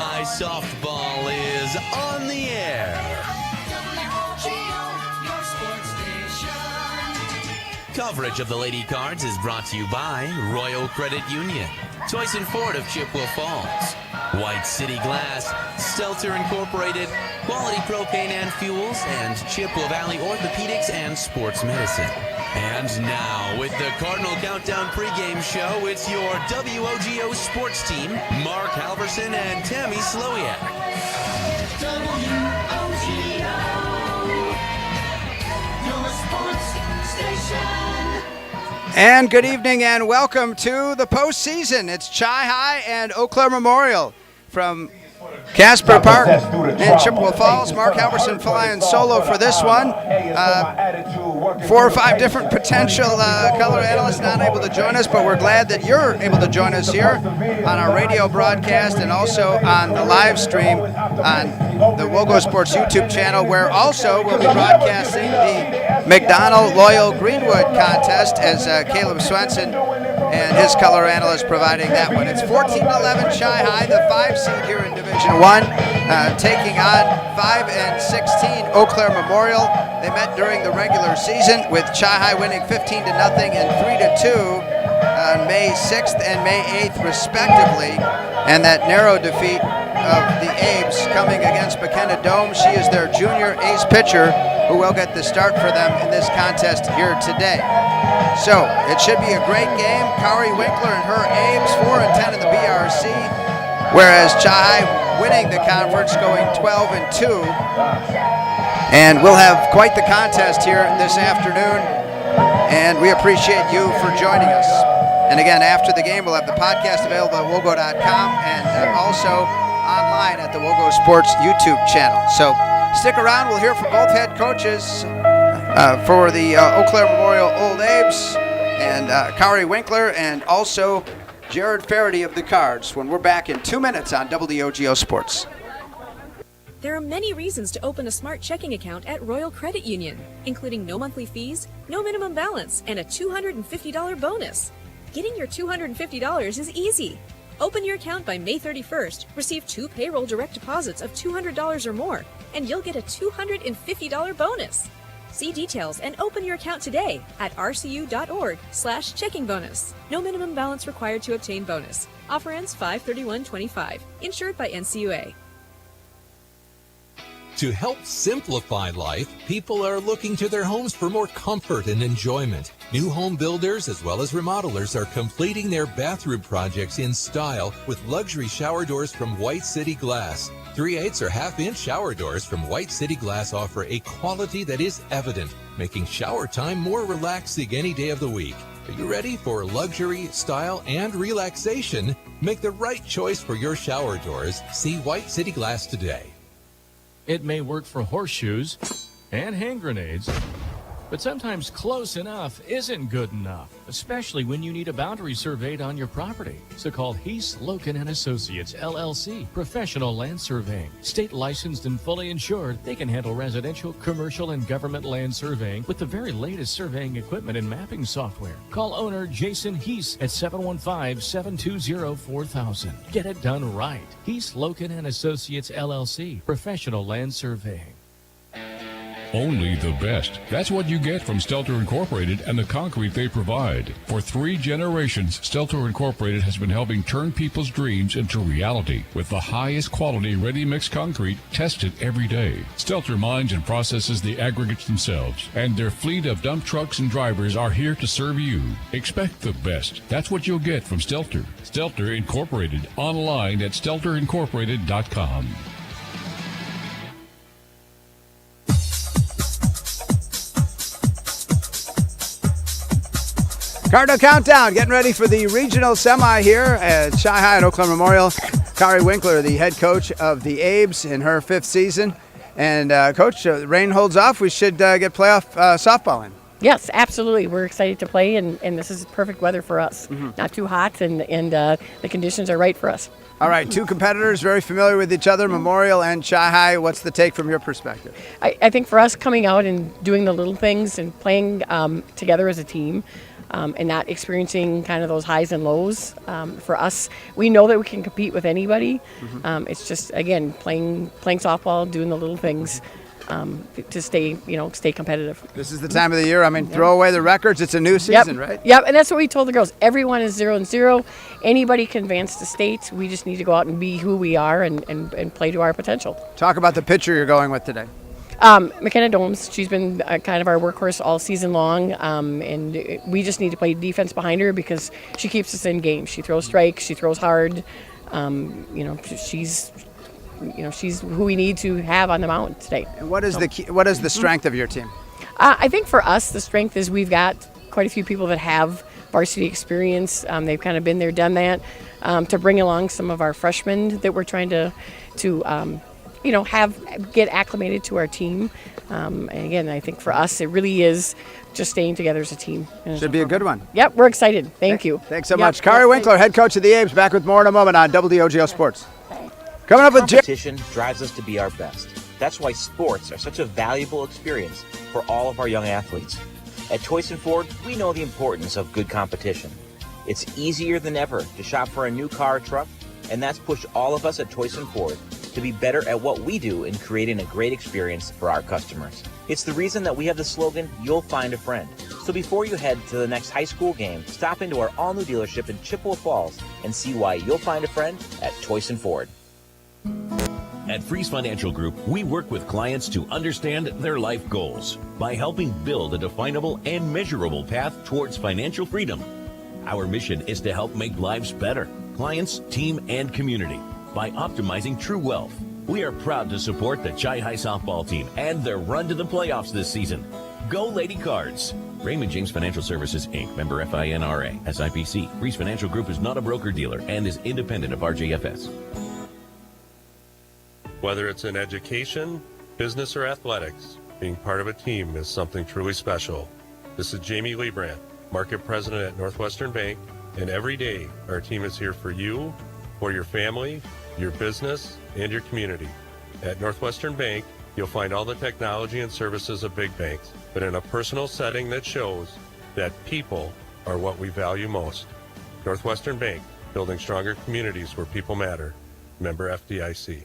Chi-Hi softball is on the air. Coverage of the Lady Cards is brought to you by Royal Credit Union, Tyson Ford of Chippewa Falls, White City Glass, Stelter Incorporated, Quality Propane and Fuels, and Chippewa Valley Orthopedics and Sports Medicine. And now, with the Cardinal Countdown pregame show, it's your WOGO Sports team, Mark Halverson and Tammy Slowiak. WOGO, your sports station. And good evening and welcome to the postseason. It's Chi-Hi and Eau Claire Memorial from Casper Park in Chippewa Falls. Mark Halverson flying solo for this one. 4 or 5 different potential color analysts not able to join us, but we're glad that you're able to join us here on our radio broadcast and also on the live stream on the WOGO Sports YouTube channel, where also we'll be broadcasting the McDonald Loyal Greenwood contest as Caleb Swenson and his color analyst providing that one. It's 14-11 Chi-Hi, the 5 seed here in Division 1, taking on 5 and 16 Eau Claire Memorial. They met during the regular season with Chi-Hi winning 15-0 and 3-2 on May 6th and May 8th respectively, and that narrow defeat of the Abes coming against McKenna Dome. She is their junior ace pitcher who will get the start for them in this contest here today. So it should be a great game. Kari Winkler and her Abes 4-10 in the BRC, whereas Chi-Hi winning the conference going 12-2. And we'll have quite the contest here this afternoon, and we appreciate you for joining us. And again, after the game, we'll have the podcast available at wogo.com and also online at the WOGO Sports YouTube channel. So stick around. We'll hear from both head coaches for the Eau Claire Memorial Old Abes, and Kari Winkler, and also Jared Faraday of the Cards, when we're back in 2 minutes on WOGO Sports. There are many reasons to open a smart checking account at Royal Credit Union, including no monthly fees, no minimum balance, and a $250 bonus. Getting your $250 is easy. Open your account by May 31st, receive 2 payroll direct deposits of $200 or more, and you'll get a $250 bonus. See details and open your account today at rcu.org/checking bonus. No minimum balance required to obtain bonus. Offer ends 5/31/25. Insured by NCUA. To help simplify life, people are looking to their homes for more comfort and enjoyment. New home builders as well as remodelers are completing their bathroom projects in style with luxury shower doors from White City Glass. 3/8 or half-inch shower doors from White City Glass offer a quality that is evident, making shower time more relaxing any day of the week. Are you ready for luxury, style, and relaxation? Make the right choice for your shower doors. See White City Glass today. It may work for horseshoes and hand grenades, but sometimes close enough isn't good enough, especially when you need a boundary surveyed on your property. So call Heath, Loken & Associates, LLC, Professional Land Surveying. State licensed and fully insured, they can handle residential, commercial, and government land surveying with the very latest surveying equipment and mapping software. Call owner Jason Heath at 715-720-4000. Get it done right. Heath, Loken & Associates, LLC, Professional Land Surveying. Only the best. That's what you get from Stelter Incorporated and the concrete they provide. For 3 generations, Stelter Incorporated has been helping turn people's dreams into reality with the highest quality ready-mix concrete tested every day. Stelter mines and processes the aggregates themselves, and their fleet of dump trucks and drivers are here to serve you. Expect the best. That's what you'll get from Stelter. Stelter Incorporated, online at stelterincorporated.com. Cardinal Countdown, getting ready for the regional semi here at Chi-Hi at Eau Claire Memorial. Kari Winkler, the head coach of the Abes in her 5th season. And Coach, rain holds off. We should get playoff softball in. Yes, absolutely. We're excited to play, and this is perfect weather for us. Mm-hmm. Not too hot, and the conditions are right for us. All right, 2 competitors very familiar with each other, Memorial and Chi-Hi. What's the take from your perspective? I think for us, coming out and doing the little things and playing together as a team, and not experiencing kind of those highs and lows. For us, we know that we can compete with anybody. It's just, again, playing softball, doing the little things to stay competitive. This is the time of the year. I mean, throw away the records. It's a new season, right? Yep, and that's what we told the girls. Everyone is 0-0. Anybody can advance to state. We just need to go out and be who we are and play to our potential. Talk about the pitcher you're going with today. McKenna Domes, she's been kind of our workhorse all season long, and we just need to play defense behind her because she keeps us in games. She throws strikes, she throws hard. She's who we need to have on the mound today. And what is the key, what is the strength of your team? I think for us, the strength is we've got quite a few people that have varsity experience. They've kind of been there, done that. To bring along some of our freshmen that we're trying to get acclimated to our team. And again, I think for us, it really is just staying together as a team. Should be a good one. Yep, we're excited. Thank you. Thanks so much. Kari Winkler, head coach of the Abes, back with more in a moment on WOGO Sports. Coming up with competition drives us to be our best. That's why sports are such a valuable experience for all of our young athletes. At Toyson Ford, we know the importance of good competition. It's easier than ever to shop for a new car or truck, and that's pushed all of us at Toyson Ford to be better at what we do in creating a great experience for our customers. It's the reason that we have the slogan, "You'll find a friend." So before you head to the next high school game, stop into our all-new dealership in Chippewa Falls and see why you'll find a friend at Toyson Ford. At Freeze Financial Group, we work with clients to understand their life goals by helping build a definable and measurable path towards financial freedom. Our mission is to help make lives better, clients, team, and community, by optimizing true wealth. We are proud to support the Chi High softball team and their run to the playoffs this season. Go Lady Cards! Raymond James Financial Services, Inc., member FINRA, SIPC. Freeze Financial Group is not a broker-dealer and is independent of RJFS. Whether it's in education, business, or athletics, being part of a team is something truly special. This is Jamie Lebrand, Market President at Northwestern Bank, and every day our team is here for you, for your family, your business, and your community. At Northwestern Bank, you'll find all the technology and services of big banks, but in a personal setting that shows that people are what we value most. Northwestern Bank, building stronger communities where people matter. Member FDIC.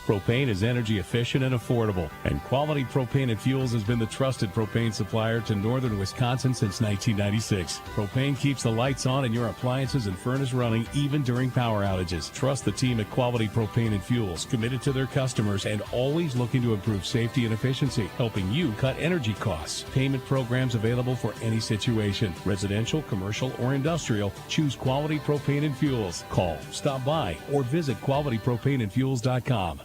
Propane is energy efficient and affordable, and Quality Propane and Fuels has been the trusted propane supplier to northern Wisconsin since 1996. Propane keeps the lights on and your appliances and furnace running even during power outages. Trust the team at Quality Propane and Fuels, committed to their customers and always looking to improve safety and efficiency, helping you cut energy costs. Payment programs available for any situation, residential, commercial, or industrial. Choose Quality Propane and Fuels. Call, stop by, or visit qualitypropaneandfuels.com.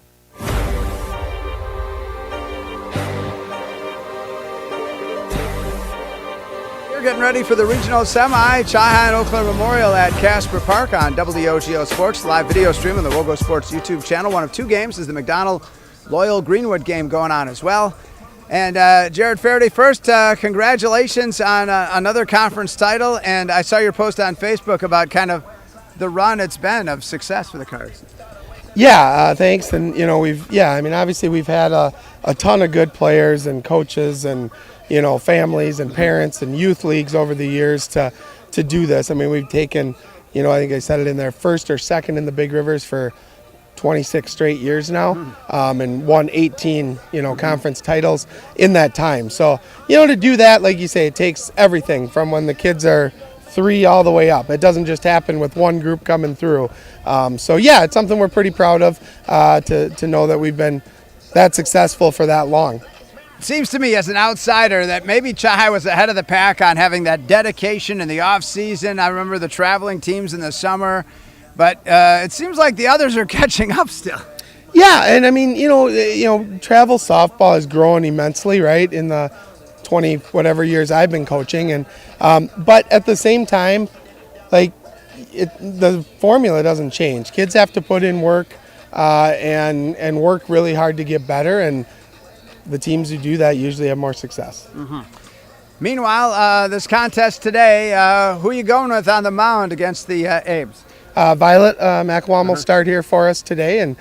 Getting ready for the regional semi, Chi High and Eau Claire Memorial at Casper Park on WOGO Sports. Live video stream on the WOGO Sports YouTube channel. One of two games is the McDonald-Loyal Greenwood game going on as well. And Jared Faraday, first, congratulations on another conference title. And I saw your post on Facebook about kind of the run it's been of success for the Cards. Yeah, thanks. And, obviously we've had a ton of good players and coaches and, families and parents and youth leagues over the years to do this. I mean, we've taken, I think I said it in there, first or second in the Big Rivers for 26 straight years now, and won 18, conference titles in that time. So, to do that, like you say, it takes everything from when the kids are 3 all the way up. It doesn't just happen with one group coming through. It's something we're pretty proud of to know that we've been that successful for that long. It seems to me as an outsider that maybe Chi High was ahead of the pack on having that dedication in the off season. I remember the traveling teams in the summer, but it seems like the others are catching up still. Yeah, and I mean, travel softball has grown immensely, right, in the 20 whatever years I've been coaching, and but at the same time, the formula doesn't change. Kids have to put in work and work really hard to get better, and the teams who do that usually have more success. Mm-hmm. Meanwhile, this contest today, who are you going with on the mound against the Abes? Violet McElwain will start here for us today, and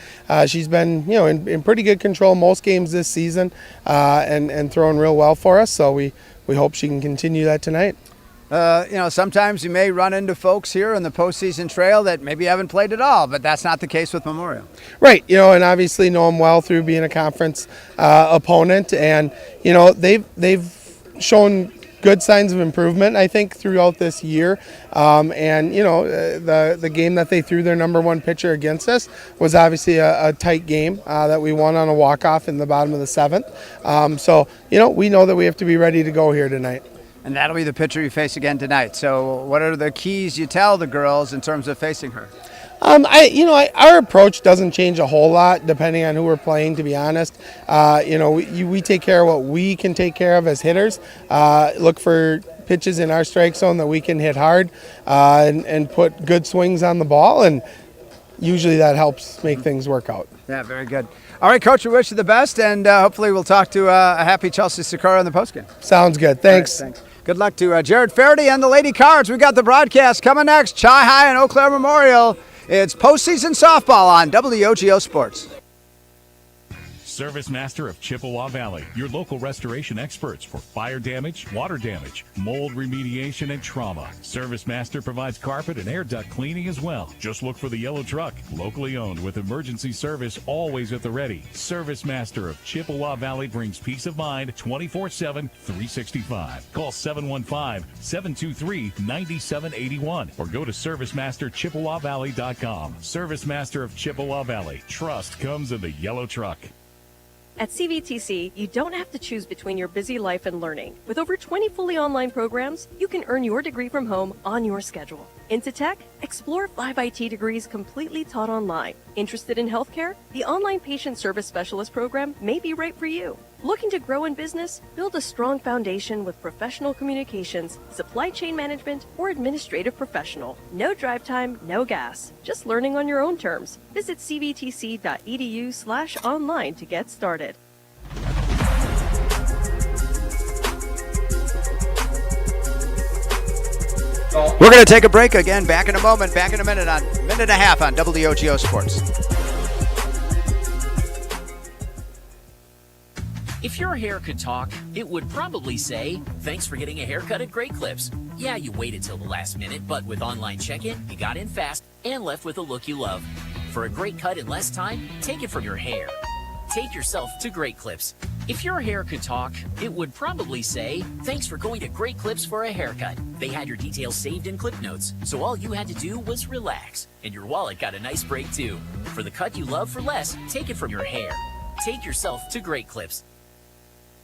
she's been, in pretty good control most games this season, and throwing real well for us. So we hope she can continue that tonight. sometimes you may run into folks here in the postseason trail that maybe haven't played at all, but that's not the case with Memorial. Right, and obviously know them well through being a conference opponent, and they've shown good signs of improvement, I think, throughout this year. The game that they threw their number one pitcher against us was obviously a tight game that we won on a walk-off in the bottom of the seventh. We know that we have to be ready to go here tonight. And that'll be the pitcher you face again tonight. So what are the keys you tell the girls in terms of facing her? Our approach doesn't change a whole lot depending on who we're playing, to be honest. We take care of what we can take care of as hitters. Look for pitches in our strike zone that we can hit hard and put good swings on the ball, and usually that helps make things work out. Yeah, very good. All right, Coach, we wish you the best, and hopefully we'll talk to a happy Chelsea Sikora in the postgame. Sounds good. Thanks. All right, thanks. Good luck to Jared Faraday and the Lady Cards. We got the broadcast coming next. Chi High and Eau Claire Memorial. It's postseason softball on WOGO Sports. Service Master of Chippewa Valley, your local restoration experts for fire damage, water damage, mold remediation, and trauma. Service Master provides carpet and air duct cleaning as well. Just look for the yellow truck, locally owned with emergency service always at the ready. Service Master of Chippewa Valley brings peace of mind 24/7, 365. Call 715-723-9781 or go to ServiceMasterChippewaValley.com. Service Master of Chippewa Valley. Trust comes in the yellow truck. At CVTC, you don't have to choose between your busy life and learning. With over 20 fully online programs, you can earn your degree from home on your schedule. Into tech? Explore 5 IT degrees completely taught online. Interested in healthcare? The Online Patient Service Specialist program may be right for you. Looking to grow in business? Build a strong foundation with professional communications, supply chain management, or administrative professional. No drive time, no gas. Just learning on your own terms. Visit cvtc.edu/online to get started. We're going to take a break again. Back in a moment. Back in a minute and a half on WOGO Sports. If your hair could talk, it would probably say, "Thanks for getting a haircut at Great Clips." Yeah, you waited till the last minute, but with online check-in, you got in fast and left with a look you love. For a great cut in less time, take it from your hair. Take yourself to Great Clips. If your hair could talk, it would probably say, "Thanks for going to Great Clips for a haircut." They had your details saved in clip notes, so all you had to do was relax. And your wallet got a nice break too. For the cut you love for less, take it from your hair. Take yourself to Great Clips.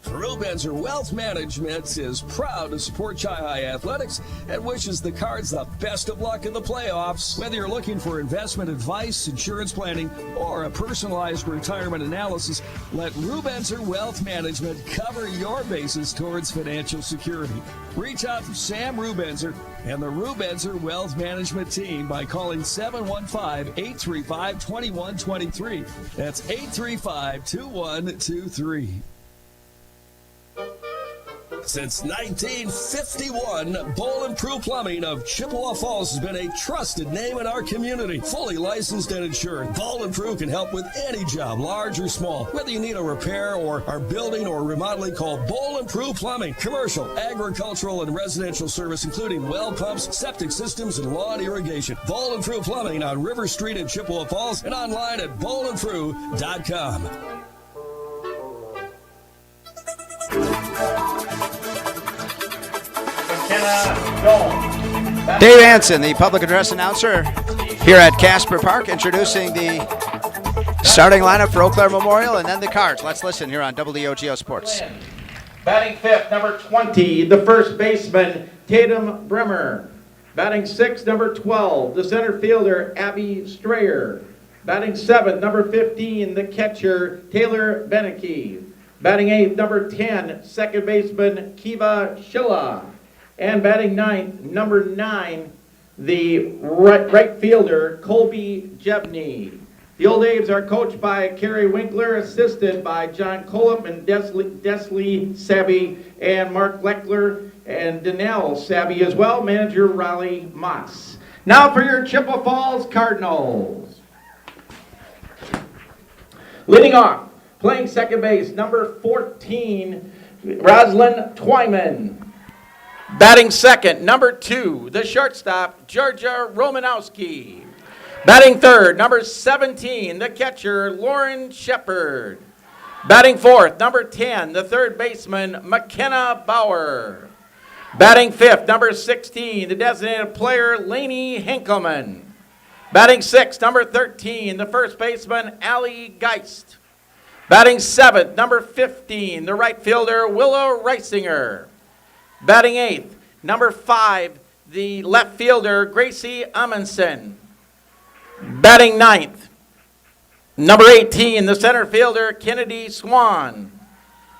Rubenzer Wealth Management is proud to support Chi High Athletics and wishes the Cards the best of luck in the playoffs. Whether you're looking for investment advice, insurance planning, or a personalized retirement analysis, let Rubenzer Wealth Management cover your bases towards financial security. Reach out to Sam Rubenzer and the Rubenzer Wealth Management team by calling 715-835-2123. That's 835-2123. Since 1951, Bowl and Prue Plumbing of Chippewa Falls has been a trusted name in our community. Fully licensed and insured, Bowl and Prue can help with any job, large or small. Whether you need a repair or are building or remodeling, call Bowl and Prue Plumbing. Commercial, agricultural, and residential service, including well pumps, septic systems, and lawn irrigation. Bowl and Prue Plumbing on River Street in Chippewa Falls and online at bowlandprue.com. Dave Anson, the public address announcer here at Casper Park, introducing the starting lineup for Eau Claire Memorial and then the Cards. Let's listen here on WOGO Sports. Batting fifth, number 20, the first baseman, Tatum Bremer. Batting sixth, number 12, the center fielder, Abby Strayer. Batting seventh, number 15, the catcher, Taylor Beneke. Batting eighth, number 10, second baseman, Kiva Shilla. And batting ninth, number 9, the right fielder, Colby Jebney. The Old A's are coached by Kerry Winkler, assisted by John Colop and Desley Sabby, and Mark Leckler and Danelle Sabby as well, manager Raleigh Moss. Now for your Chippewa Falls Cardinals. Leading off, playing second base, number 14, Roslyn Twyman. Batting second, number 2, the shortstop, Georgia Romanowski. Batting third, number 17, the catcher, Lauren Shepard. Batting fourth, number 10, the third baseman, McKenna Bauer. Batting fifth, number 16, the designated player, Lainey Henkelman. Batting sixth, number 13, the first baseman, Allie Geist. Batting seventh, number 15, the right fielder, Willow Reisinger. Batting eighth, number 5, the left fielder, Gracie Amundsen. Batting ninth, number 18, the center fielder, Kennedy Swan.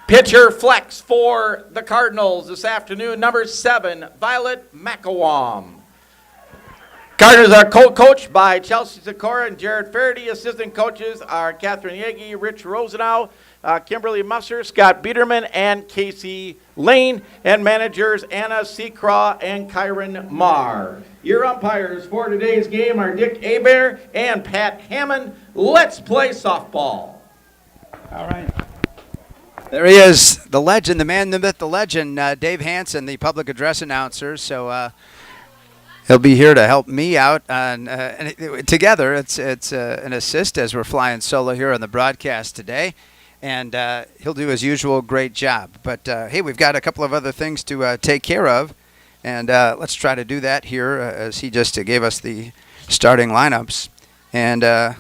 Pitcher flex for the Cardinals this afternoon, number 7, Violet McElwam. Cardinals are co-coached by Chelsea Sikora and Jared Faraday. Assistant coaches are Catherine Yegi, Rich Rosenau, Kimberly Musser, Scott Biederman, and Casey Lane. And managers Anna Seacraw and Kyron Marr. Your umpires for today's game are Dick Hebert and Pat Hammond. Let's play softball. All right. There he is, the legend, the man, the myth, the legend, Dave Hansen, the public address announcer. So he'll be here to help me out. And together, it's an assist as we're flying solo here on the broadcast today. And he'll do his usual great job. But, hey, we've got a couple of other things to take care of. And let's try to do that here as he just gave us the starting lineups. And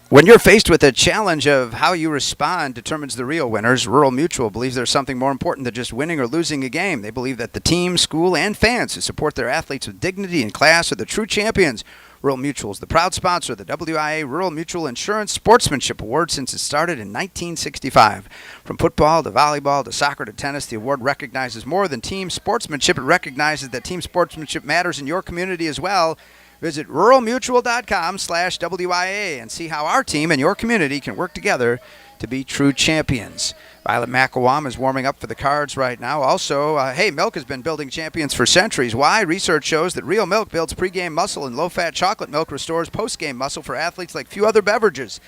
when you're faced with a challenge of how you respond determines the real winners, Rural Mutual believes there's something more important than just winning or losing a game. They believe that the team, school, and fans who support their athletes with dignity and class are the true champions. Rural Mutual is the proud sponsor of the WIA Rural Mutual Insurance Sportsmanship Award since it started in 1965. From football to volleyball to soccer to tennis, the award recognizes more than team sportsmanship. It recognizes that team sportsmanship matters in your community as well. Visit ruralmutual.com/WIA and see how our team and your community can work together to be true champions. Violet McElwam is warming up for the Cards right now. Also, milk has been building champions for centuries. Why? Research shows that real milk builds pregame muscle, and low-fat chocolate milk restores postgame muscle for athletes like few other beverages.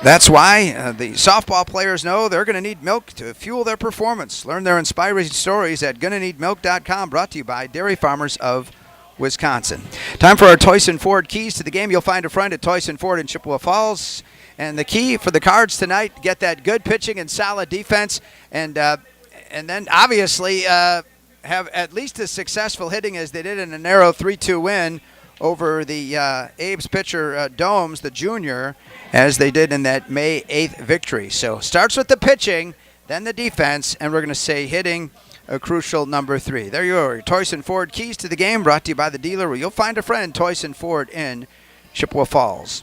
That's why the softball players know they're going to need milk to fuel their performance. Learn their inspiring stories at gonnaneedmilk.com, brought to you by Dairy Farmers of Wisconsin. Time for our Toyson Ford keys to the game. You'll find a friend at Toyson Ford in Chippewa Falls. And the key for the Cards tonight, get that good pitching and solid defense, and then obviously have at least as successful hitting as they did in a narrow 3-2 win over the Abe's pitcher Domes, the junior, as they did in that May 8th victory. So starts with the pitching, then the defense, and we're going to say hitting a crucial number 3. There you are, Toyson Ford keys to the game, brought to you by the dealer where you'll find a friend, Toyson Ford in Chippewa Falls.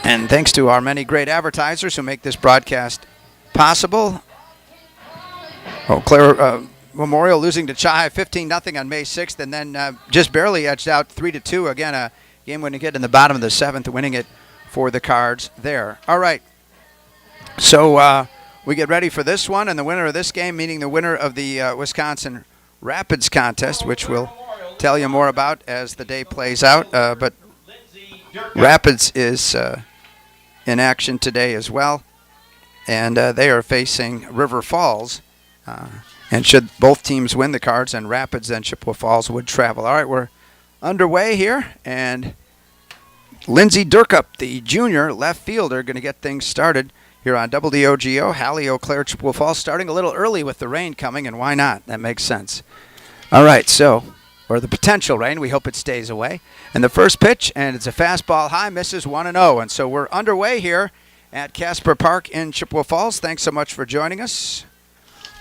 And thanks to our many great advertisers who make this broadcast possible. Eau Claire Memorial losing to Chai 15-0 on May 6th, and then just barely edged out 3-2. Again, a game-winning hit in the bottom of the 7th, winning it for the Cards there. All right, so we get ready for this one, and the winner of this game, meaning the winner of the Wisconsin Rapids contest, which we'll tell you more about as the day plays out. But Rapids is in action today as well, and they are facing River Falls. And should both teams win the Cards, and Rapids and Chippewa Falls would travel. All right, we're underway here, and Lindsey Durkup, the junior left fielder, going to get things started here on WOGO. Hallie, Eau Claire, Chippewa Falls, starting a little early with the rain coming, and why not? That makes sense. All right, so, or the potential rain. We hope it stays away. And the first pitch, and it's a fastball high, misses 1-0. And so we're underway here at Casper Park in Chippewa Falls. Thanks so much for joining us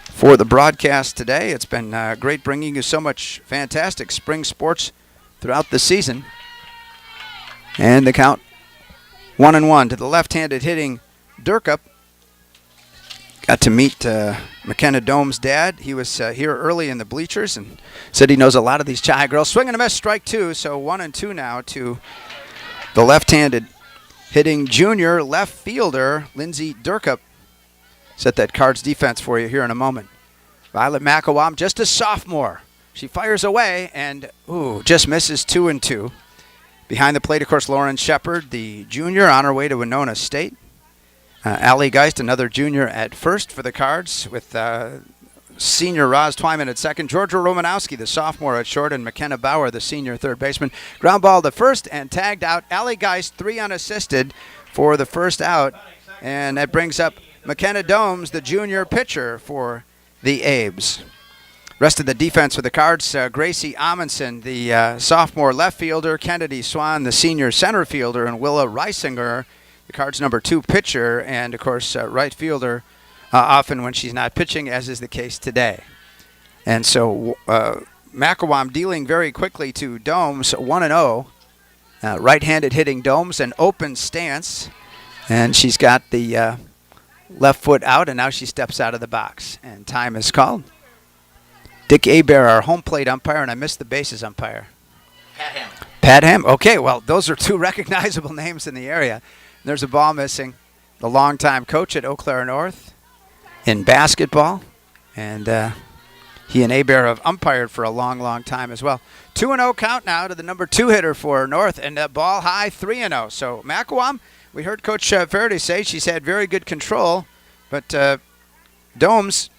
for the broadcast today. It's been great bringing you so much fantastic spring sports throughout the season. And the count 1-1 to the left-handed hitting Durkup. Got to meet McKenna Dome's dad. He was here early in the bleachers and said he knows a lot of these Chai girls. Swing and a miss, strike 2. So 1-2 now to the left-handed hitting junior left fielder Lindsey Durkup. Set that Cards defense for you here in a moment. Violet McElwam, just a sophomore. She fires away and, just misses 2-2. Behind the plate, of course, Lauren Shepard, the junior, on her way to Winona State. Allie Geist, another junior at first for the Cards, with senior Roz Twyman at second. Georgia Romanowski, the sophomore at short, and McKenna Bauer, the senior third baseman. Ground ball to first and tagged out. Allie Geist, 3 unassisted for the first out. And that brings up McKenna Domes, the junior pitcher for the Abes. Rest of the defense for the Cards, Gracie Amundsen, the sophomore left fielder, Kennedy Swan, the senior center fielder, and Willa Reisinger, the Cards' number 2 pitcher, and, of course, right fielder, often when she's not pitching, as is the case today. And so Macawam dealing very quickly to Domes, 1-0. Right-handed hitting Domes, an open stance, and she's got the left foot out, and now she steps out of the box. And time is called. Dick Abear, our home plate umpire, and I missed the bases umpire. Pat Ham. Okay, well, those are 2 recognizable names in the area. There's a ball missing. The longtime coach at Eau Claire North in basketball, and he and Abear have umpired for a long, long time as well. 2-0 count now to the number 2 hitter for North, and ball high, 3-0. So Macawam, we heard Coach Faraday say she's had very good control, but Domes,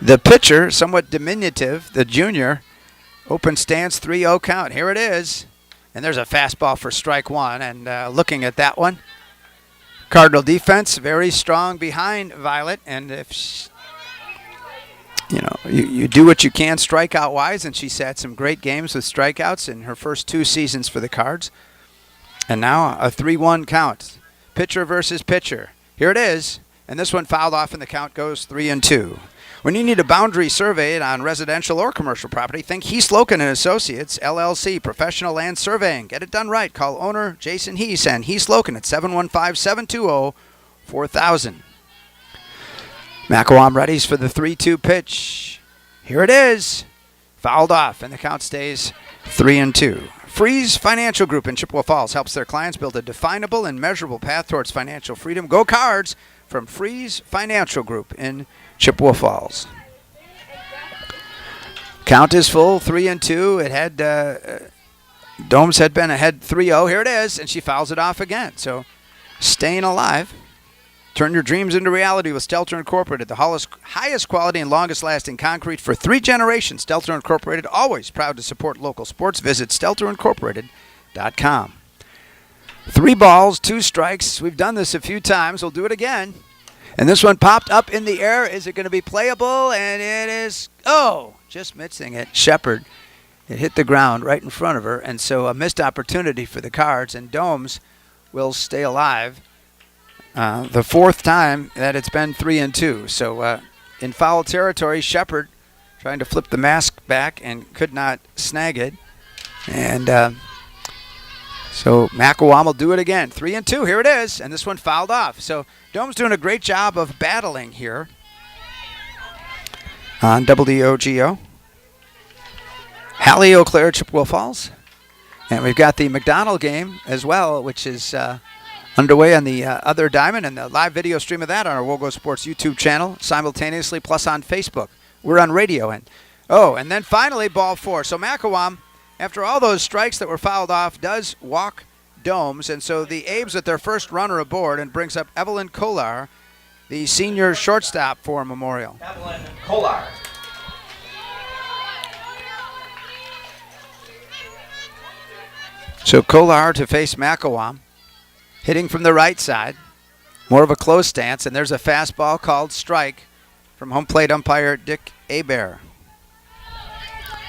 the pitcher, somewhat diminutive, the junior, open stance, 3-0 count. Here it is. And there's a fastball for strike 1. And looking at that one, Cardinal defense very strong behind Violet. And if you do what you can strikeout-wise, and she's had some great games with strikeouts in her first 2 seasons for the Cards. And now a 3-1 count. Pitcher versus pitcher. Here it is. And this one fouled off, and the count goes 3-2. When you need a boundary surveyed on residential or commercial property, think Heath Loken and Associates, LLC, Professional Land Surveying. Get it done right. Call owner Jason Heath and Heath Loken at 715-720-4000. Macawam readies for the 3-2 pitch. Here it is. Fouled off, and the count stays 3-2. Freeze Financial Group in Chippewa Falls helps their clients build a definable and measurable path towards financial freedom. Go Cards from Freeze Financial Group in Chippewa Falls. Count is full, 3-2. It had Domes had been ahead 3-0. Here it is, and she fouls it off again. So staying alive. Turn your dreams into reality with Stelter Incorporated, the highest quality and longest lasting concrete for 3 generations. Stelter Incorporated, always proud to support local sports. Visit StelterIncorporated.com. 3 balls, 2 strikes. We've done this a few times. We'll do it again. And this one popped up in the air. Is it going to be playable? And it is, just missing it. Shepard. It hit the ground right in front of her. And so a missed opportunity for the Cards. And Domes will stay alive. The 4th time that it's been 3-2. So in foul territory, Shepard trying to flip the mask back and could not snag it. And so Macawam will do it again. 3-2. Here it is. And this one fouled off. So Dome's doing a great job of battling here on WOGO. Hallie, Eau Claire, Chippewa Falls. And we've got the McDonald game as well, which is underway on the other diamond, and the live video stream of that on our WOGO Sports YouTube channel simultaneously, plus on Facebook. We're on radio. And then finally ball 4. So Macawam, after all those strikes that were fouled off, does walk Domes, and so the Abes at their first runner aboard, and brings up Evelyn Kolar, the senior shortstop for Memorial. Evelyn Kolar. So Kolar to face Macawam, hitting from the right side, more of a close stance, and there's a fastball called strike from home plate umpire Dick Abear.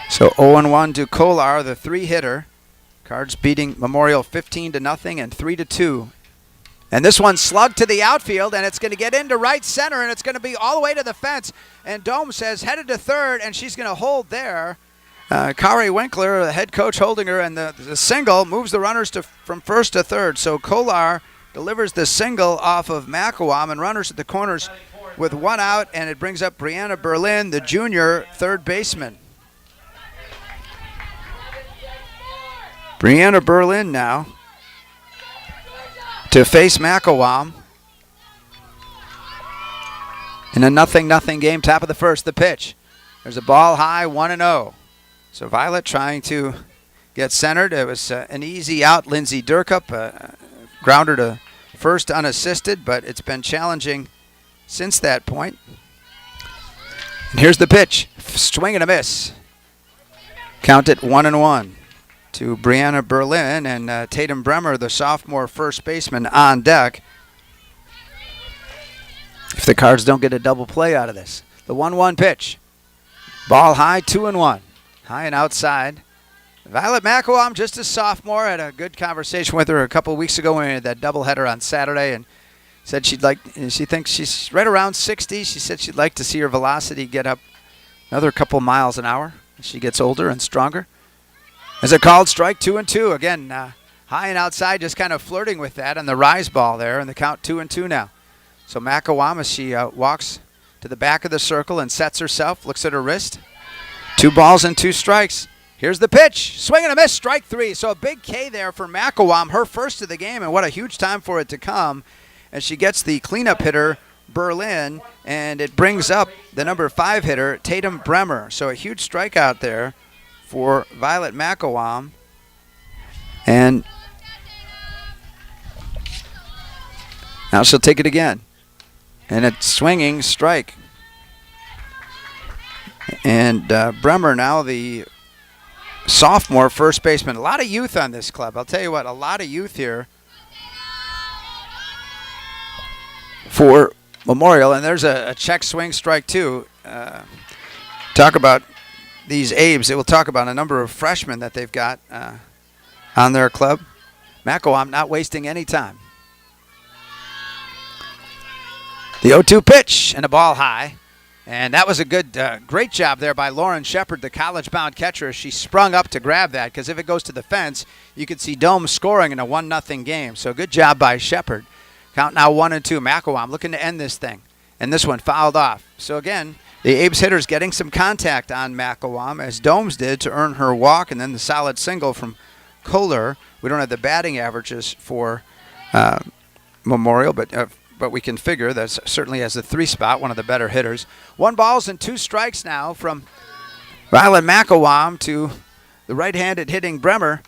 So 0-1 to Kolar, the 3-hitter. Cards beating Memorial 15-0 and 3-2. And this one slugged to the outfield, and it's going to get into right center, and it's going to be all the way to the fence. And Domes has headed to third, and she's going to hold there. Kari Winkler, the head coach, holding her, and the single moves the runners from first to third. So Kolar delivers the single off of Macawam, and runners at the corners with 1 out, and it brings up Brianna Berlin, the junior third baseman. Brianna Berlin now to face Macawam in a 0-0 game, top of the first. The pitch. There's a ball high, 1-0. So Violet trying to get centered. It was an easy out. Lindsay Durkup, grounder to first unassisted, but it's been challenging since that point. And here's the pitch. Swing and a miss. Count it 1-1 to Brianna Berlin and Tatum Bremer, the sophomore first baseman, on deck. If the Cards don't get a double play out of this. The 1-1 pitch. Ball high, 2-1. High and outside. Violet McElwain, just a sophomore, had a good conversation with her a couple weeks ago when we had that doubleheader on Saturday, and said she thinks she's right around 60. She said she'd like to see her velocity get up another couple miles an hour as she gets older and stronger. As a called strike, 2-2. Again, high and outside, just kind of flirting with that on the rise ball there, and the count 2-2 now. So McElwain, as she walks to the back of the circle and sets herself, looks at her wrist. 2 balls and 2 strikes. Here's the pitch. Swing and a miss, strike 3. So a big K there for McElwain, her first of the game, and what a huge time for it to come as she gets the cleanup hitter, Berlin, and it brings up the number 5 hitter, Tatum Bremer. So a huge strikeout there for Violet McElwain. And now she'll take it again. And it's swinging strike. And Bremer now the sophomore first baseman. A lot of youth on this club. I'll tell you what, a lot of youth here for Memorial. And there's a check swing strike too. Talk about these Abes. It will talk about a number of freshmen that they've got on their club. McElwain not wasting any time. The 0-2 pitch and a ball high. And that was a good, great job there by Lauren Shepard, the college-bound catcher. She sprung up to grab that because if it goes to the fence, you could see Dome scoring in a 1-0 game. So good job by Shepard. Count now 1-2. McElwain looking to end this thing. And this one fouled off. So again, the Abe's hitters getting some contact on McElwain as Domes did to earn her walk, and then the solid single from Kohler. We don't have the batting averages for Memorial, but we can figure that certainly has the 3 spot, one of the better hitters. 1 balls and 2 strikes now from Violet McElwain to the right-handed hitting Bremer.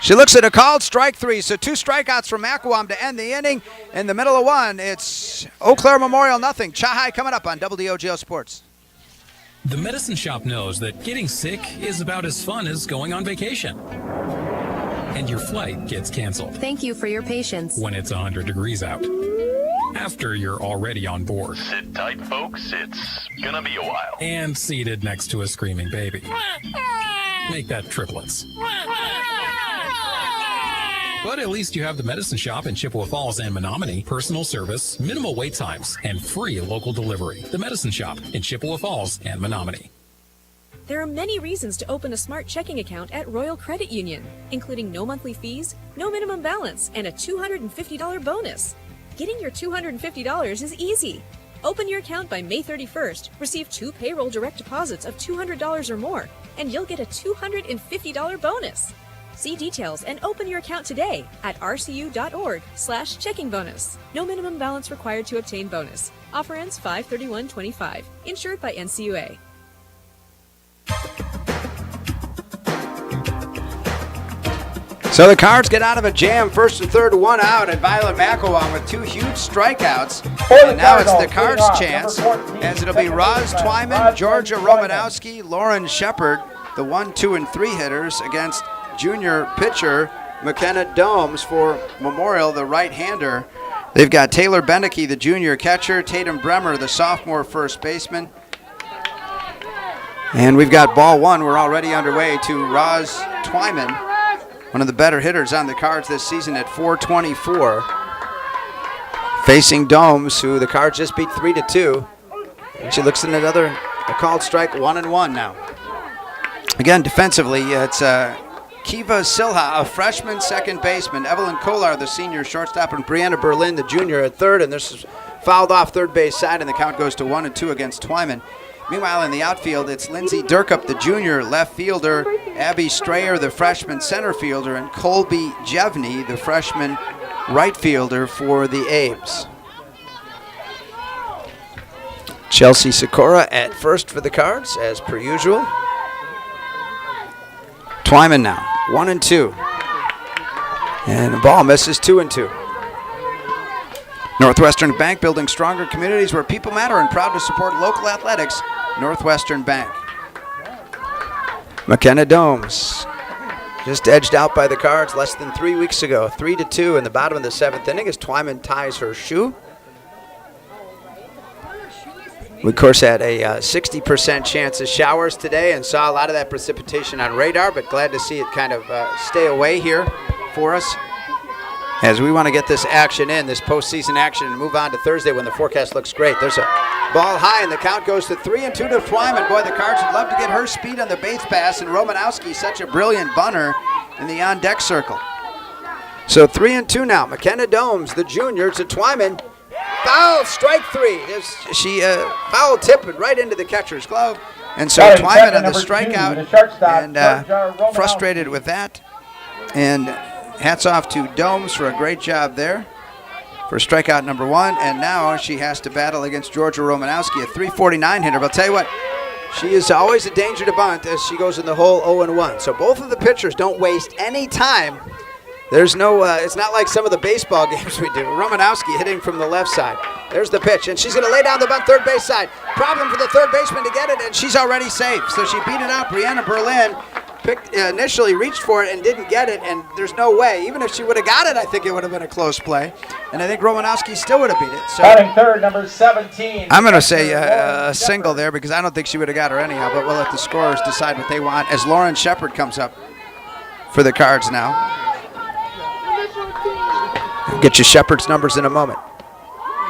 She looks at a called strike 3, so 2 strikeouts from McElwain to end the inning. In the middle of 1, it's Eau Claire Memorial nothing. Chai coming up on WOGO Sports. The Medicine Shop knows that getting sick is about as fun as going on vacation. And your flight gets canceled. Thank you for your patience. When it's 100 degrees out. After you're already on board. Sit tight, folks. It's gonna be a while. And seated next to a screaming baby. Make that triplets. But at least you have the Medicine Shop in Chippewa Falls and Menominee. Personal service, minimal wait times, and free local delivery. The Medicine Shop in Chippewa Falls and Menominee. There are many reasons to open a smart checking account at Royal Credit Union, including no monthly fees, no minimum balance, and a $250 bonus. Getting your $250 is easy. Open your account by May 31st, receive 2 payroll direct deposits of $200 or more, and you'll get a $250 bonus. See details and open your account today at rcu.org/checking bonus. No minimum balance required to obtain bonus. Offer ends 5/31/25. Insured by NCUA. So the Cards get out of a jam, first and third, 1 out, and Violet McElwain with 2 huge strikeouts. And now it's the Cards' chance, as it'll be Roz Twyman, Georgia Romanowski, Lauren Shepard, the 1, 2, and 3 hitters against junior pitcher McKenna Domes for Memorial, the right-hander. They've got Taylor Beneke, the junior catcher, Tatum Bremer, the sophomore first baseman. And we've got ball 1. We're already underway to Roz Twyman, one of the better hitters on the Cards this season at .424. Facing Domes, who the Cards just beat 3-2. And she looks at a called strike, 1-1 now. Again, defensively, it's Kiva Silha, a freshman second baseman, Evelyn Kolar, the senior shortstop, and Brianna Berlin, the junior, at third. And this is fouled off third base side, and the count goes to 1-2 against Twyman. Meanwhile, in the outfield, it's Lindsay Durkup, the junior left fielder, Abby Strayer, the freshman center fielder, and Colby Jevney, the freshman right fielder for the Abes. Chelsea Sikora at first for the Cards, as per usual. Twyman now, 1-2. And the ball misses, 2-2. Northwestern Bank, building stronger communities where people matter, and proud to support local athletics. Northwestern Bank. McKenna Domes just edged out by the Cards less than 3 weeks ago. 3-2 in the bottom of the 7th inning as Twyman ties her shoe. We, of course, had a 60% chance of showers today and saw a lot of that precipitation on radar, but glad to see it kind of stay away here for us as we want to get this action in, this postseason action, and move on to Thursday when the forecast looks great. There's a ball high, and the count goes to 3-2 to Twyman. Boy, the Cards would love to get her speed on the base pass, and Romanowski, such a brilliant bunter in the on-deck circle. So 3-2 now. McKenna Domes, the junior, to Twyman. Foul, strike 3. She foul tipped right into the catcher's glove. And so Twyman on the strikeout, and frustrated with that. And hats off to Domes for a great job there for strikeout number 1. And now she has to battle against Georgia Romanowski, a 349 hitter. But I'll tell you what, she is always a danger to bunt as she goes in the hole 0-1. So both of the pitchers don't waste any time. There's no, it's not like some of the baseball games we do. Romanowski hitting from the left side. There's the pitch, and she's going to lay down the bunt third base side. Problem for the third baseman to get it, and she's already safe. So she beat it out. Brianna Berlin initially reached for it and didn't get it, and there's no way. Even if she would have got it, I think it would have been a close play. And I think Romanowski still would have beat it. So batting third, number 17. I'm going to say a single there because I don't think she would have got her anyhow, but we'll let the scorers decide what they want as Lauren Shepard comes up for the Cards now. Get you Shepard's numbers in a moment.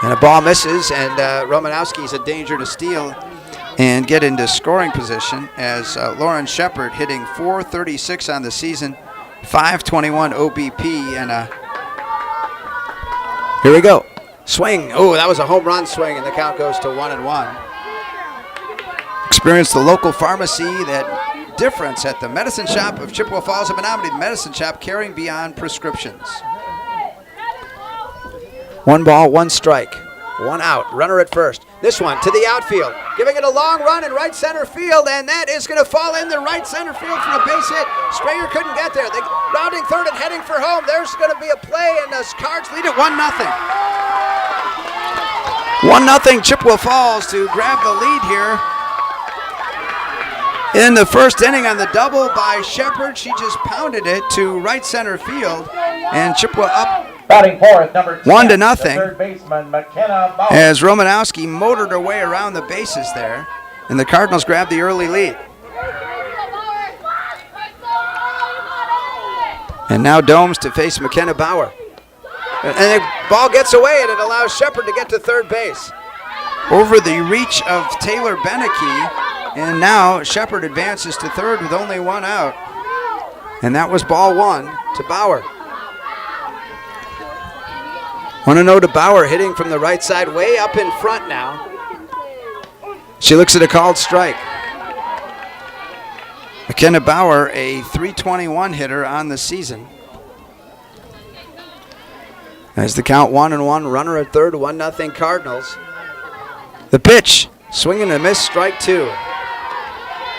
And a ball misses, and Romanowski's a danger to steal and get into scoring position as Lauren Shepard hitting .436 on the season, .521 OBP, and here we go. Swing. Oh, that was a home run swing, and the count goes to 1-1. Experience the local pharmacy, that difference at the Medicine Shop of Chippewa Falls and Menominee. The Medicine Shop, caring beyond prescriptions. 1 ball, 1 strike, 1 out. Runner at first. This one to the outfield, giving it a long run in right center field, and that is going to fall in the right center field for a base hit. Strayer couldn't get there. They rounding third and heading for home. There's going to be a play, and the Cards lead it 1-0. 1-0 Chippewa Falls to grab the lead here. In the first inning on the double by Shepard, she just pounded it to right center field, and Chippewa up batting fourth, number 10, 1-0. third baseman McKenna Bauer. As Romanowski motored her way around the bases there, and the Cardinals grabbed the early lead. And now Domes to face McKenna Bauer. And the ball gets away, and it allows Shepard to get to third base. Over the reach of Taylor Beneke, and now Shepard advances to third with only 1 out. And that was ball 1 to Bauer. 1-0 to Bauer, hitting from the right side, way up in front now. She looks at a called strike. McKenna Bauer, a .321 hitter on the season. As the count 1-1, runner at third, 1-0 Cardinals. The pitch, swinging and a miss, strike 2.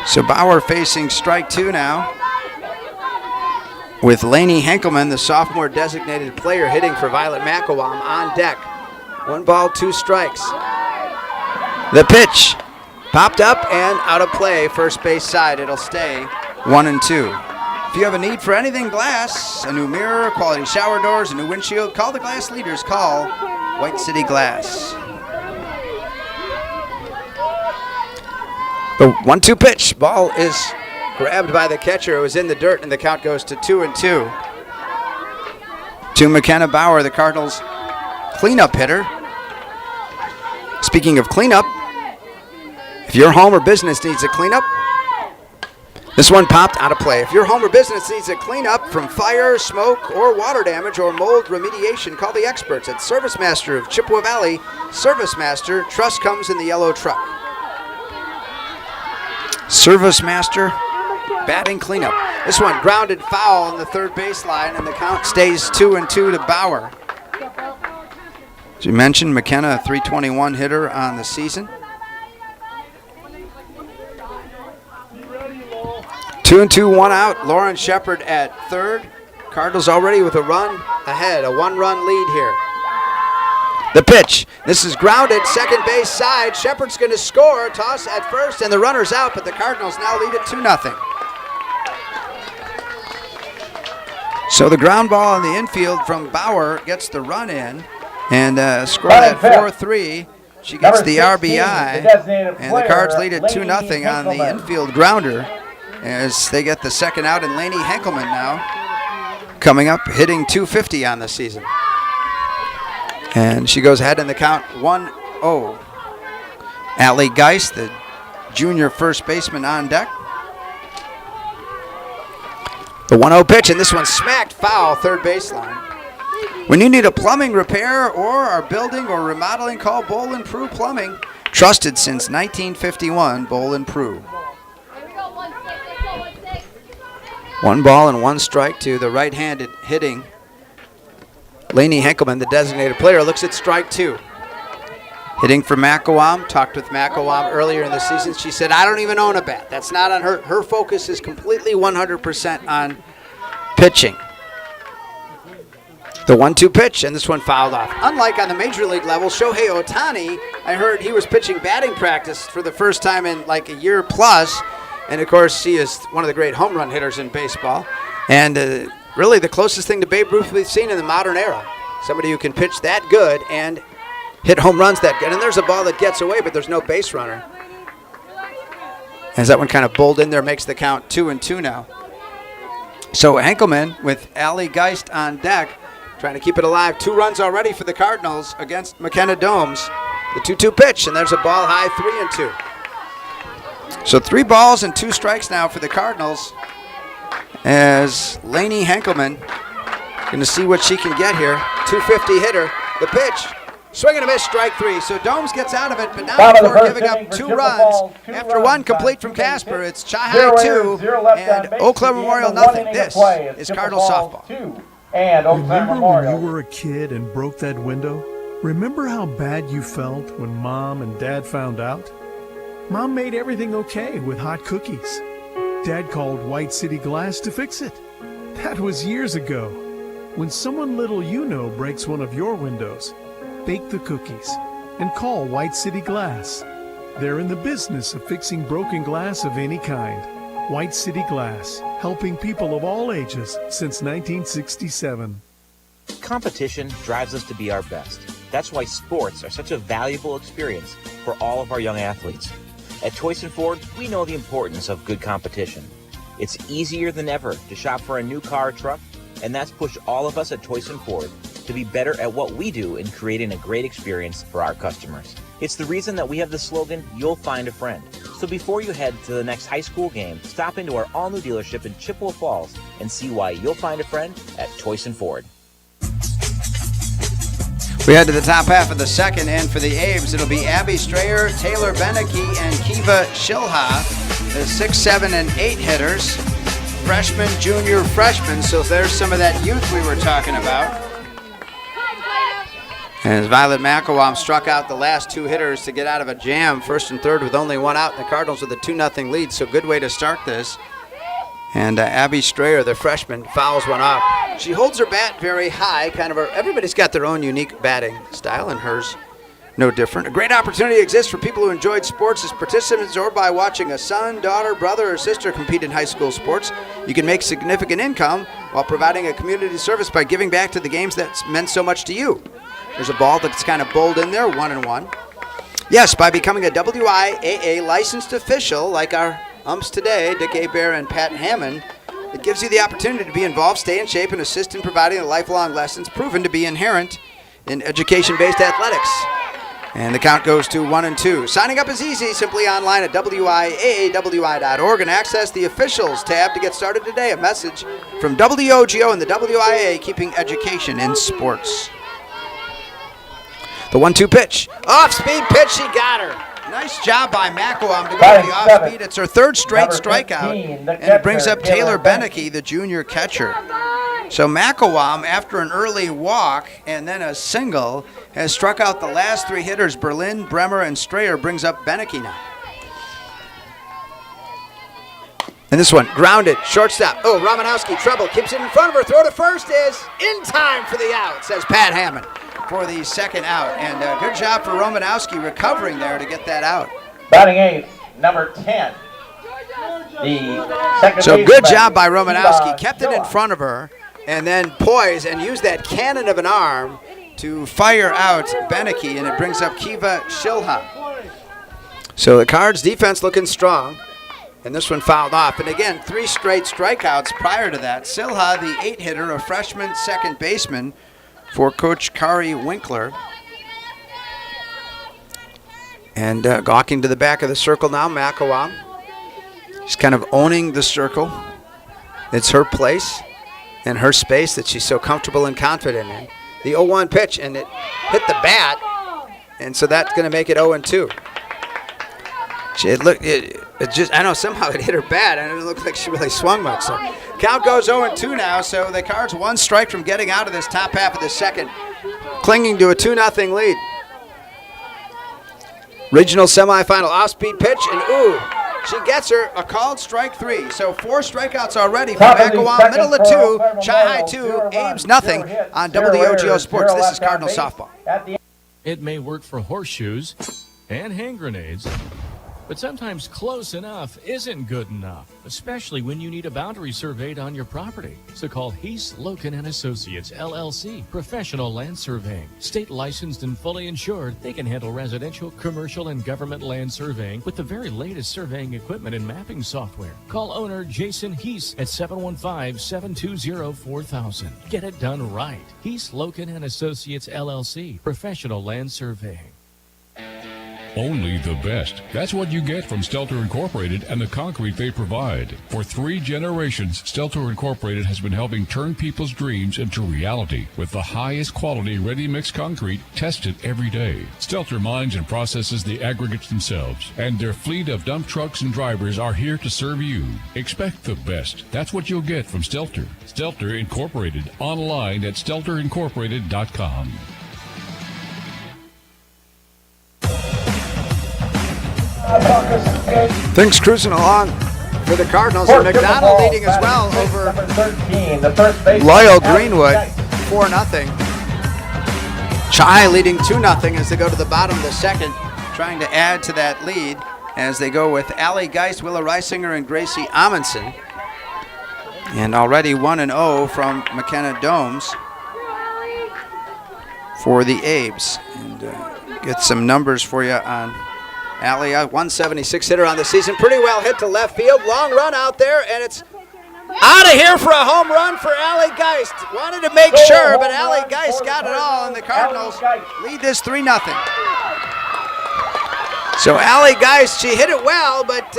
So Bauer facing strike 2 now, with Lainey Henkelman, the sophomore designated player, hitting for Violet McElwam on deck. 1 ball, 2 strikes. The pitch popped up and out of play, first base side. It'll stay 1-2. If you have a need for anything glass, a new mirror, quality shower doors, a new windshield, call the glass leaders. Call White City Glass. The 1-2 pitch. Ball is grabbed by the catcher. It was in the dirt, and the count goes to 2-2. To McKenna Bauer, the Cardinals' cleanup hitter. Speaking of cleanup, if your home or business needs a cleanup, this one popped out of play. If your home or business needs a cleanup from fire, smoke, or water damage or mold remediation, call the experts at Service Master of Chippewa Valley. Service Master, trust comes in the yellow truck. Service Master, batting cleanup. This one grounded foul on the third baseline, and the count stays 2-2 to Bauer. As you mentioned, McKenna, a .321 hitter on the season. 2-2, 1 out. Lauren Shepard at third. Cardinals already with a run ahead, a 1-run lead here. The pitch. This is grounded, second base side. Shepard's going to score. Toss at first, and the runner's out, but the Cardinals now lead it 2-0. So the ground ball in the infield from Bauer gets the run in, and scored at 4-3. She gets the RBI, and the Cards lead it 2-0 on the infield grounder as they get the second out, and Lainey Henkelman now coming up, hitting .250 on the season. And she goes ahead in the count 1-0. Allie Geist, the junior first baseman, on deck. The 1-0 pitch, and this one smacked foul, third baseline. When you need a plumbing repair or are building or remodeling, call Bowl & Prue Plumbing. Trusted since 1951, Bowl & Prue. 1 ball and 1 strike to the right-handed hitting Lainey Henkelman, the designated player, looks at strike 2. Hitting for Macawam. Talked with Macawam earlier in the season. She said, I don't even own a bat. That's not on her. Her focus is completely 100% on pitching. The 1-2 pitch, and this one fouled off. Unlike on the major league level, Shohei Ohtani, I heard he was pitching batting practice for the first time in like a year plus. And, of course, he is one of the great home run hitters in baseball. And really the closest thing to Babe Ruth we've seen in the modern era. Somebody who can pitch that good and hit home runs that good. And there's a ball that gets away, but there's no base runner. As that one kind of bowled in there, makes the count 2-2 now. So Henkelman with Allie Geist on deck, trying to keep it alive. 2 runs already for the Cardinals against McKenna Domes. The 2-2 pitch, and there's a ball high, 3-2. So 3 balls and 2 strikes now for the Cardinals, as Lainey Henkelman going to see what she can get here. 250 hitter. The pitch, swing and a miss, strike 3. So Domes gets out of it, but now before giving up 2 runs after 1 complete from Casper, it's Chi-Hi 2 and Eau Claire Memorial nothing. This is Cardinal softball. Remember when you were a kid and broke that window? Remember how bad you felt when Mom and Dad found out? Mom made everything okay with hot cookies. Dad called White City Glass to fix it. That was years ago. When someone little you know breaks one of your windows, bake the cookies and call White City Glass. They're in the business of fixing broken glass of any kind. White City Glass, helping people of all ages since 1967. Competition drives us to be our best. That's why sports are such a valuable experience for all of our young athletes. At Toys & Ford, we know the importance of good competition. It's easier than ever to shop for a new car or truck, and that's pushed all of us at Toys & Ford to be better at what we do in creating a great experience for our customers. It's the reason that we have the slogan, You'll Find a Friend. So before you head to the next high school game, stop into our all-new dealership in Chippewa Falls and see why you'll find a friend at Toys & Ford. We head to the top half of the second, and for the Aves, it'll be Abby Strayer, Taylor Beneke, and Kiva Shilha, the 6, 7, and 8 hitters. Freshman, junior, freshman, so there's some of that youth we were talking about. As Violet Macawam struck out the last 2 hitters to get out of a jam, first and third with only 1 out, the Cardinals with a 2-0 lead, so good way to start this. And Abby Strayer, the freshman, fouls one off. She holds her bat very high, everybody's got their own unique batting style, and hers no different. A great opportunity exists for people who enjoyed sports as participants or by watching a son, daughter, brother, or sister compete in high school sports. You can make significant income while providing a community service by giving back to the games that's meant so much to you. There's a ball that's kind of bowled in there, 1-1. Yes, by becoming a WIAA licensed official like our umps today, Dick Hebert and Pat Hammond, it gives you the opportunity to be involved, stay in shape, and assist in providing the lifelong lessons proven to be inherent in education-based athletics. And the count goes to 1-2. Signing up is easy, simply online at WIAAWI.org and access the officials tab to get started today. A message from WOGO and the WIAA, keeping education in sports. The 1-2 pitch. Off-speed pitch, she got her. Nice job by Macawam to go to the off-speed. It's her 3rd straight strikeout, and it brings up Taylor Beneke, the junior catcher. So Macawam, after an early walk and then a single, has struck out the last 3 hitters. Berlin, Bremer, and Strayer, brings up Beneke now. And this one, grounded, shortstop. Oh, Romanowski, trouble, keeps it in front of her. Throw to first is in time for the out, says Pat Hammond. for the second out. And good job for Romanowski recovering there to get that out. Batting eighth, number 10. The second So good baseman, job by Romanowski. Sheila Kept it in front of her and then poised and used that cannon of an arm to fire out Beneke, and it brings up Kiva Shilha. So the Cards defense looking strong, and this one fouled off. And again, 3 straight strikeouts prior to that. Shilha, the 8-hitter, a freshman second baseman for Coach Kari Winkler. And gawking to the back of the circle now, Makawa. She's kind of owning the circle. It's her place and her space that she's so comfortable and confident in. The 0-1 pitch, and it hit the bat, and so that's going to make it 0-2. I know somehow it hit her bat, and it didn't look like she really swung much. So count goes 0-2 now, so the Cards 1 strike from getting out of this top half of the second, clinging to a 2-0 lead. Regional semifinal off-speed pitch, and she gets her a called strike 3. So 4 strikeouts already from Makawa, middle of 2, Chi-Hi 2, Ames nothing on WOGO Sports. This is Cardinal Softball. It may work for horseshoes and hand grenades, but sometimes close enough isn't good enough, especially when you need a boundary surveyed on your property. So call Heath, Loken & Associates, LLC, Professional Land Surveying. State licensed and fully insured, they can handle residential, commercial, and government land surveying with the very latest surveying equipment and mapping software. Call owner Jason Heath at 715-720-4000. Get it done right. Heath, Loken & Associates, LLC, Professional Land Surveying. Only the best. That's what you get from Stelter Incorporated and the concrete they provide. For 3 generations, Stelter Incorporated has been helping turn people's dreams into reality with the highest quality ready-mix concrete tested every day. Stelter mines and processes the aggregates themselves, and their fleet of dump trucks and drivers are here to serve you. Expect the best. That's what you'll get from Stelter. Stelter Incorporated, online at stelterincorporated.com. Things cruising along for the Cardinals, and McDonald leading as well over Loyal Greenwood, 4-0. Chi leading 2-0 as they go to the bottom of the second, trying to add to that lead as they go with Allie Geist, Willa Reisinger, and Gracie Amundsen. And already 1-0 from McKenna Domes for the Abes. And get some numbers for you on Allie, 176 hitter on the season. Pretty well hit to left field. Long run out there, and it's out of here for a home run for Allie Geist. Wanted to make sure, but Allie Geist got it all, and the Cardinals lead this 3-0. So Allie Geist, she hit it well, but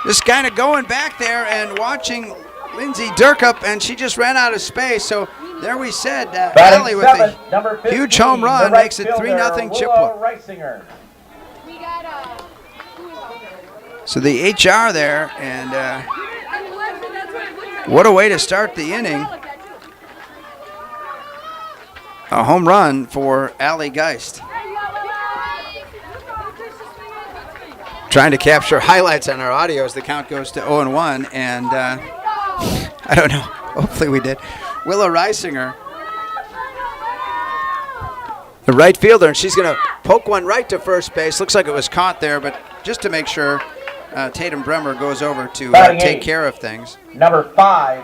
just kind of going back there and watching Lindsay Durkup, and she just ran out of space. So there we said, Allie with a huge home run makes it 3-0 Chippewa. So the HR there, and what a way to start the inning. A home run for Allie Geist. Trying to capture highlights on our audio as the count goes to 0-1, and I don't know, hopefully we did. Willa Reisinger, the right fielder, and she's going to poke one right to first base. Looks like it was caught there, but just to make sure, Tatum Bremer goes over to take care of things. Number 5,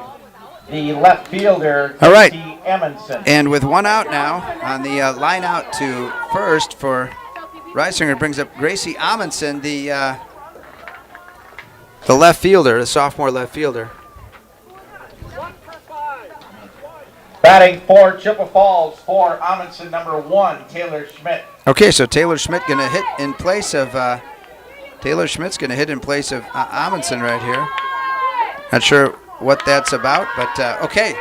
the left fielder, all right. Amundsen. And with 1 out now on the line out to first for Reisinger, brings up Gracie Amundsen, the left fielder, the sophomore left fielder. Batting for Chippewa Falls for Amundsen, number 1, Taylor Schmidt. Okay, so Taylor Schmidt going to hit in place of Amundsen right here. Not sure what that's about, but okay.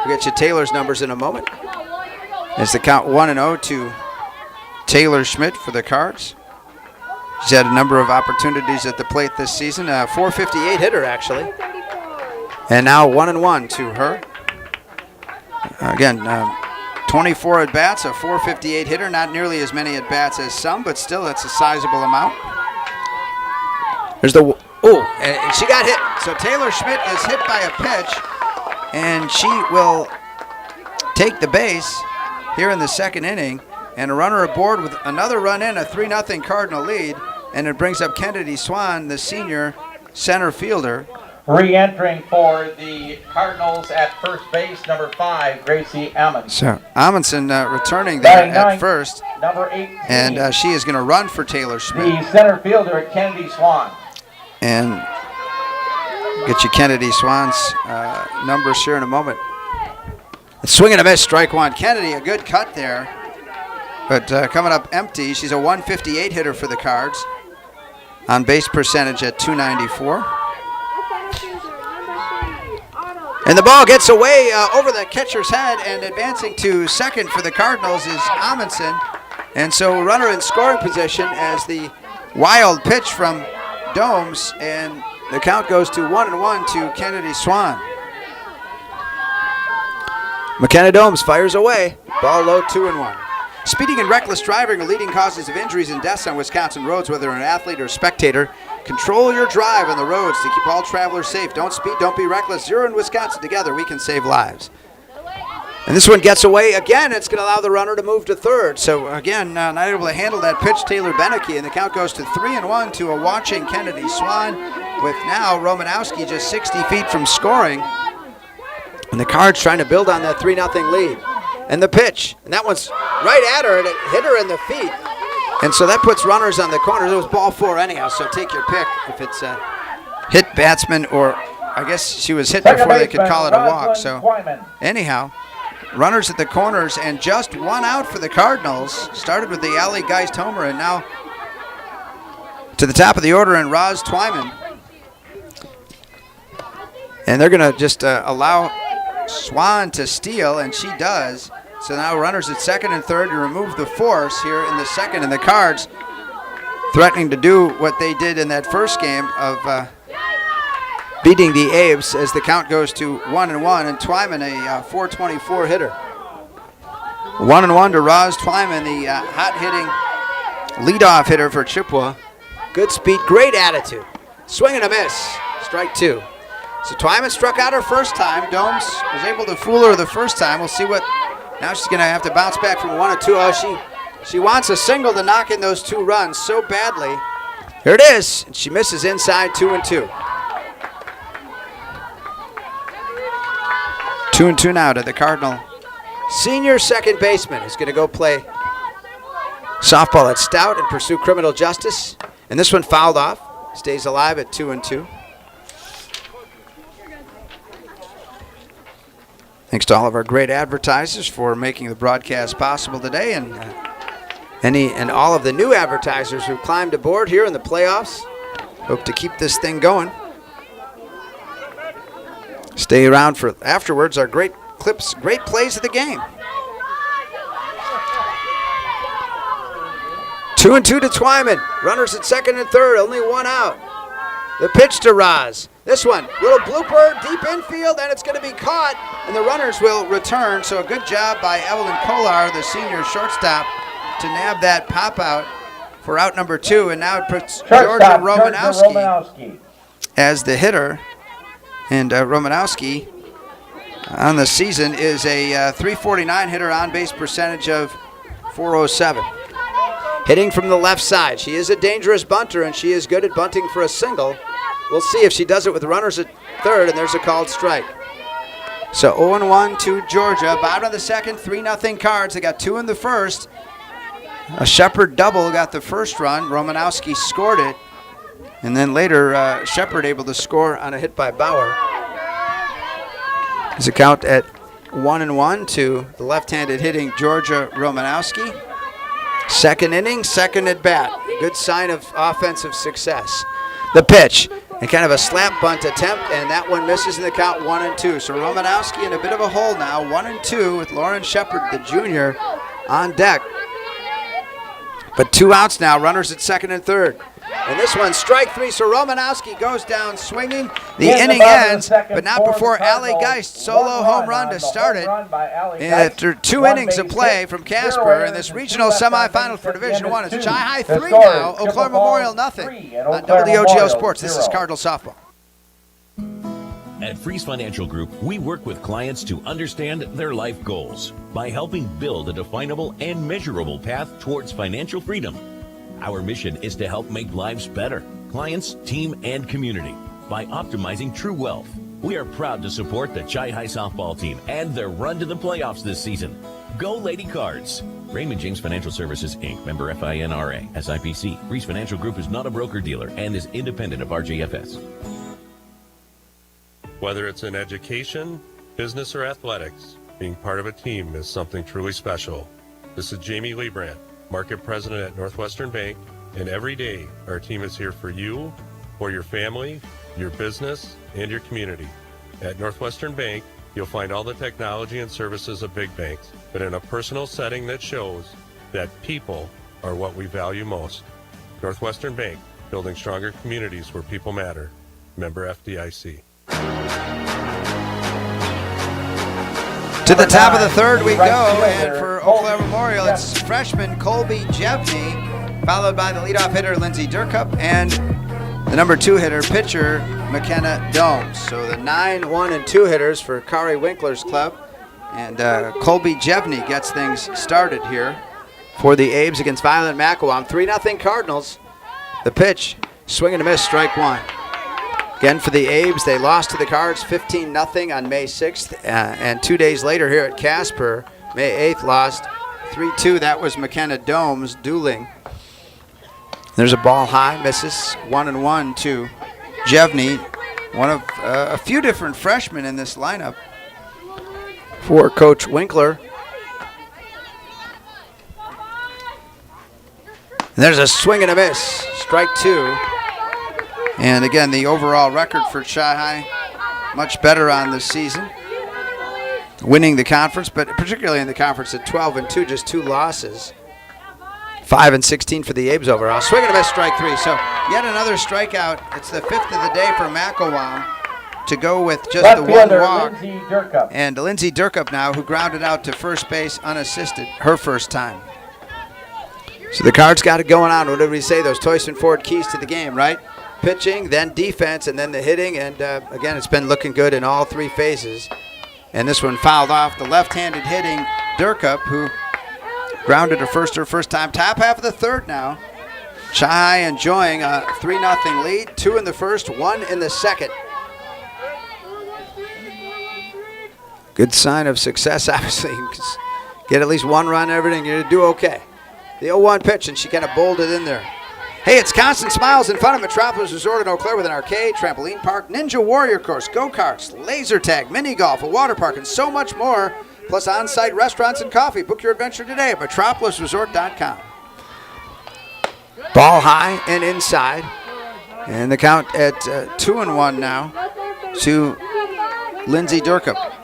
We'll get you Taylor's numbers in a moment. As the count 1-0 to Taylor Schmidt for the Cards. She's had a number of opportunities at the plate this season. 458 hitter, actually. And now 1-1 to her. Again, 24 at-bats, a 458 hitter. Not nearly as many at-bats as some, but still that's a sizable amount. There's the, and she got hit. So Taylor Schmidt is hit by a pitch, and she will take the base. here in the second inning, and a runner aboard with another run in, a 3-0 Cardinal lead, and it brings up Kennedy Swan, the senior center fielder. Re-entering for the Cardinals at first base, number 5, Gracie Amundsen. So Amundsen returning there at first, number 18, and she is going to run for Taylor Schmidt. the center fielder, Kennedy Swan. And get you Kennedy Swan's numbers here in a moment. Swing and a miss, strike one. Kennedy, a good cut there, but coming up empty. She's a 158 hitter for the Cards. On base percentage at 294. And the ball gets away over the catcher's head, and advancing to second for the Cardinals is Amundsen. And so runner in scoring position as the wild pitch from Domes, and the count goes to 1-1 to Kennedy Swan. McKenna Domes fires away. Ball low, 2-1. Speeding and reckless driving are leading causes of injuries and deaths on Wisconsin roads, whether an athlete or spectator. Control your drive on the roads to keep all travelers safe. Don't speed, don't be reckless. Zero in Wisconsin. Together, we can save lives. And this one gets away again. It's going to allow the runner to move to third. So again, not able to handle that pitch, Taylor Beneke, and the count goes to 3-1 to a watching Kennedy Swan, with now Romanowski just 60 feet from scoring. And the Cards trying to build on that 3-0 lead. And the pitch, and that one's right at her, and it hit her in the feet. And so that puts runners on the corners. It was ball 4 anyhow, so take your pick if it's a hit batsman, or I guess she was hit before they could call it a walk. So anyhow, runners at the corners, and just one out for the Cardinals. Started with the Ali Geist homer, and now to the top of the order, and Roz Twyman. And they're going to just allow Swan to steal, and she does. So now runners at second and third to remove the force here in the second, and the Cards threatening to do what they did in that first game of beating the Aves, as the count goes to 1-1, and Twyman a 424 hitter. 1-1 to Roz Twyman, the hot-hitting leadoff hitter for Chippewa. Good speed, great attitude. Swing and a miss, strike 2. So Twyman struck out her first time. Domes was able to fool her the first time. We'll see what. Now she's going to have to bounce back from 1 2. Oh, she wants a single to knock in those 2 runs so badly. Here it is. And she misses inside, 2-2. 2-2 now to the Cardinal senior second baseman, who's going to go play softball at Stout and pursue criminal justice. And this one fouled off. Stays alive at 2-2. Thanks to all of our great advertisers for making the broadcast possible today, and all of the new advertisers who climbed aboard here in the playoffs. Hope to keep this thing going. Stay around for afterwards, our great clips, great plays of the game. 2-2 to Twyman. Runners at second and third, only one out. The pitch to Roz. This one, little blooper, deep infield, and it's going to be caught, and the runners will return. So a good job by Evelyn Kolar, the senior shortstop, to nab that pop out for out number 2. And now it puts Georgia Romanowski as the hitter. And Romanowski on the season is a 349 hitter, on base percentage of 407. Hitting from the left side. She is a dangerous bunter, and she is good at bunting for a single. We'll see if she does it with runners at third, and there's a called strike. So 0-1 to Georgia. Bottom of the second, 3-0 Cards. They got 2 in the first. A Shepard double got the first run. Romanowski scored it. And then later, Shepard able to score on a hit by Bauer. There's a count at 1-1 to the left-handed hitting Georgia Romanowski. Second inning, second at bat. Good sign of offensive success. The pitch, and kind of a slap bunt attempt, and that one misses in the count, 1-2. So Romanowski in a bit of a hole now, 1-2 with Lauren Shepard, the junior, on deck. But 2 outs now, runners at second and third. And this one, strike 3, so Romanowski goes down swinging. The inning ends, but not before Ali Geist, solo home run to start it. And after 2 innings of play from Casper in this regional semifinal for Division I, it's Chi-High 3 now, Eau Claire Memorial nothing on WOGO Sports. This is Cardinal Softball. At Freeze Financial Group, we work with clients to understand their life goals by helping build a definable and measurable path towards financial freedom. Our mission is to help make lives better, clients, team, and community, by optimizing true wealth. We are proud to support the Chi-Hi softball team and their run to the playoffs this season. Go Lady Cards! Raymond James Financial Services, Inc., member FINRA, SIPC. Freeze Financial Group is not a broker-dealer and is independent of RJFS. Whether it's in education, business, or athletics, being part of a team is something truly special. This is Jamie Leibrandt, Market President at Northwestern Bank, and every day our team is here for you, for your family, your business, and your community. At Northwestern Bank, you'll find all the technology and services of big banks, but in a personal setting that shows that people are what we value most. Northwestern Bank, building stronger communities where people matter. Member FDIC. To the top of the third we go, and for Eau Claire Memorial, it's freshman Colby Jevney, followed by the leadoff hitter Lindsey Durkup, and the number 2 hitter, pitcher McKenna Domes. So the 9, 1, and 2 hitters for Kari Winkler's club, and Colby Jevney gets things started here for the Abes against Violet Macawam. 3-0 Cardinals. The pitch, swing and a miss, strike 1. Again, for the Abes, they lost to the Cards 15-0 on May 6th. And 2 days later here at Casper, May 8th, lost 3-2. That was McKenna Domes dueling. There's a ball high, misses 1-1 to Jevney, one of a few different freshmen in this lineup for Coach Winkler. And there's a swing and a miss, strike 2. And again, the overall record for Chi-Hi, much better on this season. Winning the conference, but particularly in the conference at 12-2, just 2 losses. 5-16 for the Abes overall. Swing and a miss, strike 3. So yet another strikeout. It's the 5th of the day for Macawam to go with just the 1 walk. And Lindsey Durkup now, who grounded out to first base unassisted, her first time. So the Cards got it going on. What did we say? Those Toyson Ford keys to the game, right? Pitching, then defense, and then the hitting. And again, it's been looking good in all 3 phases. And this one fouled off the left-handed hitting Durkup, who grounded her first time. Top half of the third now. Chi-Hi enjoying a 3-0 lead. 2 in the first, 1 in the second. Good sign of success, obviously. Get at least 1 run, everything, you're to do okay. The 0-1 pitch, and she kind of bowled it in there. Hey, it's constant smiles in front of Metropolis Resort in Eau Claire with an arcade, trampoline park, ninja warrior course, go-karts, laser tag, mini golf, a water park, and so much more, plus on-site restaurants and coffee. Book your adventure today at metropolisresort.com. Ball high and inside, and the count at 2-1 now to Lindsey Durkup.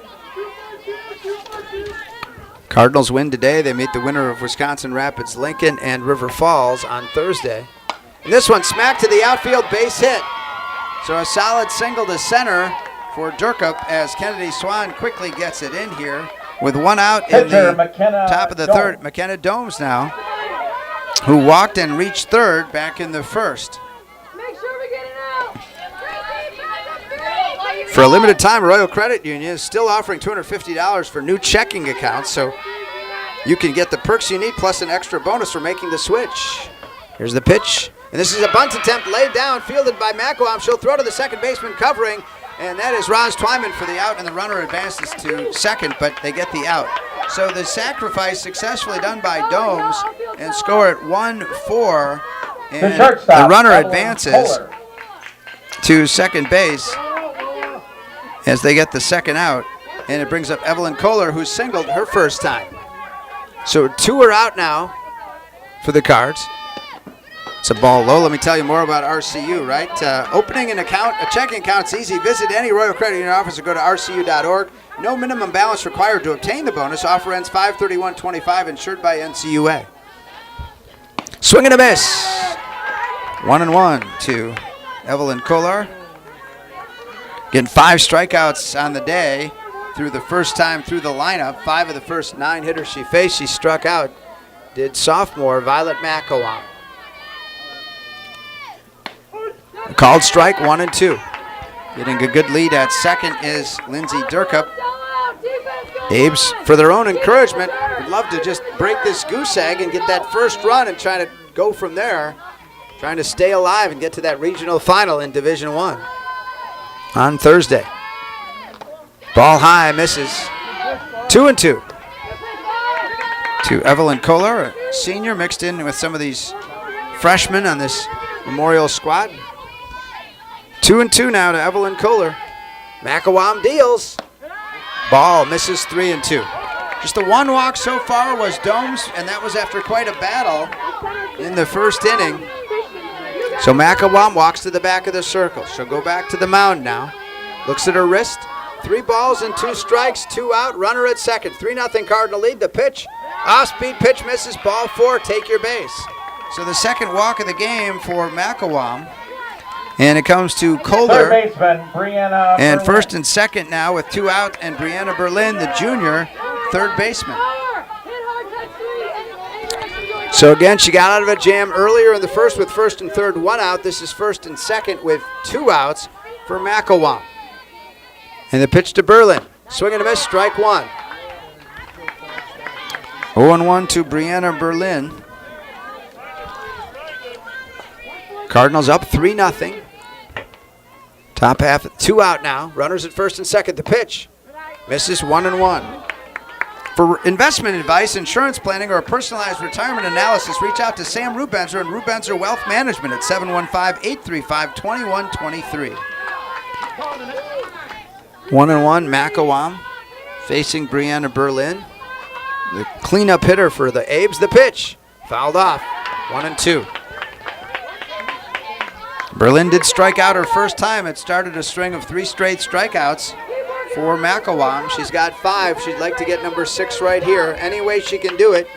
Cardinals win today. They meet the winner of Wisconsin Rapids, Lincoln, and River Falls on Thursday. And this one smacked to the outfield, base hit. So a solid single to center for Durkup as Kennedy Swan quickly gets it in here with 1 out in the top of the third. McKenna Domes now, who walked and reached third back in the first. For a limited time, Royal Credit Union is still offering $250 for new checking accounts, so you can get the perks you need plus an extra bonus for making the switch. Here's the pitch. And this is a bunt attempt laid down, fielded by Macawam. She'll throw to the second baseman covering, and that is Roz Twyman for the out, and the runner advances to second, but they get the out. So the sacrifice successfully done by Domes, and score at 1-4, and the runner advances to second base as they get the second out, and it brings up Evelyn Kohler, who singled her first time. So 2 are out now for the Cards. It's a ball low. Let me tell you more about RCU, right? Opening an account, a checking account is easy. Visit any Royal Credit Union office or go to rcu.org. No minimum balance required to obtain the bonus. Offer ends 5/31/25, insured by NCUA. Swing and a miss. 1-1 to Evelyn Kohler. Getting 5 strikeouts on the day through the first time through the lineup. 5 of the first 9 hitters she faced, she struck out. Did sophomore Violet Macawam. Called strike 1-2. Getting a good lead at second is Lindsay Durkup. Abes, for their own encouragement, would love to just break this goose egg and get that first run and try to go from there, trying to stay alive and get to that regional final in Division I on Thursday. Ball high, misses. 2-2. To Evelyn Kohler, a senior, mixed in with some of these freshmen on this Memorial squad. 2-2 now to Evelyn Kohler. Macawam deals. Ball misses 3-2. Just the one walk so far was Domes, and that was after quite a battle in the first inning. So Macawam walks to the back of the circle. She'll go back to the mound now. Looks at her wrist. 3 balls and 2 strikes, 2 out, runner at second. 3-0 Cardinal lead. The pitch, off-speed pitch misses, ball 4, take your base. So the second walk of the game for Macawam. And it comes to Kohler. Third baseman, Brianna And Berlin. first and second now with 2 out, and Brianna Berlin, the junior, third baseman. So again, she got out of a jam earlier in the first with first and third, 1 out. This is first and second with 2 outs for Macawam. And the pitch to Berlin. Swing and a miss, strike 1. 0-1 to Brianna Berlin. Cardinals up 3-0. Top half, 2 out now. Runners at first and second. The pitch misses, 1-1. For investment advice, insurance planning, or a personalized retirement analysis, reach out to Sam Rubenzer and Rubenzer Wealth Management at 715-835-2123. 1-1, Macawam facing Brianna Berlin. The cleanup hitter for the Abes. The pitch fouled off, 1-2. Berlin did strike out her first time. It started a string of 3 straight strikeouts for Macawam. She's got 5. She'd like to get number 6 right here. Any way she can do it.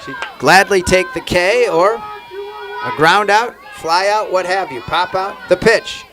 She'd gladly take the K or a ground out, fly out, what have you. Pop out, the pitch.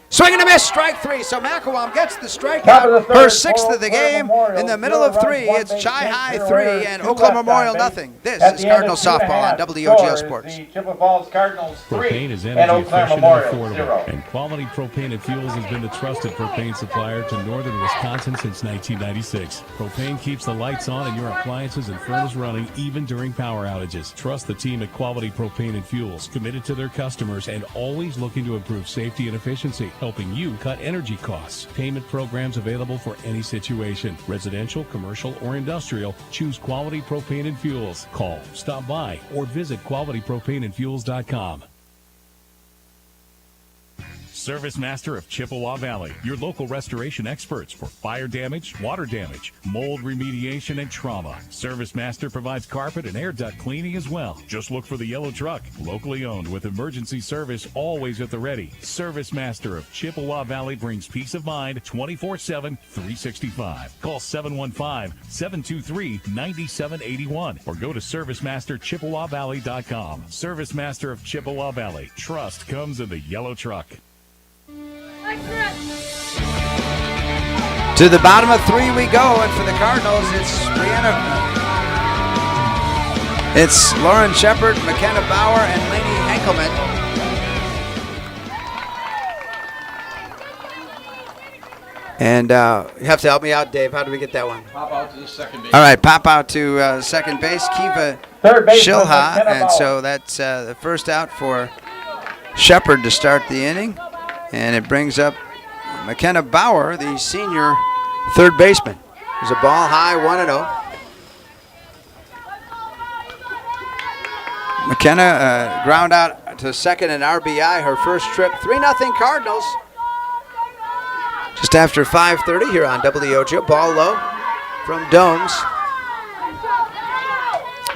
Swing and a miss, strike 3. So Macawam gets the strikeout, her 6th of the game. In the middle of 3, it's Chi-High 3 and Eau Claire Memorial nothing. This is Cardinal Softball on WOGO Sports. The Chippewa Falls Cardinals 3 Propane is and energy Eau Claire efficient and Memorial affordable. 0. And Quality Propane and Fuels has been the trusted propane supplier to northern Wisconsin since 1996. Propane keeps the lights on and your appliances and furnace running even during power outages. Trust the team at Quality Propane and Fuels, committed to their customers and always looking to improve safety and efficiency, helping you cut energy costs. Payment programs available for any situation. Residential, commercial, or industrial. Choose Quality Propane and Fuels. Call, stop by, or visit qualitypropaneandfuels.com. Service Master of Chippewa Valley, your local restoration experts for fire damage, water damage, mold remediation, and trauma. Service Master provides carpet and air duct cleaning as well. Just look for the yellow truck, locally owned with emergency service always at the ready. Service Master of Chippewa Valley brings peace of mind 24/7, 365. Call 715-723-9781 or go to ServiceMasterChippewaValley.com. Service Master of Chippewa Valley. Trust comes in the yellow truck. To the bottom of 3 we go, and for the Cardinals, it's Lauren Shepard, McKenna Bauer, and Lainey Henkelman. And you have to help me out, Dave. How do we get that one? Pop out to the second base. All right, pop out to second base, Kiva Third baseman, Shilha, McKenna and Bauer. so that's the first out for Shepard to start the inning. And it brings up McKenna Bauer, the senior third baseman. There's a ball high, 1-0. McKenna ground out to second and RBI, her first trip. 3-0 Cardinals. Just after 5:30 here on WOGO. Ball low from Domes.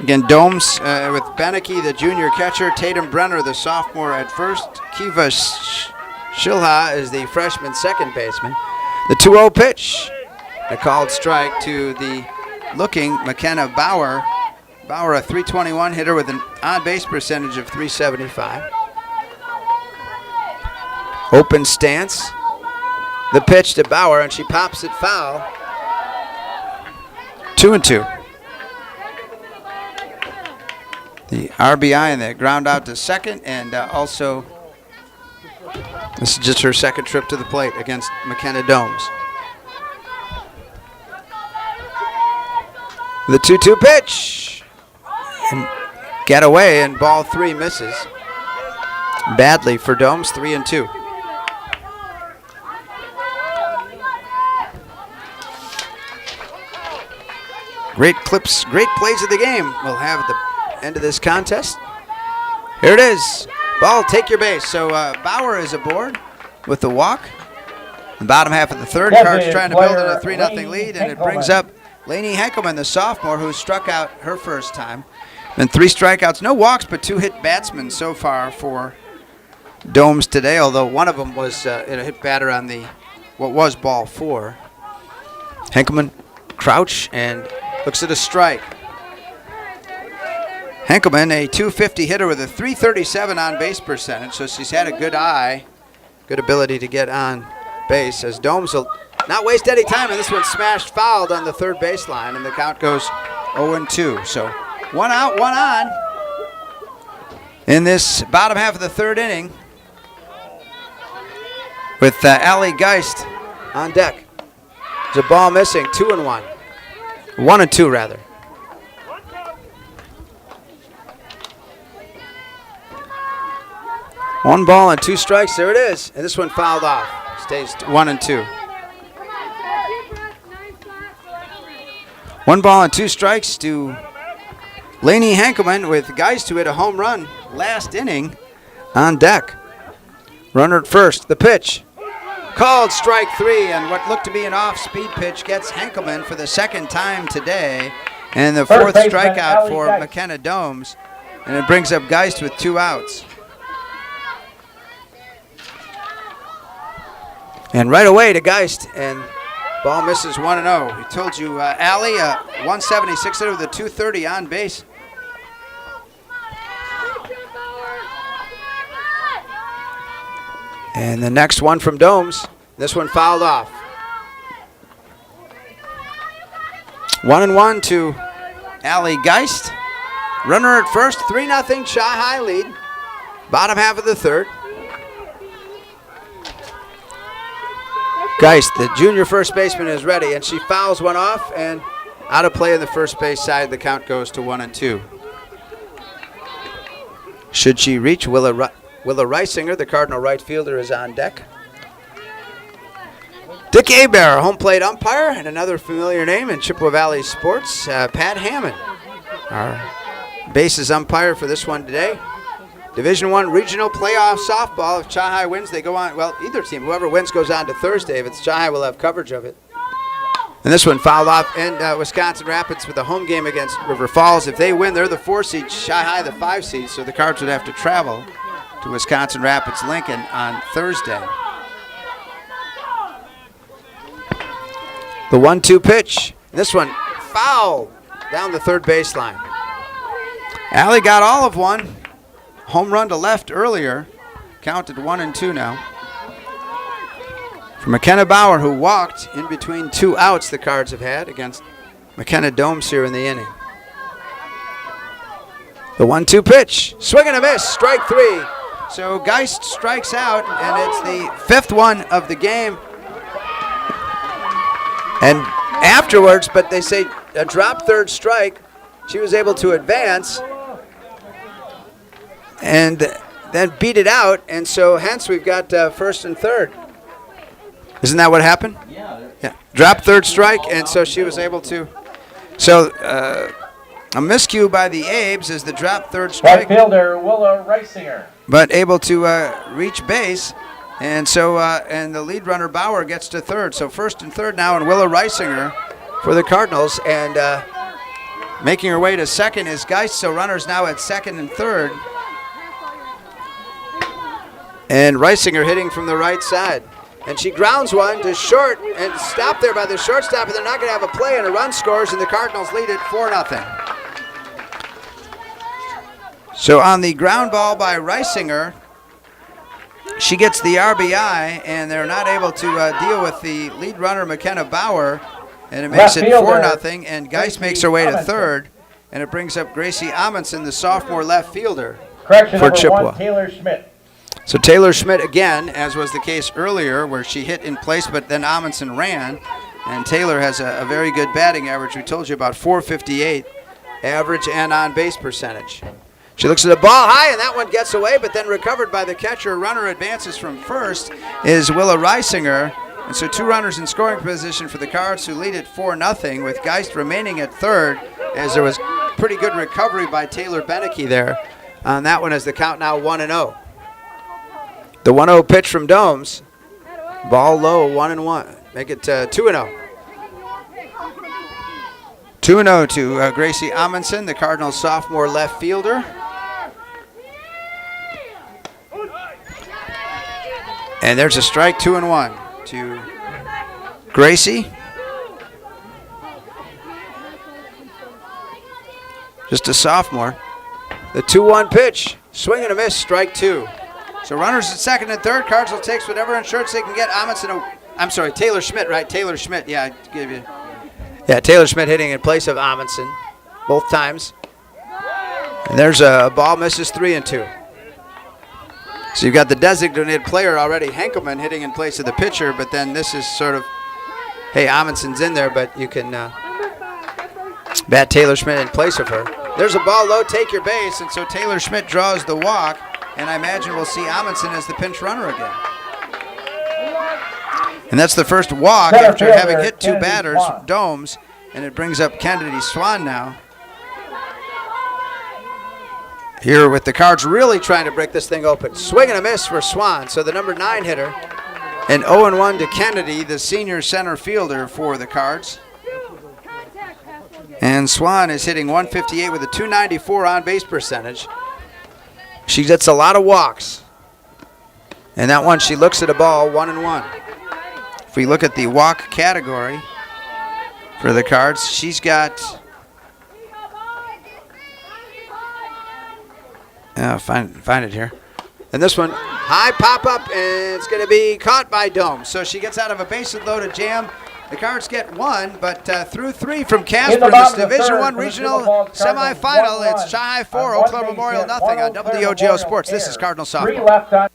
Again, Domes with Beneke, the junior catcher. Tatum Brenner, the sophomore at first. Kiva Shilha is the freshman second baseman. The 2-0 pitch. A called strike to the looking McKenna Bauer. Bauer, a .321 hitter with an on-base percentage of .375. Open stance. The pitch to Bauer, and she pops it foul. 2-2. The RBI and the ground out to second, and also This is just her second trip to the plate against McKenna Domes. The 2-2 pitch. And get away, and ball 3 misses. Badly for Domes, 3-2. Great clips, great plays of the game we'll have at the end of this contest. Here it is. Ball, take your base. So Bauer is aboard with the walk. The bottom half of the third, Cards trying to build in a 3-0 lead, and it brings up Lainey Henkelman, the sophomore, who struck out her first time. And 3 strikeouts, no walks, but 2 hit batsmen so far for Domes today, although one of them was a hit batter on the what was ball 4. Henkelman, crouch, and looks at a strike. Henkelman, a .250 hitter with a .337 on base percentage, so she's had a good eye, good ability to get on base, as Domes will not waste any time, and this one smashed fouled on the third baseline, and the count goes 0-2. So 1 out, 1 on in this bottom half of the third inning with Allie Geist on deck. There's a ball missing, 2-1. 1-2 rather. One ball and 2 strikes, there it is. And this one fouled off, stays 1-2. 1 ball and 2 strikes to Lainey Henkelman, with Geist who hit a home run last inning on deck. Runner at first, the pitch. Called strike 3, and what looked to be an off-speed pitch gets Henkelman for the second time today, and the 4th strikeout for McKenna Domes, and it brings up Geist with 2 outs. And right away to Geist, and ball misses 1-0. We told you, Allie, 176 hitter with a .230 on base. And the next one from Domes, this one fouled off. 1-1 to Allie Geist. Runner at first, 3-0 Chi-High lead. Bottom half of the third. Geist, the junior first baseman, is ready, and she fouls one off, and out of play on the first base side, the count goes to 1-2. Should she reach, Willa Reisinger, the Cardinal right fielder, is on deck. Dick Abear, home plate umpire, and another familiar name in Chippewa Valley sports, Pat Hammond, our bases umpire for this one today. Division I regional playoff softball. If Chi-High wins, they go on. Well, either team, whoever wins goes on to Thursday. If it's Chi-High, we'll have coverage of it. And this one fouled off. And Wisconsin Rapids with a home game against River Falls. If they win, they're the 4 seed. Chi-High the 5 seed. So the Cards would have to travel to Wisconsin Rapids Lincoln on Thursday. The 1-2 pitch. This one foul down the third baseline. Allie got all of one. Home run to left earlier. Counted 1-2 now. For McKenna Bauer, who walked in between 2 outs the Cards have had against McKenna Domes here in the inning. The 1-2 pitch. Swing and a miss. Strike 3. So Geist strikes out, and it's the 5th one of the game. And afterwards, but they say a drop third strike, she was able to advance and then beat it out, and so hence we've got first and third. Isn't that what happened? Yeah. Drop third strike, and so she was able to. So a miscue by the Abes is the drop third strike. Right fielder Willa Reisinger. But able to reach base, and so and the lead runner Bauer gets to third. So first and third now, and Willa Reisinger for the Cardinals, and making her way to second is Geist. So runners now at second and third. And Reisinger hitting from the right side. And she grounds one to short and stopped there by the shortstop, and they're not going to have a play, and a run scores, and the Cardinals lead it 4-0. So on the ground ball by Reisinger, she gets the RBI, and they're not able to deal with the lead runner, McKenna Bauer, and it makes it 4-0, and Geist makes her way to third, and it brings up Gracie Amundsen, the sophomore left fielder for Chippewa. Taylor Schmidt. So Taylor Schmidt again, as was the case earlier, where she hit in place, but then Amundsen ran. And Taylor has a very good batting average. We told you about 458 average and on-base percentage. She looks at the ball high, and that one gets away, but then recovered by the catcher. Runner advances from first is Willa Reisinger. And so 2 runners in scoring position for the Cards, who lead it 4-0, with Geist remaining at third, as there was pretty good recovery by Taylor Beneke there on that one, as the count now 1-0. The 1-0 pitch from Domes. Ball low, 1-1. Make it 2-0. 2-0 to Gracie Amundsen, the Cardinals sophomore left fielder. And there's a strike, 2-1 to Gracie. Just a sophomore. The 2-1 pitch, swing and a miss, strike 2. So runners at second and third. Cardinals takes whatever insurance they can get. Taylor Schmidt, right? Taylor Schmidt, yeah, I give you. Yeah, Taylor Schmidt hitting in place of Amundsen both times. And there's a ball, misses 3-2. So you've got the designated player already, Henkelman, hitting in place of the pitcher, but then this is sort of, hey, Amundsen's in there, but you can bat Taylor Schmidt in place of her. There's a ball low, take your base, and so Taylor Schmidt draws the walk, and I imagine we'll see Amundsen as the pinch runner again. And that's the first walk after having hit 2 batters, Domes, and it brings up Kennedy Swan now. Here with the Cards really trying to break this thing open. Swing and a miss for Swan. So the number 9 hitter. And 0-1 to Kennedy, the senior center fielder for the Cards. And Swan is hitting 158 with a 294 on-base percentage. She gets a lot of walks. And that one, she looks at a ball, 1-1. If we look at the walk category for the Cards, she's got... find it here. And this one, high pop-up, and it's going to be caught by Dome. So she gets out of a bases-loaded jam. The Cards get 1, but through 3 from Casper, this Division I regional semifinal. It's Chi 4, Eau Claire Memorial nothing on WOGO Sports. This is Cardinal Softball.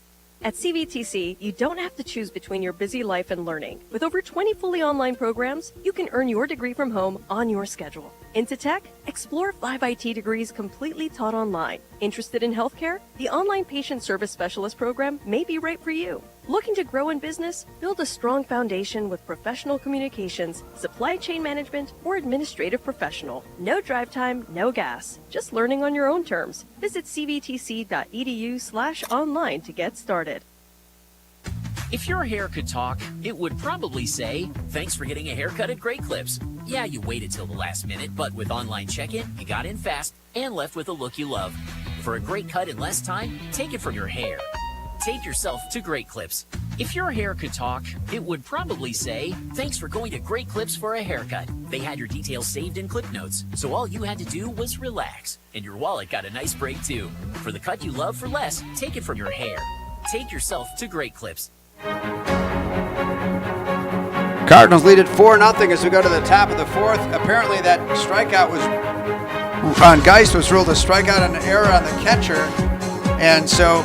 At CVTC, you don't have to choose between your busy life and learning. With over 20 fully online programs, you can earn your degree from home on your schedule. Into tech? Explore 5 IT degrees completely taught online. Interested in healthcare? The Online Patient Service Specialist program may be right for you. Looking to grow in business? Build a strong foundation with professional communications, supply chain management, or administrative professional. No drive time, no gas. Just learning on your own terms. Visit cvtc.edu/online to get started. If your hair could talk, it would probably say, thanks for getting a haircut at Great Clips. Yeah, you waited till the last minute, but with online check-in, you got in fast and left with a look you love. For a great cut in less time, take it from your hair. Take yourself to Great Clips. If your hair could talk, it would probably say, thanks for going to Great Clips for a haircut. They had your details saved in clip notes, so all you had to do was relax. And your wallet got a nice break too. For the cut you love for less, take it from your hair. Take yourself to Great Clips. Cardinals lead it 4-0 as we go to the top of the 4th. Apparently that strikeout was on Geist was ruled a strikeout and an error on the catcher, and so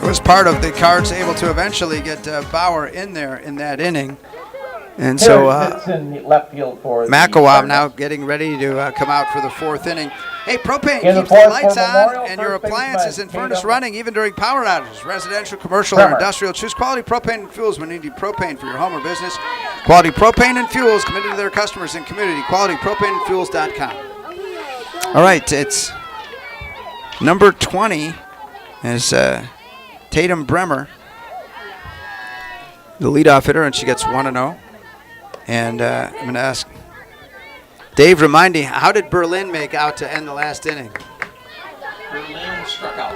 it was part of the Cards able to eventually get Bauer in there in that inning. And so McElwain now getting ready to come out for the 4th inning. Hey, propane keeps the lights on and your appliances and furnace running even during power outages. Residential, commercial, or industrial. Choose Quality Propane and Fuels when you need propane for your home or business. Quality Propane and Fuels, committed to their customers and community. QualityPropaneandFuels.com. All right, it's number 20 is Tatum Bremer, the leadoff hitter, and she gets 1-0. And I'm going to ask Dave, remind me, how did Berlin make out to end the last inning? Berlin struck out.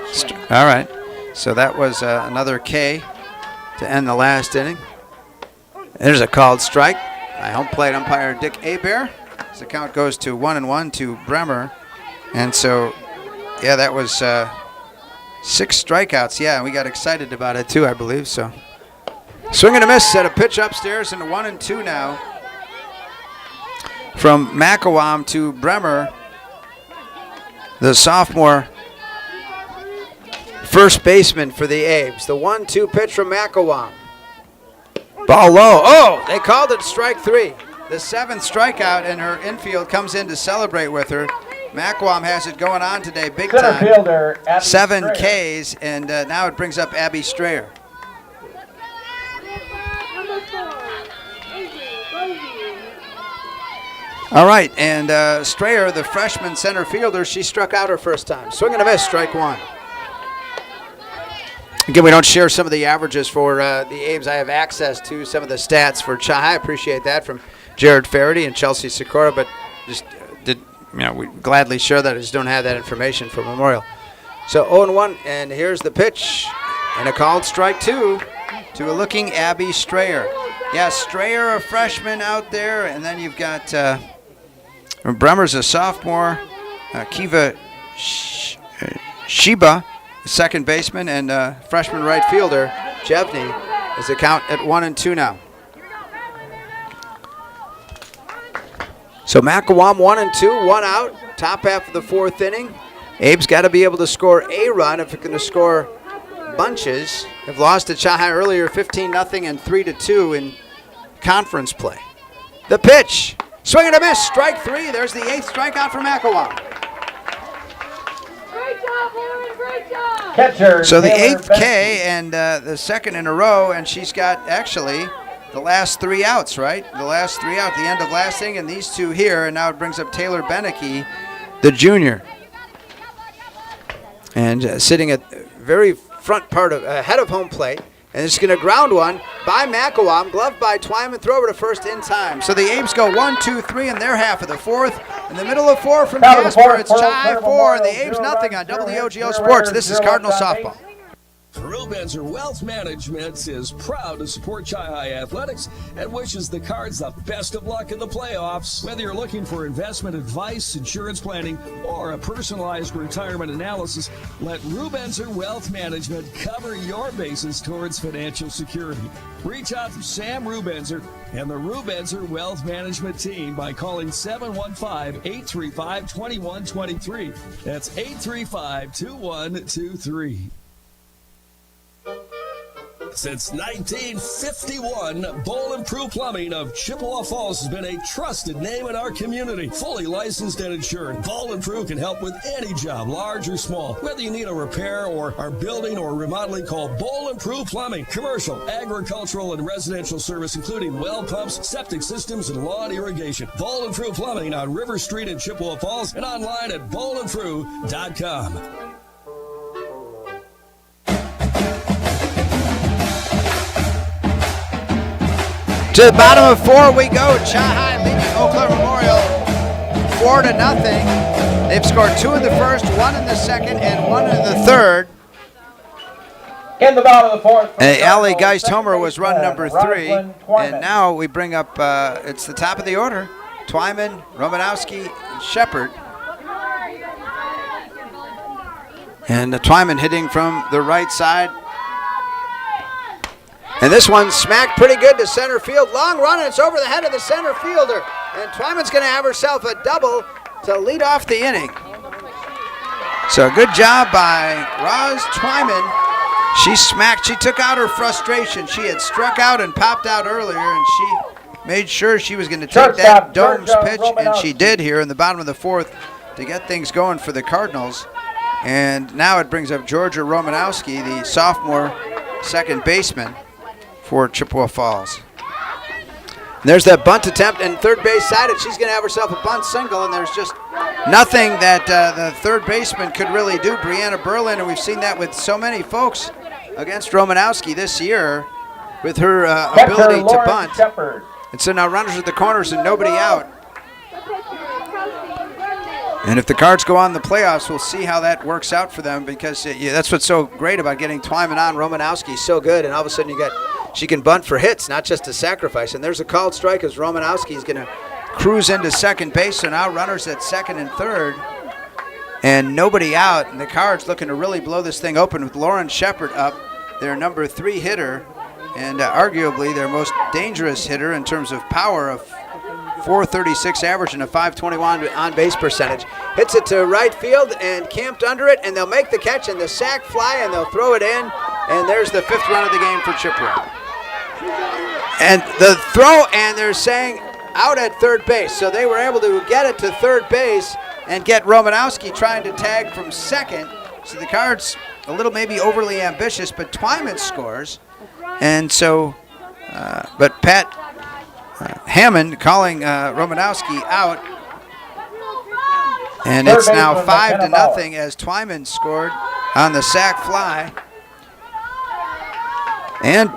All right. So that was another K to end the last inning. There's a called strike by home plate umpire Dick Hebert. So the count goes to 1-1 to Bremer. And so, yeah, that was 6 strikeouts. Yeah, we got excited about it too, I believe. So swing and a miss at a pitch upstairs, and 1-2 now. From McElwain to Bremer, the sophomore first baseman for the A's. The 1-2 pitch from McElwain. Ball low. Oh, they called it strike 3. The 7th strikeout, and her infield comes in to celebrate with her. McElwain has it going on today, big time. Fielder, 7 Ks, and now it brings up Abby Strayer. All right, and Strayer, the freshman center fielder, she struck out her first time. Swing and a miss, strike 1. Again, we don't share some of the averages for the A's. I have access to some of the stats for Chi. I appreciate that from Jared Faraday and Chelsea Sikora, but just we gladly share that. I just don't have that information for Memorial. So 0-1, and here's the pitch, and a called strike 2 to a looking Abby Strayer. Yeah, Strayer, a freshman out there, and then you've got Bremer's a sophomore, Kiva Shiba, second baseman, and freshman right fielder Jevney is the count at 1-2 now. So McElwain 1-2, 1 out, top half of the 4th inning. Abe's got to be able to score a run if it's going to score bunches. They've lost to Chi earlier 15-0 and 3-2 in conference play. The pitch, swing and a miss, strike 3. There's the 8th strikeout for McElwain. Catcher, so the Taylor 8th K and the 2nd in a row, and she's got actually the last 3 outs, right? The last 3 out, the end of last inning, and these 2 here, and now it brings up Taylor Beneke, the junior. And sitting at the very front part of ahead of home plate, and it's going to ground one by McElwain, gloved by Twyman, throw over to first in time. So the A's go 1, 2, 3 in their half of the 4th. In the middle of 4 from Casper, it's Chi 4, and the A's nothing on WOGO Sports. This is Cardinal Softball. Rubenzer Wealth Management is proud to support Chi High Athletics and wishes the Cards the best of luck in the playoffs. Whether you're looking for investment advice, insurance planning, or a personalized retirement analysis, let Rubenzer Wealth Management cover your bases towards financial security. Reach out to Sam Rubenzer and the Rubenzer Wealth Management team by calling 715-835-2123. That's 835-2123. Since 1951, Bowl and Prue Plumbing of Chippewa Falls has been a trusted name in our community. Fully licensed and insured, Bowl and Prue can help with any job, large or small. Whether you need a repair or are building or remodeling, call Bowl and Prue Plumbing. Commercial, agricultural, and residential service, including well pumps, septic systems, and lawn irrigation. Bowl and Prue Plumbing on River Street in Chippewa Falls and online at bowlandprue.com. To the bottom of 4 we go. Chi High leading Eau Claire Memorial 4-0. They've scored 2 in the first, 1 in the second, and 1 in the third. In the bottom of the 4th. And Allie Geist-Homer was run number 3. And now we bring up, it's the top of the order. Twyman, Romanowski, and Shepard. And Twyman hitting from the right side. And this one smacked pretty good to center field. Long run, and it's over the head of the center fielder. And Twyman's going to have herself a double to lead off the inning. So good job by Roz Twyman. She took out her frustration. She had struck out and popped out earlier, and she made sure she was going to take that Domes pitch, and she did here in the bottom of the 4th to get things going for the Cardinals. And now it brings up Georgia Romanowski, the sophomore second baseman for Chippewa Falls. And there's that bunt attempt, and third base sided. She's going to have herself a bunt single, and there's just nothing that the third baseman could really do. Brianna Berlin, and we've seen that with so many folks against Romanowski this year with her ability to bunt. And so now runners at the corners and nobody out. And if the Cards go on in the playoffs, we'll see how that works out for them, because that's what's so great about getting Twyman on. Romanowski's so good, and all of a sudden she can bunt for hits, not just a sacrifice. And there's a called strike as Romanowski's going to cruise into second base. So now runners at second and third, and nobody out. And the Cards looking to really blow this thing open with Lauren Shepard up, their number 3 hitter, and arguably their most dangerous hitter in terms of power of 436 average and a 521 on-base percentage. hits it to right field and camped under it, and they'll make the catch and the sack fly, and they'll throw it in, and there's the 5th run of the game for Chippewa. And the throw, and they're saying out at third base, so they were able to get it to third base and get Romanowski trying to tag from second. So the Cards a little maybe overly ambitious, but Twyman scores, and so, but Pat Hammond calling Romanowski out. And it's now 5-0 as Twyman scored on the sac fly. And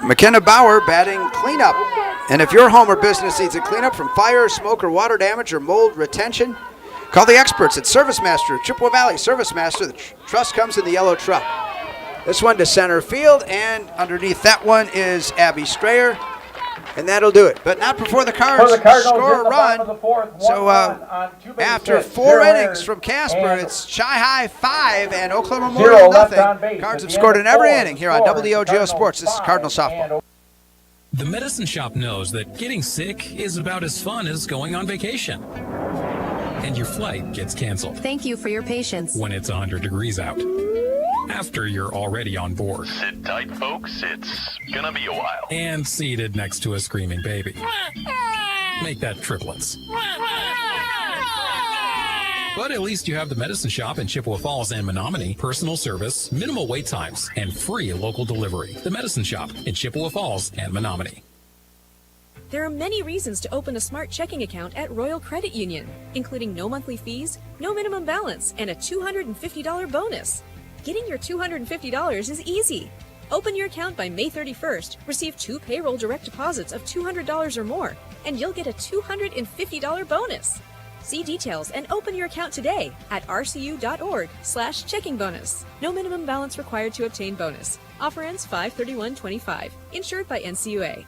McKenna Bauer batting cleanup. And if your home or business needs a cleanup from fire, smoke, or water damage or mold retention, call the experts at Service Master, Chippewa Valley Service Master. The truss comes in the yellow truck. This one to center field, and underneath that one is Abby Strayer. And that'll do it, but not before the Cards score a run. So after 4 innings from Casper, it's Chi-Hi 5 and Eau Claire Memorial nothing. Cards have scored in every inning here on WOGO Sports. This is Cardinal Softball. The Medicine Shop knows that getting sick is about as fun as going on vacation. And your flight gets canceled. Thank you for your patience. When it's 100 degrees out. After you're already on board. Sit tight, folks. It's gonna be a while. And seated next to a screaming baby. Make that triplets. But at least you have the Medicine Shop in Chippewa Falls and Menominee. Personal service, minimal wait times, and free local delivery. The Medicine Shop in Chippewa Falls and Menominee. There are many reasons to open a smart checking account at Royal Credit Union, including no monthly fees, no minimum balance, and a $250 bonus. Getting your $250 is easy. Open your account by May 31st, receive 2 payroll direct deposits of $200 or more, and you'll get a $250 bonus. See details and open your account today at rcu.org/checking bonus. No minimum balance required to obtain bonus. Offer ends 5/31/25. Insured by NCUA.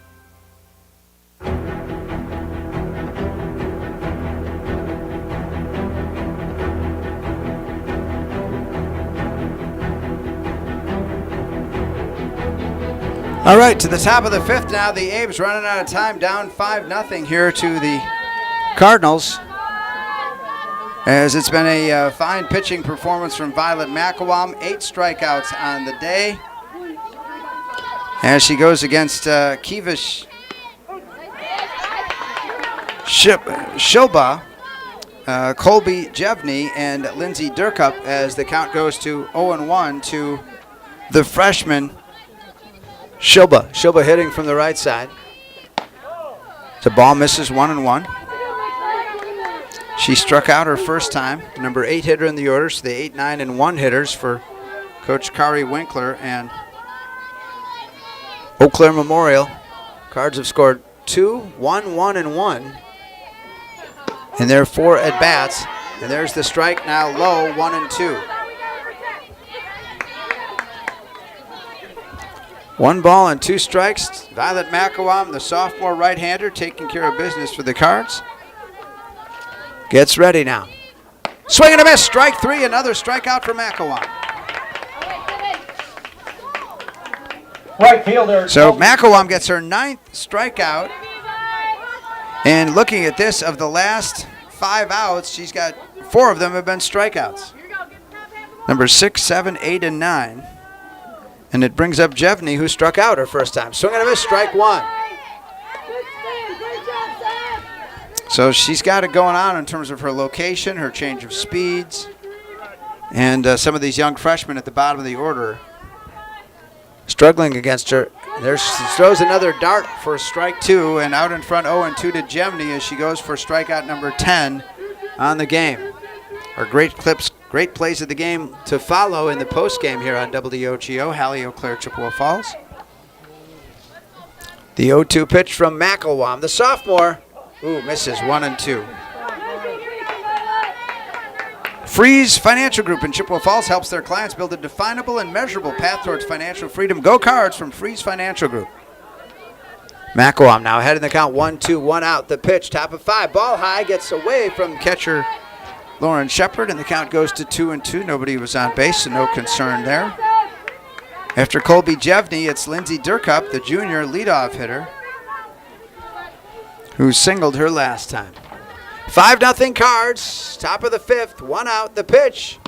All right, to the top of the 5th now. The Abe's running out of time, down 5-0 here to the Cardinals. As it's been a fine pitching performance from Violet McElwam, 8 strikeouts on the day. As she goes against Kiva Shilba, Colby Jevney, and Lindsay Durkup, as the count goes to 0-1 to the freshman Shilba. Shilba hitting from the right side. The ball misses 1-1. She struck out her first time. Number 8 hitter in the order, so the 8, 9, and 1 hitters for Coach Kari Winkler and Eau Claire Memorial. Cards have scored 2, 1, 1, and 1 in their 4 at-bats. And there's the strike now low, 1-2. 1 ball and 2 strikes. Violet McElwam, the sophomore right-hander, taking care of business for the Cards. Gets ready now. Swing and a miss. Strike 3. Another strikeout for McElwam. Right fielder. So McElwam gets her 9th strikeout. And looking at this, of the last 5 outs, she's got 4 of them have been strikeouts. Number 6, 7, 8, and 9. And it brings up Jevney, who struck out her first time. Swing and a miss, strike 1. So she's got it going on in terms of her location, her change of speeds, and some of these young freshmen at the bottom of the order struggling against her. There she throws another dart for strike 2, and out in front 0-2 to Jevney as she goes for strikeout number 10 on the game. Our great clips, great plays of the game to follow in the post game here on WOGO, Hallie Eau Claire, Chippewa Falls. The 0-2 pitch from McElwam, the sophomore. Ooh, misses 1-2. Freeze Financial Group in Chippewa Falls helps their clients build a definable and measurable path towards financial freedom. Go Cards from Freeze Financial Group. McElwam now ahead in the count, 1-2, 1 out. The pitch, top of 5, ball high, gets away from catcher Lauren Shepard, and the count goes to 2-2. Nobody was on base, so no concern there. After Colby Jevney, it's Lindsay Durkup, the junior leadoff hitter, who singled her last time. 5-0 Cards. Top of the 5th. 1 out. The pitch.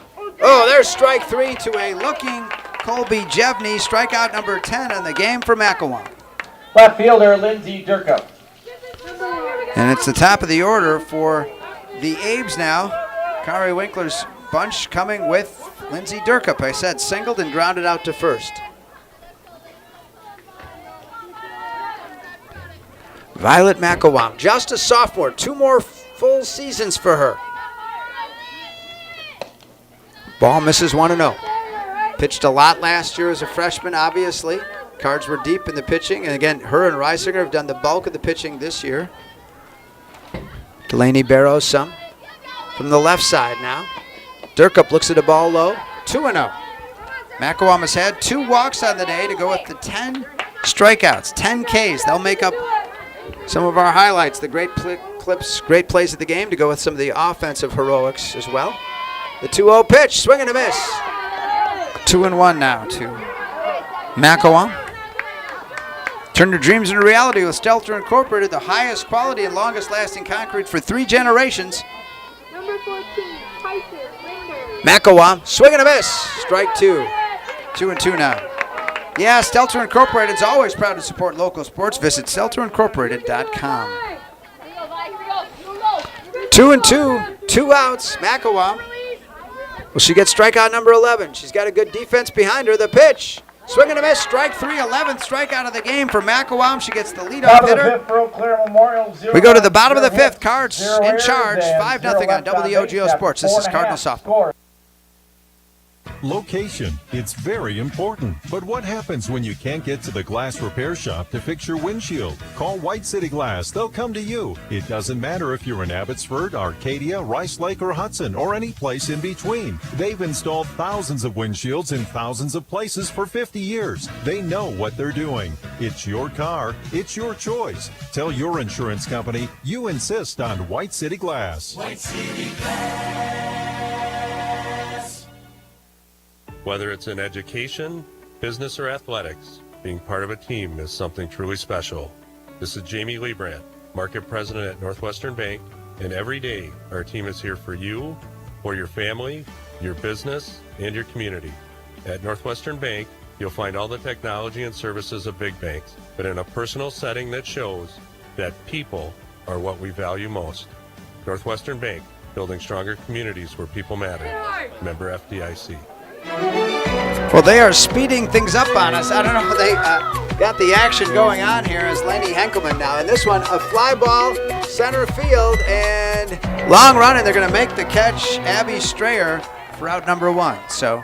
Oh, there's strike 3 to a looking Colby Jevney. Strikeout number 10 on the game for Macawam. Left fielder Lindsey Durkup. And it's the top of the order for the Abes now. Kari Winkler's bunch coming with Lindsey Durkup. I said singled and grounded out to first. Violet Macawam, just a sophomore. 2 more full seasons for her. Ball misses 1-0. Pitched a lot last year as a freshman, obviously. Cards were deep in the pitching. And again, her and Reisinger have done the bulk of the pitching this year. Delaney Barrows some. From the left side now. Durkup looks at the ball low. 2-0. Macawam has had 2 walks on the day to go with the 10 strikeouts, 10 Ks. They'll make up some of our highlights, the great clips, great plays of the game, to go with some of the offensive heroics as well. The 2-0 pitch, swing and a miss. 2-1 now to Macawam. Turn your dreams into reality with Stelter Incorporated, the highest quality and longest lasting concrete for 3 generations. Number 14, Tyson Macawam, swing and a miss. Strike 2. 2-2 now. Yeah, Stelter Incorporated is always proud to support local sports. Visit stelterincorporated.com. 2-2, 2 outs. Macawam. Will she get strikeout number 11? She's got a good defense behind her. The pitch. Swing and a miss. Strike 3, 11th strikeout of the game for Macawam. She gets the leadoff hitter. Eau Claire Memorial, We go to the bottom of the 5th. Cards in charge. 5-0 on WOGO Sports. This is Cardinal softball. Location. It's very important. But what happens when you can't get to the glass repair shop to fix your windshield? Call White City Glass. They'll come to you. It doesn't matter if you're in Abbotsford, Arcadia, Rice Lake, or Hudson, or any place in between. They've installed thousands of windshields in thousands of places for 50 years. They know what they're doing. It's your car. It's your choice. Tell your insurance company you insist on White City Glass. White City Glass. Whether it's in education, business, or athletics, being part of a team is something truly special. This is Jamie Liebrandt, Market President at Northwestern Bank, and every day our team is here for you, for your family, your business, and your community. At Northwestern Bank, you'll find all the technology and services of big banks, but in a personal setting that shows that people are what we value most. Northwestern Bank, building stronger communities where people matter. Member FDIC. Well, they are speeding things up on us. I don't know if they got the action going on here as Lenny Henkelman now. And this one, a fly ball, center field, and long run, and they're going to make the catch. Abby Strayer for out number 1. So,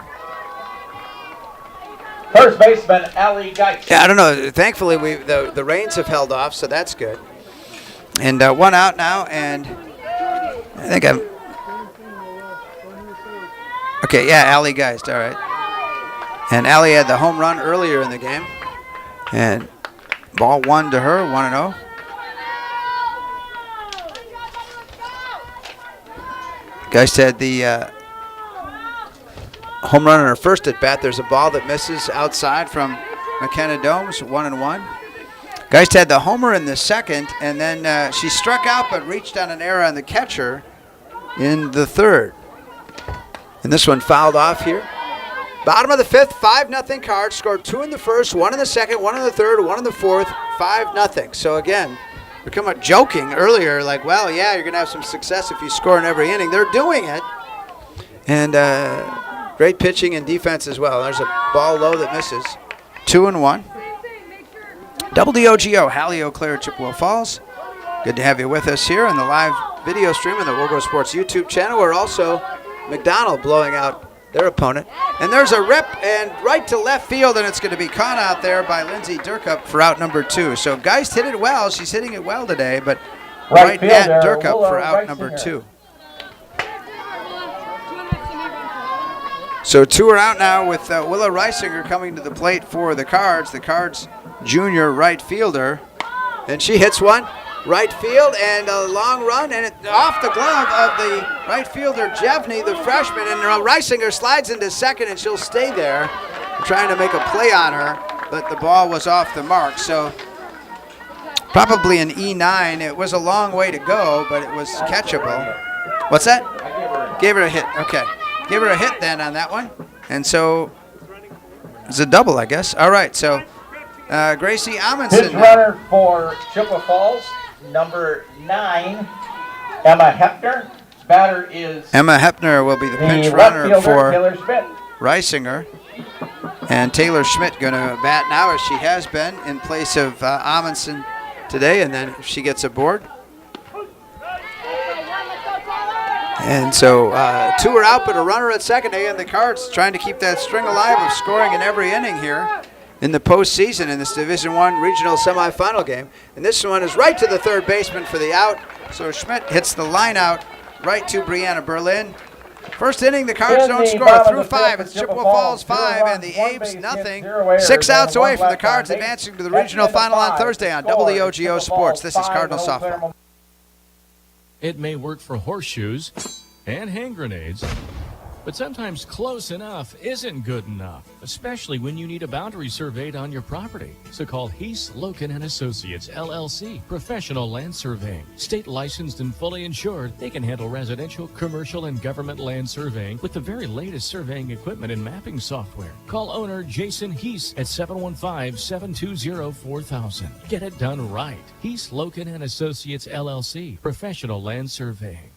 first baseman Allie Geist. yeah, I don't know. Thankfully, the rains have held off, so that's good. And 1 out now, and I think I'm. Okay, yeah, Allie Geist, all right. And Allie had the home run earlier in the game. And ball 1 to her, 1-0. Geist had the home run on her first at bat. There's a ball that misses outside from McKenna Domes, 1-1. Geist had the homer in the second, and then she struck out but reached on an error on the catcher in the third. And this one fouled off here. Bottom of the 5th, 5-0 Cards. Scored 2 in the first, 1 in the second, 1 in the third, 1 in the fourth, 5-0. So again, we're kind of joking earlier, like, well, yeah, you're going to have some success if you score in every inning. They're doing it. And great pitching and defense as well. There's a ball low that misses. 2-1. WOGO, Hallie, Eau Claire, Chippewa Falls. Good to have you with us here on the live video stream on the WOGO Sports YouTube channel. We're also McDonald blowing out their opponent. And there's a rip and right to left field, and it's going to be caught out there by Lindsey Durkup for out number 2. So Geist hit it well. She's hitting it well today, but right at Durkup for out number 2. So 2 are out now with Willa Reisinger coming to the plate for the Cards. The Cards junior right fielder. And she hits one. Right field, and a long run, and it off the glove of the right fielder, Jevney, the freshman, and Reisinger slides into second, and she'll stay there. I'm trying to make a play on her, but the ball was off the mark. So Probably an E9. It was a long way to go, but it was catchable. What's that? Gave her a hit. Okay. Gave her a hit then on that one. And so it's a double, I guess. All right, so Gracie Amundsen. His runner for Chippewa Falls, number 9, Emma Hepner. Batter is Emma Hepner will be the pinch runner for Reisinger. And Taylor Schmidt going to bat now, as she has been, in place of Amundsen today, and then if she gets aboard. And so 2 are out, but a runner at second. And the Cards trying to keep that string alive of scoring in every inning here in the postseason in this Division I regional semifinal game. And this one is right to the third baseman for the out. So Schmidt hits the line out right to Brianna Berlin. First inning, the Cards don't score. Through 5, it's Chippewa Falls 5 and the Abes nothing. 6 outs away from the Cards advancing to the regional final on Thursday on WOGO Sports. This is Cardinal Softball. It may work for horseshoes and hand grenades, but sometimes close enough isn't good enough, especially when you need a boundary surveyed on your property. So call Heath, Loken & Associates, LLC, professional land surveying. State licensed and fully insured, they can handle residential, commercial, and government land surveying with the very latest surveying equipment and mapping software. Call owner Jason Heath at 715-720-4000. Get it done right. Heath, Loken & Associates, LLC, professional land surveying.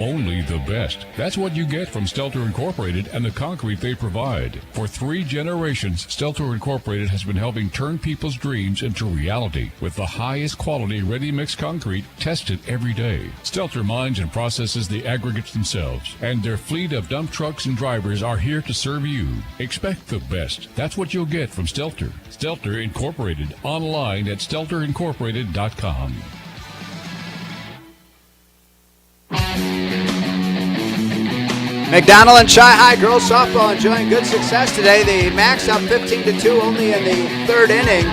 Only the best. That's what you get from Stelter Incorporated and the concrete they provide. For 3 generations, Stelter Incorporated has been helping turn people's dreams into reality with the highest quality ready-mix concrete tested every day. Stelter mines and processes the aggregates themselves, and their fleet of dump trucks and drivers are here to serve you. Expect the best. That's what you'll get from Stelter. Stelter Incorporated, online at stelterincorporated.com. McDonald and Chi-High girls softball enjoying good success today. They maxed out 15-2 only in the 3rd inning.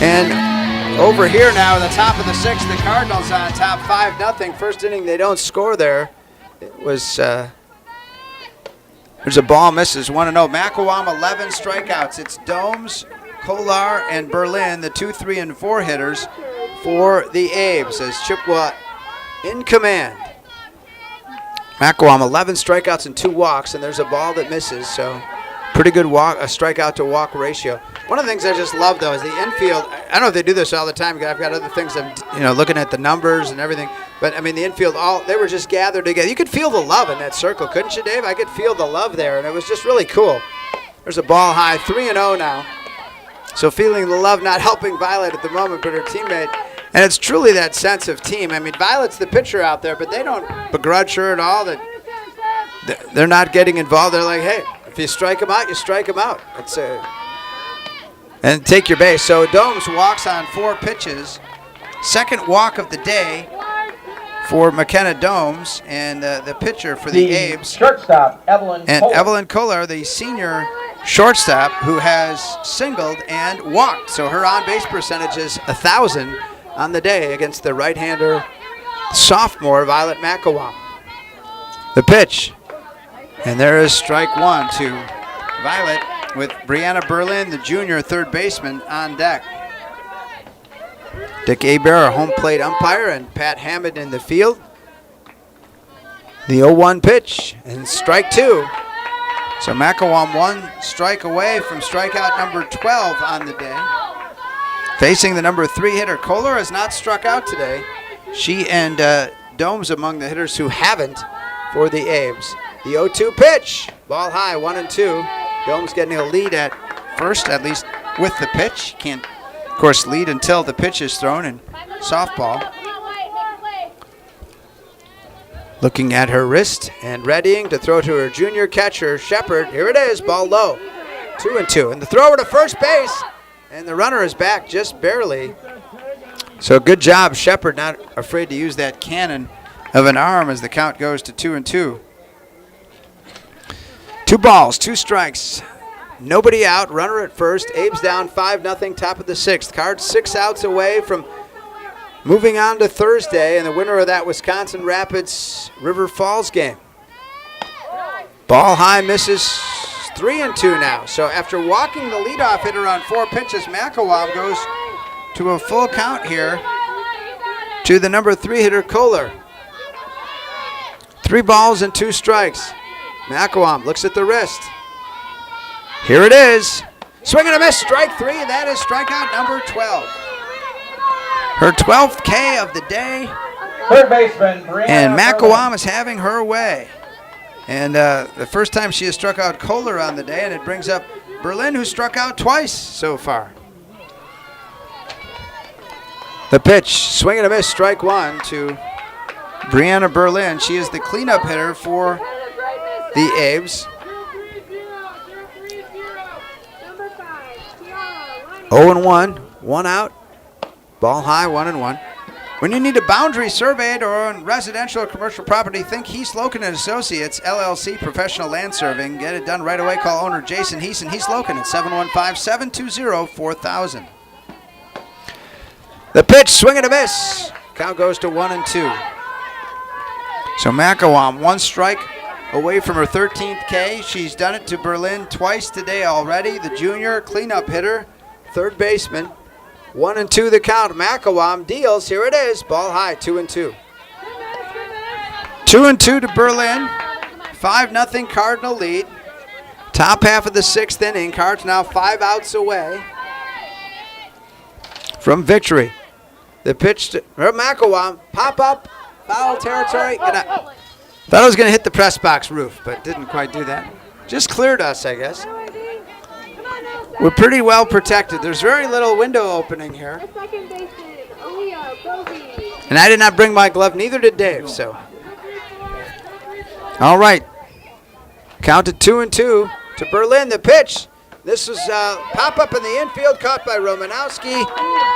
And over here now in the top of the 6th, the Cardinals on top 5-0. First inning they don't score there. It was there's a ball misses 1-0. Macawam 11 strikeouts. It's Domes, Kolar, and Berlin, the 2, 3, and 4 hitters for the Abes as Chippewa in command. Macawam 11 strikeouts and 2 walks, and there's a ball that misses, so pretty good strikeout to walk ratio. One of the things I just love though is the infield. I don't know if they do this all the time. I've got other things I'm looking at the numbers and everything, but I mean the infield they were just gathered together. You could feel the love in that circle, couldn't you, Dave? I could feel the love there, and it was just really cool. There's a ball high, 3-0 now. So feeling the love, not helping Violet at the moment, but her teammate. And it's truly that sense of team. I mean, Violet's the pitcher out there, but they don't begrudge her at all. That they're not getting involved. They're like, hey, if you strike them out, you strike them out. And take your base. So Domes walks on 4 pitches. Second walk of the day for McKenna Domes, and the pitcher for the Abes. Shortstop, Evelyn and Kohler. Evelyn Kohler, the senior shortstop, who has singled and walked. So her on-base percentage is 1,000 on the day against the right-hander sophomore Violet Macawam. The pitch, and there is strike 1 to Violet with Brianna Berlin, the junior 3rd baseman, on deck. Dick Hebert, home plate umpire, and Pat Hammond in the field. The 0-1 pitch, and strike 2. So Macawam 1 strike away from strikeout number 12 on the day. Facing the number 3 hitter, Kohler has not struck out today. She and Domes among the hitters who haven't for the Abes. The 0-2 pitch, ball high, 1-2. Domes getting a lead at first, at least with the pitch. Can't, of course, lead until the pitch is thrown in softball. Looking at her wrist and readying to throw to her junior catcher, Shepard. Here it is, ball low, 2-2. And the thrower to first base. And the runner is back just barely. So good job, Shepard, not afraid to use that cannon of an arm as the count goes to 2-2. 2 balls, 2 strikes. Nobody out, runner at first. Abes down 5-0, top of the 6th. Cards 6 outs away from moving on to Thursday, and the winner of that Wisconsin Rapids River Falls game. Ball high, misses. 3-2 now. So after walking the leadoff hitter on 4 pitches, Macawam goes to a full count here to the number 3 hitter, Kohler. 3 balls and 2 strikes. McElwain looks at the wrist. Here it is. Swing and a miss, strike 3. That is strikeout number 12. Her 12th K of the day. Third baseman, And McElwain is having her way. And the first time she has struck out Kohler on the day, and it brings up Berlin, who struck out twice so far. The pitch, swing and a miss, strike 1 to Brianna Berlin. She is the cleanup hitter for the Aves. 0-1, 1 out. Ball high, 1-1. When you need a boundary surveyed or on residential or commercial property, think Heath Loken and Associates, LLC, Professional Land Surveying. Get it done right away. Call owner Jason Heath and Heath Loken at 715-720-4000. The pitch, swing and a miss. Count goes to 1-2. So McElwain, 1 strike away from her 13th K. She's done it to Berlin twice today already. The junior cleanup hitter, third baseman. 1-2 the count. McElwain deals. Here it is. Ball high, 2-2. 2-2 to Berlin. 5-0 Cardinal lead. Top half of the 6th inning. Cards now 5 outs away from victory. The pitch to McElwain. Pop up. Foul territory. Thought I was going to hit the press box roof, but didn't quite do that. Just cleared us, I guess. We're pretty well protected. There's very little window opening here. And I did not bring my glove, neither did Dave, so. All right. Counted 2-2 to Berlin. The pitch. This was pop-up in the infield, caught by Romanowski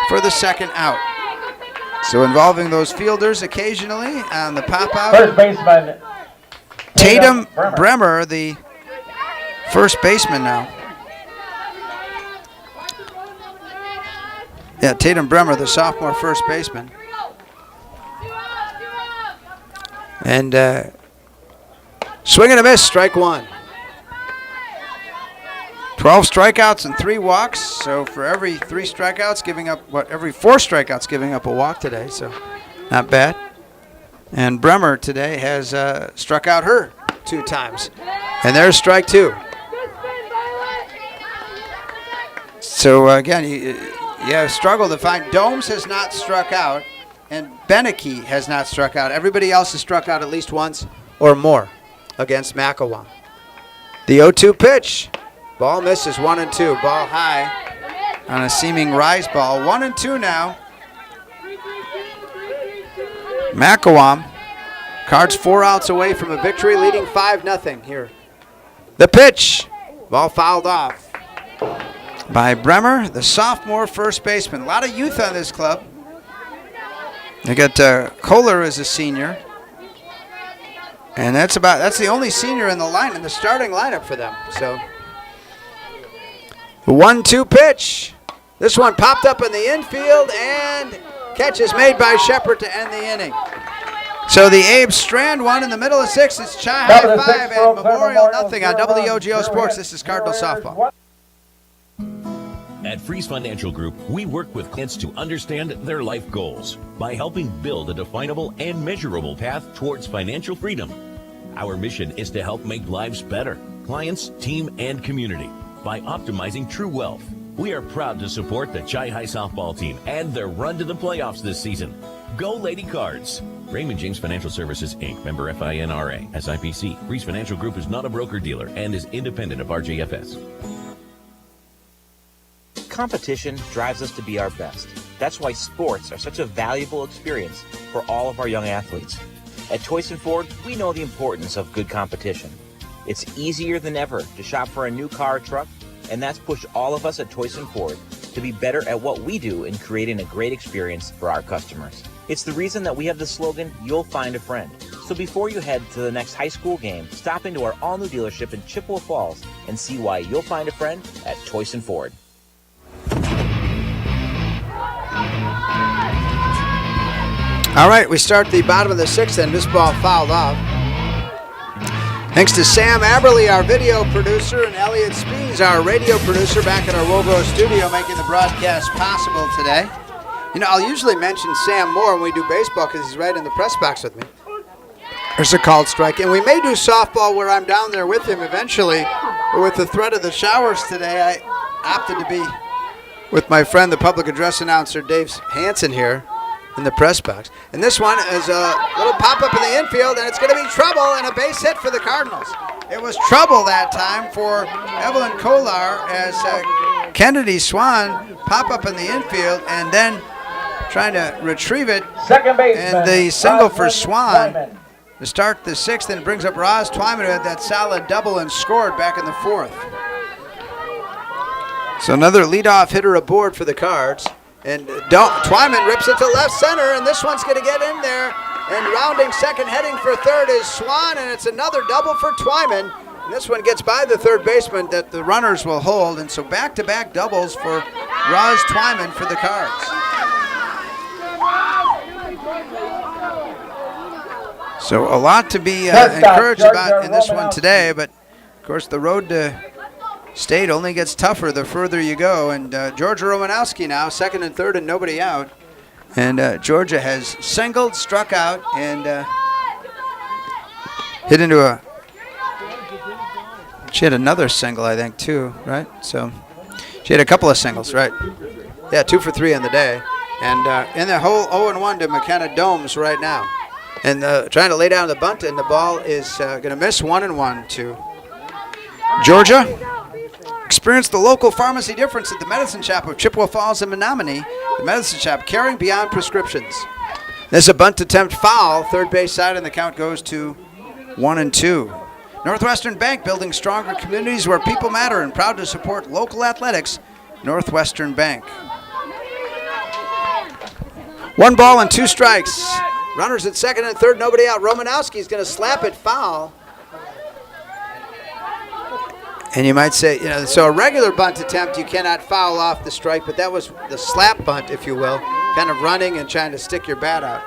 for the second out. So involving those fielders occasionally on the pop-out. First baseman, Tatum Bremer, the first baseman now. Yeah, Tatum Bremer, the sophomore first baseman. And swing and a miss, strike 1. 12 strikeouts and 3 walks. So for every 3 strikeouts, every 4 strikeouts, giving up a walk today. So not bad. And Bremer today has struck out her 2 times. And there's strike 2. So again, you have struggled to find. Domes has not struck out, and Beneke has not struck out. Everybody else has struck out at least once or more against McElwain. The 0-2 pitch. Ball misses, 1-2. Ball high on a seeming rise ball. 1-2 now. McElwain. Cards 4 outs away from a victory, leading 5-0 here. The pitch. Ball fouled off by Bremer, the sophomore first baseman. A lot of youth on this club. They got Kohler as a senior. And that's the only senior in the starting lineup for them. So the 1-2 pitch. This one popped up in the infield, and catch is made by Shepard to end the inning. So the Abe Strand one in the middle of 6. It's Chi High 5 and Memorial nothing on WOGO Sports. This is Cardinal Softball. At Freeze Financial Group, we work with clients to understand their life goals by helping build a definable and measurable path towards financial freedom. Our mission is to help make lives better, clients, team, and community by optimizing true wealth. We are proud to support the Chi High softball team and their run to the playoffs this season. Go Lady Cards! Raymond James Financial Services, Inc., member FINRA, SIPC. Freeze Financial Group is not a broker-dealer and is independent of RJFS. Competition drives us to be our best. That's why sports are such a valuable experience for all of our young athletes. At Toyson Ford, we know the importance of good competition. It's easier than ever to shop for a new car or truck, and that's pushed all of us at Toyson Ford to be better at what we do in creating a great experience for our customers. It's the reason that we have the slogan, "You'll find a friend." So before you head to the next high school game, stop into our all-new dealership in Chippewa Falls and see why you'll find a friend at Toyson Ford. All right, we start the bottom of the 6th, and this ball fouled off. Thanks to Sam Aberley, our video producer, and Elliot Spees, our radio producer, back at our WOGO studio, making the broadcast possible today. You know, I'll usually mention Sam Moore when we do baseball because he's right in the press box with me. There's a called strike. And we may do softball where I'm down there with him eventually. But with the threat of the showers today, I opted to be with my friend, the public address announcer, Dave Hansen here in the press box. And this one is a little pop-up in the infield, and it's going to be trouble and a base hit for the Cardinals. It was trouble that time for Evelyn Kolar as Kennedy Swan pop up in the infield and then trying to retrieve it. Second baseman, and the single for Roz Swan Twyman. to start the sixth, and it brings up Roz Twyman, who had that solid double and scored back in the fourth. So another leadoff hitter aboard for the Cards. And Twyman rips it to left center, and this one's going to get in there. And rounding second, heading for third is Swan, and it's another double for Twyman. And this one gets by the third baseman that the runners will hold. And so back-to-back doubles for Roz Twyman for the Cards. So a lot to be encouraged about in this one today, but of course the road to state only gets tougher the further you go. And Georgia Romanowski now, second and third and nobody out. And Georgia has singled, struck out, and hit into a... She had another single, I think, too, right? So she had a couple of singles, right? Yeah, 2 for 3 on the day. And in the whole 0-1 to McKenna Domes right now. And trying to lay down the bunt, and the ball is going to miss 1-1 to Georgia. Experience the local pharmacy difference at the Medicine Shop of Chippewa Falls and Menominee. The Medicine Shop, caring beyond prescriptions. This is a bunt attempt foul, third base side, and the count goes to 1-2. Northwestern Bank, building stronger communities where people matter, and proud to support local athletics. Northwestern Bank. 1 ball and 2 strikes. Runners at second and third, nobody out. Romanowski is going to slap it foul. And you might say, so a regular bunt attempt, you cannot foul off the strike, but that was the slap bunt, if you will, kind of running and trying to stick your bat out.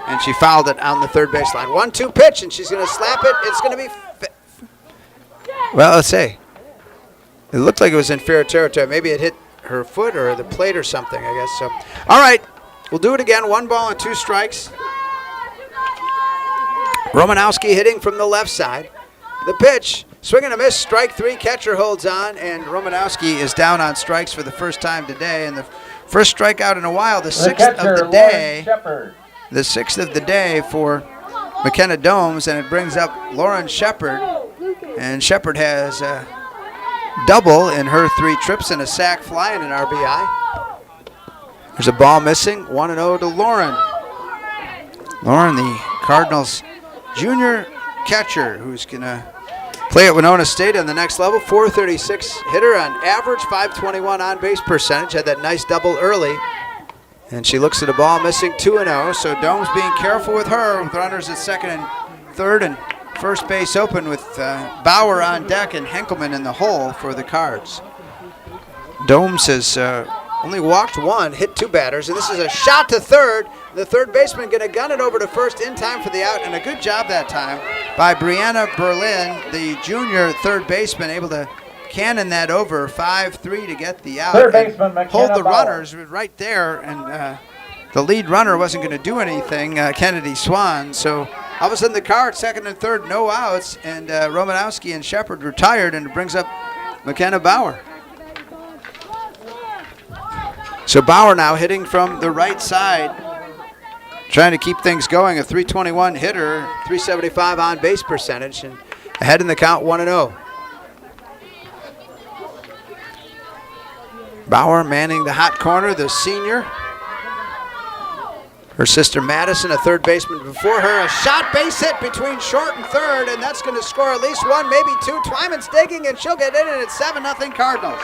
And she fouled it on the third baseline. 1-2 pitch, and she's going to slap it. It's going to be, well, let's say, it looked like it was in fair territory. Maybe it hit her foot or the plate or something, I guess. So, all right, we'll do it again. 1 ball and 2 strikes. Romanowski hitting from the left side. The pitch, swing and a miss, strike 3, catcher holds on, and Romanowski is down on strikes for the first time today, and the first strikeout in a while, the sixth of the day. The 6th of the day for McKenna Domes, and it brings up Lauren Shepard, and Shepard has a double in her 3 trips and a sac fly and an RBI. There's a ball missing, 1-0 to Lauren. Lauren, the Cardinals junior catcher, who's going to play at Winona State on the next level. 436 hitter on average, 521 on-base percentage. Had that nice double early. And she looks at a ball missing, 2-0. So Domes being careful with her, with runners at second and third and first base open, with Bauer on deck and Henkelman in the hole for the Cards. Domes has only walked 1, hit 2 batters, and this is a shot to third. The third baseman going to gun it over to first in time for the out, and a good job that time by Brianna Berlin, the junior third baseman, able to cannon that over 5-3 to get the out. Third baseman, hold the Bauer. Runners right there, and the lead runner wasn't going to do anything, Kennedy Swan. So all of a sudden the Cards, second and third, no outs, and Romanowski and Shepard retired, and it brings up McKenna Bauer. So Bauer now hitting from the right side, trying to keep things going. A 321 hitter, 375 on base percentage, and ahead in the count, 1-0. Bauer manning the hot corner, the senior. Her sister Madison, a third baseman before her. A shot base hit between short and third, and that's going to score at least 1, maybe 2. Twyman's digging, and she'll get in, and it's 7-0 Cardinals.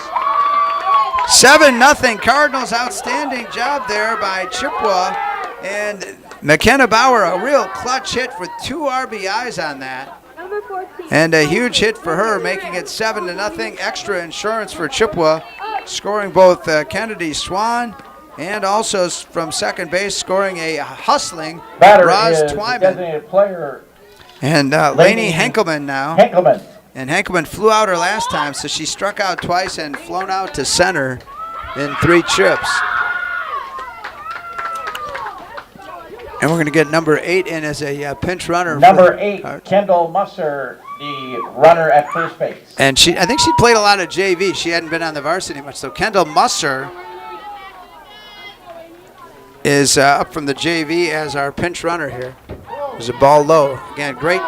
7-0 Cardinals. Outstanding job there by Chippewa. And McKenna Bauer, a real clutch hit with 2 RBIs on that. And a huge hit for her, making it 7-0. Extra insurance for Chippewa, scoring both Kennedy Swan and also from second base, scoring a hustling Roz Twyman. And Lainey Henkelman now. And Henkelman flew out her last time, so she struck out twice and flown out to center in 3 trips. And we're going to get number 8 in as a pinch runner. Number 8, Kendall Musser, the runner at first base. And I think she played a lot of JV. She hadn't been on the varsity much. So Kendall Musser is up from the JV as our pinch runner here. There's a ball low. Again, great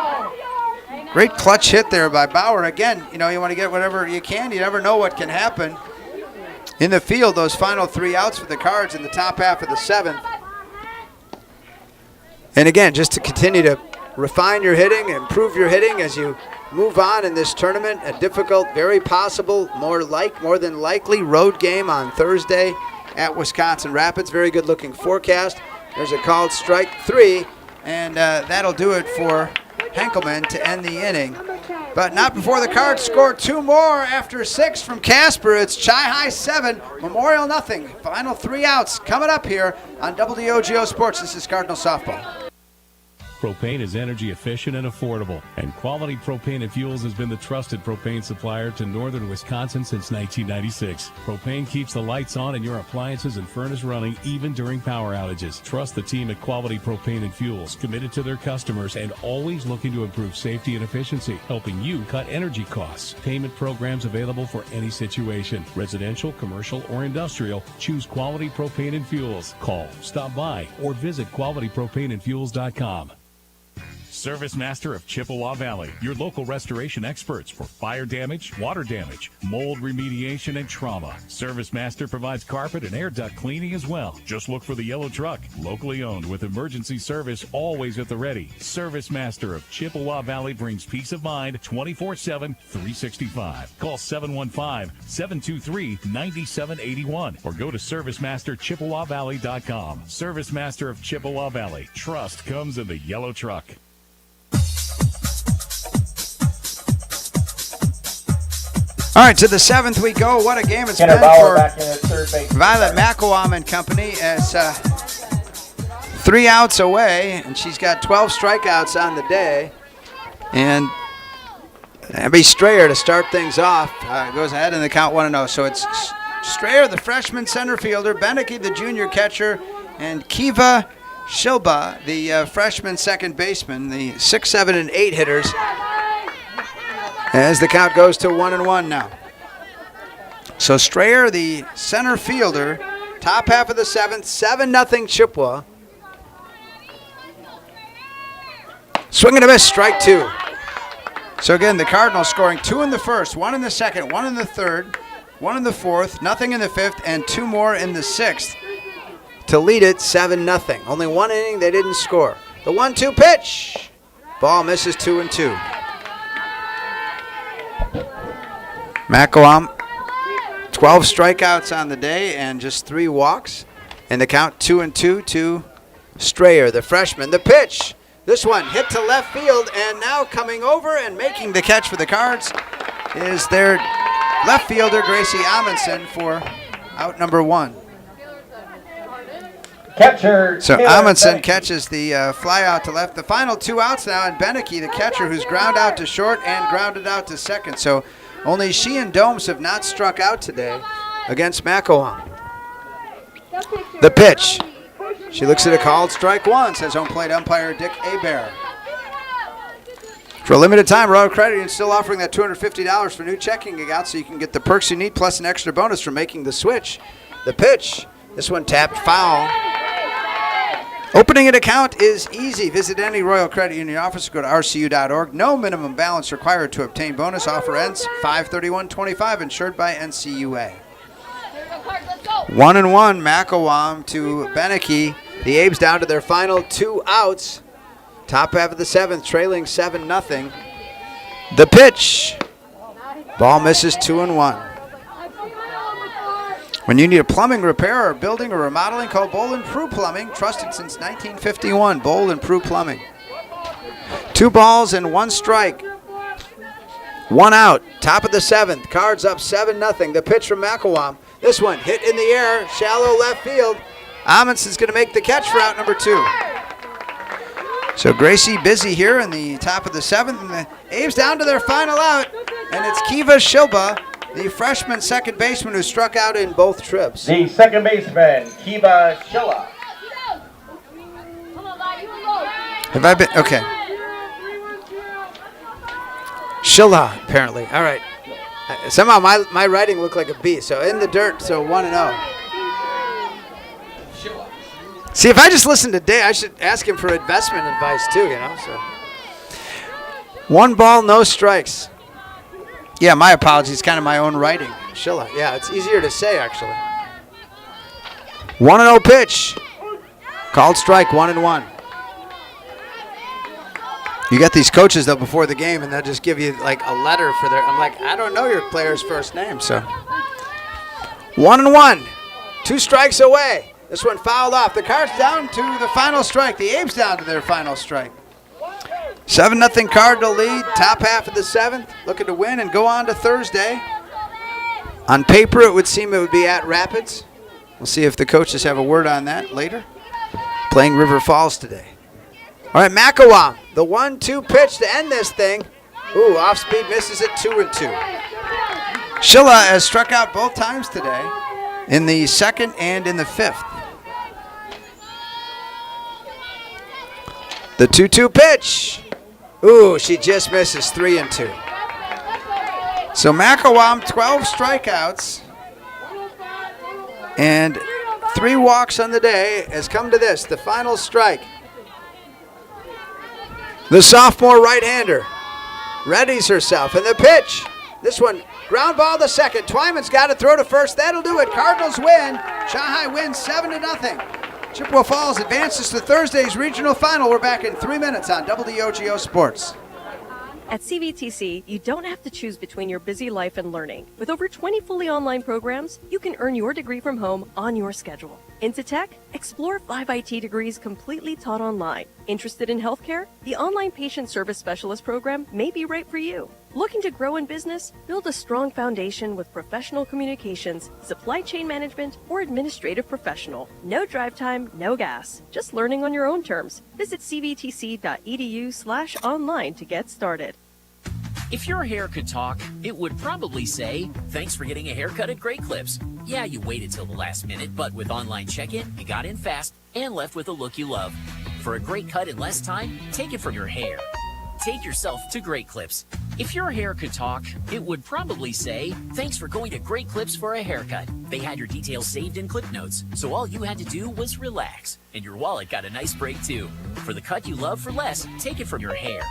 clutch hit there by Bauer. Again, you want to get whatever you can. You never know what can happen in the field. Those final 3 outs for the Cards in the top half of the 7th. And again, just to continue to refine your hitting, improve your hitting as you move on in this tournament. A difficult, very possible, more than likely road game on Thursday at Wisconsin Rapids. Very good looking forecast. There's a called strike 3, and that'll do it for Henkelman to end the inning. But not before the Cards score 2 more after 6 from Casper. It's Chi-High 7, Memorial nothing. Final 3 outs coming up here on WOGO Sports. This is Cardinal Softball. Propane is energy efficient and affordable, and Quality Propane and Fuels has been the trusted propane supplier to northern Wisconsin since 1996. Propane keeps the lights on and your appliances and furnace running even during power outages. Trust the team at Quality Propane and Fuels, committed to their customers and always looking to improve safety and efficiency, helping you cut energy costs. Payment programs available for any situation, residential, commercial, or industrial. Choose Quality Propane and Fuels. Call, stop by, or visit qualitypropaneandfuels.com. Service Master of Chippewa Valley, your local restoration experts for fire damage, water damage, mold remediation, and trauma. Service Master provides carpet and air duct cleaning as well. Just look for the yellow truck, locally owned with emergency service always at the ready. Service Master of Chippewa Valley brings peace of mind 24/7, 365. Call 715-723-9781 or go to ServiceMasterChippewaValley.com. Service Master of Chippewa Valley. Trust comes in the yellow truck. All right, to the 7th we go. What a game it's been for Violet McElwain and company as 3 outs away, and she's got 12 strikeouts on the day. And Abby Strayer to start things off goes ahead in the count 1-0. So it's Strayer, the freshman center fielder, Beneke, the junior catcher, and Kiva Shilba, the freshman second baseman, the 6, 7, and 8 hitters, as the count goes to 1-1 now. So Strayer, the center fielder, top half of the 7th, 7-0 Chippewa. Swing and a miss, strike 2. So again, the Cardinals scoring 2 in the first, 1 in the second, 1 in the third, 1 in the fourth, nothing in the 5th, and 2 more in the 6th to lead it 7-0. Only 1 inning they didn't score. The 1-2 pitch. Ball misses 2-2. McElwain, 12 strikeouts on the day and just 3 walks. And the count 2-2 to Strayer, the freshman. The pitch. This one hit to left field, and now coming over and making the catch for the Cards is their left fielder, Gracie Amundsen, for out number 1. Catcher. So Amundsen catches the fly out to left. The final 2 outs now, and Beneke, the catcher, who's ground out to short and grounded out to second. So only she and Domes have not struck out today against McElwain. The pitch. She looks at a called strike 1, says home plate umpire Dick Hebert. For a limited time, Royal Credit Union is still offering that $250 for new checking accounts, so you can get the perks you need plus an extra bonus for making the switch. The pitch. This one tapped foul. Opening an account is easy. Visit any Royal Credit Union office or go to rcu.org. No minimum balance required to obtain bonus. Offer ends 5/31/25, insured by NCUA. 1-1, McElwain to Beneke. The Abes down to their final 2 outs. Top half of the 7th, trailing 7-0. The pitch. Ball misses 2-1. When you need a plumbing repair or building or remodeling, call Bold and Prue Plumbing, trusted since 1951. Bold and Prue Plumbing. 2 balls and 1 strike. 1 out. Top of the 7th. Cards up 7-0. The pitch from McElwain. This one hit in the air, shallow left field. Amundsen's going to make the catch for out number 2. So Gracie busy here in the top of the 7th, and the A's down to their final out, and it's Kiva Shilba, the freshman second baseman who struck out in both trips. The second baseman, Kiva Shilla. Have I been? Okay. Shilla, apparently. All right. Somehow my writing looked like a B. So in the dirt, so 1-0. See, if I just listened to Dave, I should ask him for investment advice too, So 1 ball, no strikes. Yeah, my apologies. Kind of my own writing. Shilla. Yeah, it's easier to say, actually. 1-0 pitch. Called strike, 1-1. You got these coaches, though, before the game, and they'll just give you, like, a letter for their – I'm like, I don't know your player's first name, so. 1-1. 2 strikes away. This one fouled off. The Cards down to the final strike. The Abe's down to their final strike. 7-0 Cardinal lead, top half of the 7th, looking to win and go on to Thursday. On paper, it would seem it would be at Rapids. We'll see if the coaches have a word on that later. Playing River Falls today. All right, Macawam, the 1-2 pitch to end this thing. Ooh, off speed misses it, 2-2. Shilla has struck out both times today, in the 2nd and in the 5th. The 2-2 pitch. Ooh, she just misses, 3-2. So Macawam, 12 strikeouts and 3 walks on the day, has come to this, the final strike. The sophomore right-hander readies herself, and the pitch. This one, ground ball to second. Twyman's got to throw to first. That'll do it. Cardinals win. Shanghai wins 7-0. Chippewa Falls advances to Thursday's regional final. We're back in 3 minutes on WOGO Sports. At CVTC, you don't have to choose between your busy life and learning. With over 20 fully online programs, you can earn your degree from home on your schedule. Into tech? Explore 5 IT degrees completely taught online. Interested in healthcare? The Online Patient Service Specialist program may be right for you. Looking to grow in business? Build a strong foundation with professional communications, supply chain management, or administrative professional. No drive time, no gas. Just learning on your own terms. Visit cvtc.edu/online to get started. If your hair could talk, it would probably say, thanks for getting a haircut at Great Clips. Yeah, you waited till the last minute, but with online check-in, you got in fast and left with a look you love. For a great cut in less time, take it from your hair. Take yourself to Great Clips. If your hair could talk, it would probably say, thanks for going to Great Clips for a haircut. They had your details saved in clip notes, so all you had to do was relax. And your wallet got a nice break too. For the cut you love for less, take it from your hair.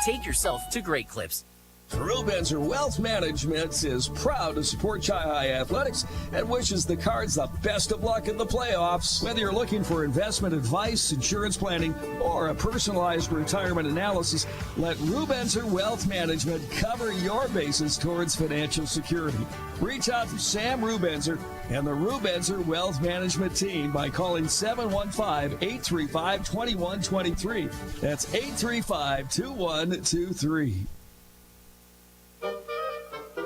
Take yourself to Great Clips. Rubenzer Wealth Management is proud to support Chi-Hi Athletics and wishes the Cards the best of luck in the playoffs. Whether you're looking for investment advice, insurance planning, or a personalized retirement analysis, let Rubenzer Wealth Management cover your bases towards financial security. Reach out to Sam Rubenzer and the Rubenzer Wealth Management team by calling 715-835-2123. That's 835-2123.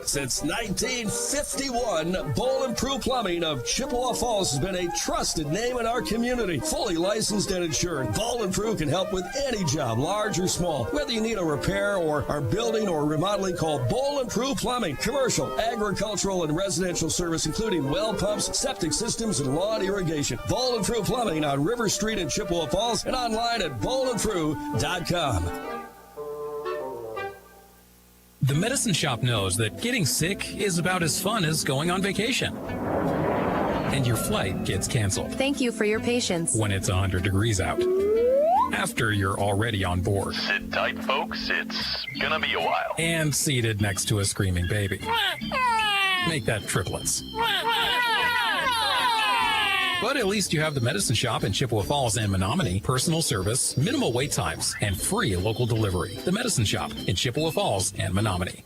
Since 1951, Bowl & Prue Plumbing of Chippewa Falls has been a trusted name in our community. Fully licensed and insured, Bowl & Prue can help with any job, large or small. Whether you need a repair or are building or remodeling, call Bowl & Prue Plumbing. Commercial, agricultural, and residential service, including well pumps, septic systems, and lawn irrigation. Bowl & Prue Plumbing on River Street in Chippewa Falls and online at bowlandprue.com. The Medicine Shop knows that getting sick is about as fun as going on vacation. And your flight gets canceled. Thank you for your patience. When it's 100 degrees out. After you're already on board. Sit tight, folks. It's gonna be a while. And seated next to a screaming baby. Make that triplets. But at least you have the Medicine Shop in Chippewa Falls and Menominee. Personal service, minimal wait times, and free local delivery. The Medicine Shop in Chippewa Falls and Menominee.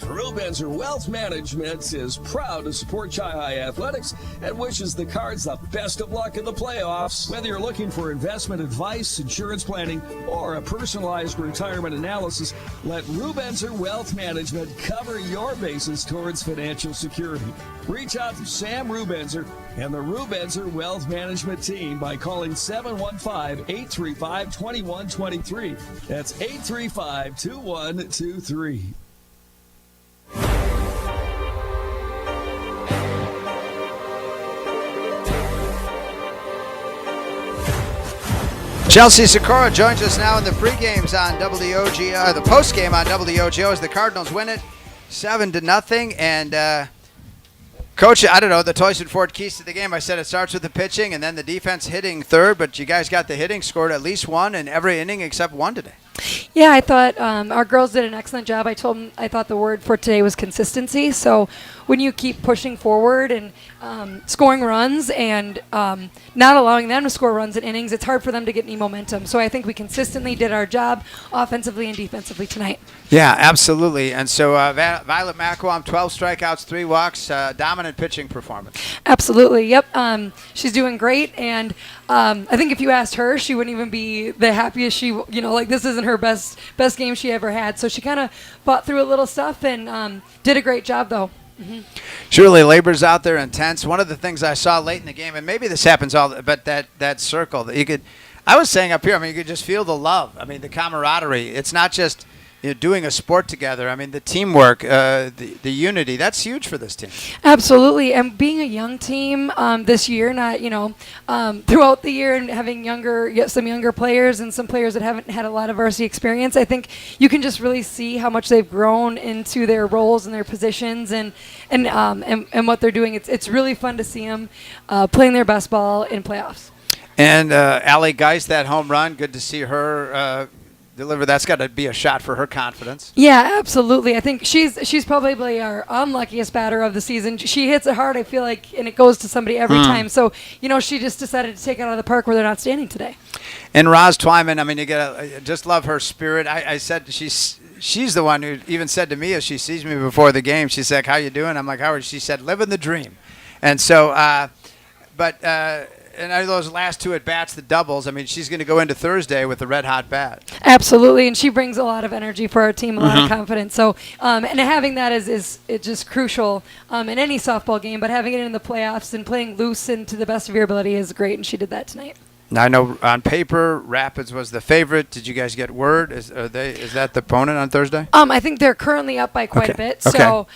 Rubenzer Wealth Management is proud to support Chi-Hi Athletics and wishes the Cards the best of luck in the playoffs. Whether you're looking for investment advice, insurance planning, or a personalized retirement analysis, let Rubenzer Wealth Management cover your bases towards financial security. Reach out to Sam Rubenzer and the Rubenzer Wealth Management team by calling 715-835-2123. That's 835-2123. Chelsea Sikora joins us now in the pre-games on WOGO, the post-game on WOGO as the Cardinals win it 7-0. And Coach, I don't know, the Toyson Ford keys to the game. I said it starts with the pitching and then the defense hitting third, but you guys got the hitting, scored at least one in every inning except one today. Yeah, I thought our girls did an excellent job. I told them I thought the word for today was consistency. So when you keep pushing forward and scoring runs and not allowing them to score runs in innings, it's hard for them to get any momentum. So I think we consistently did our job offensively and defensively tonight. Yeah, absolutely. And so Violet Macquam, 12 strikeouts, 3 walks, dominant pitching performance. Absolutely, yep. She's doing great, and I think if you asked her, she wouldn't even be the happiest. This isn't her best game she ever had. So she kind of fought through a little stuff and did a great job, though. Mm-hmm. Surely labor's out there intense. One of the things I saw late in the game, and maybe this happens but that circle that you could, I was saying up here, you could just feel the love. The camaraderie. It's not just doing a sport together. The teamwork, the unity, that's huge for this team. Absolutely. And being a young team this year, not, throughout the year and having some younger players and some players that haven't had a lot of varsity experience, I think you can just really see how much they've grown into their roles and their positions and what they're doing. It's really fun to see them playing their best ball in playoffs. And Allie Geist, that home run, good to see her deliver. That's got to be a shot for her confidence. Yeah, absolutely. I think she's probably our unluckiest batter of the season. She hits it hard, I feel like, and it goes to somebody every time. So, she just decided to take it out of the park where they're not standing today. And Roz Twyman, you just love her spirit. I said she's the one who even said to me as she sees me before the game, she's like, "How you doing?" I'm like, "How are you?" She said, "Living the dream." And so, and those last 2 at-bats, the doubles, she's going to go into Thursday with a red-hot bat. Absolutely, and she brings a lot of energy for our team, a lot of confidence. So, and having that is just crucial in any softball game, but having it in the playoffs and playing loose and to the best of your ability is great, and she did that tonight. Now, I know on paper, Rapids was the favorite. Did you guys get word? Is that the opponent on Thursday? I think they're currently up by quite a bit. Okay. So,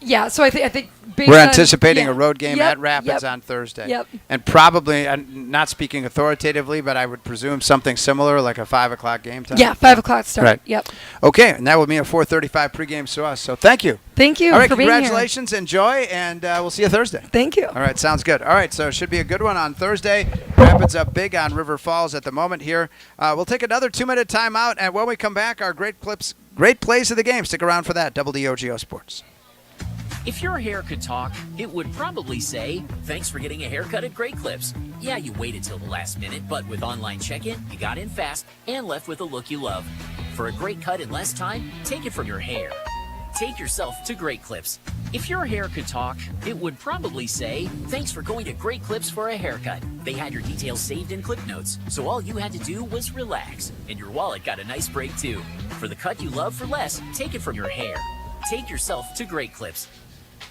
yeah, so I think we're anticipating a road game at Rapids on Thursday. Yep. And probably, not speaking authoritatively, but I would presume something similar, like a 5 o'clock game time. Yeah, 5 o'clock start. Right. Yep. Okay, and that will be a 4:35 pregame to us. So thank you. Thank you. All right, for being here. congratulations, enjoy, and we'll see you Thursday. Thank you. All right, sounds good. All right, so it should be a good one on Thursday. Rapids up big on River Falls at the moment here. We'll take another 2-minute timeout, and when we come back, our great plays of the game. Stick around for that. WOGO Sports. If your hair could talk, it would probably say, "Thanks for getting a haircut at Great Clips." Yeah, you waited till the last minute, but with online check-in, you got in fast and left with a look you love. For a great cut in less time, take it from your hair. Take yourself to Great Clips. If your hair could talk, it would probably say, "Thanks for going to Great Clips for a haircut." They had your details saved in clip notes, so all you had to do was relax. And your wallet got a nice break too. For the cut you love for less, take it from your hair. Take yourself to Great Clips.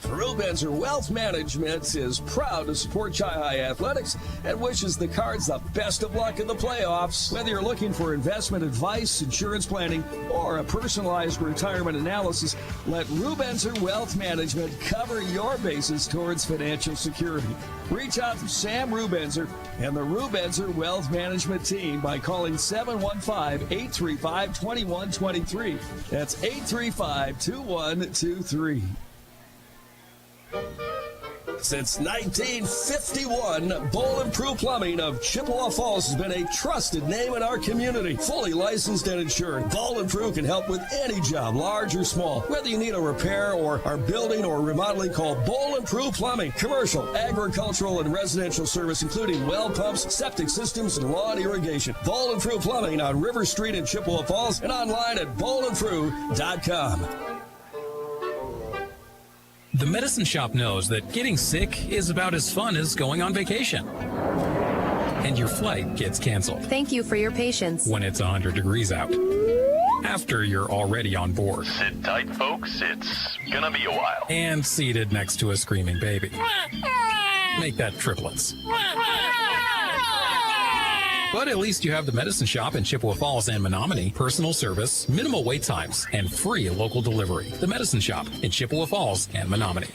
Rubenzer Wealth Management is proud to support Chi-Hi Athletics and wishes the Cards the best of luck in the playoffs. Whether you're looking for investment advice, insurance planning, or a personalized retirement analysis, let Rubenzer Wealth Management cover your bases towards financial security. Reach out to Sam Rubenzer and the Rubenzer Wealth Management team by calling 715-835-2123. That's 835-2123. Since 1951, Bowl & Prue Plumbing of Chippewa Falls has been a trusted name in our community. Fully licensed and insured, Bowl & Prue can help with any job, large or small. Whether you need a repair or are building or remodeling, call Bowl & Prue Plumbing. Commercial, agricultural, and residential service, including well pumps, septic systems, and lawn irrigation. Bowl & Prue Plumbing on River Street in Chippewa Falls and online at bowlandprue.com. The Medicine Shop knows that getting sick is about as fun as going on vacation. And your flight gets canceled. Thank you for your patience. When it's 100 degrees out. After you're already on board. Sit tight, folks. It's gonna be a while. And seated next to a screaming baby. Make that triplets. But at least you have the Medicine Shop in Chippewa Falls and Menominee. Personal service, minimal wait times, and free local delivery. The Medicine Shop in Chippewa Falls and Menominee.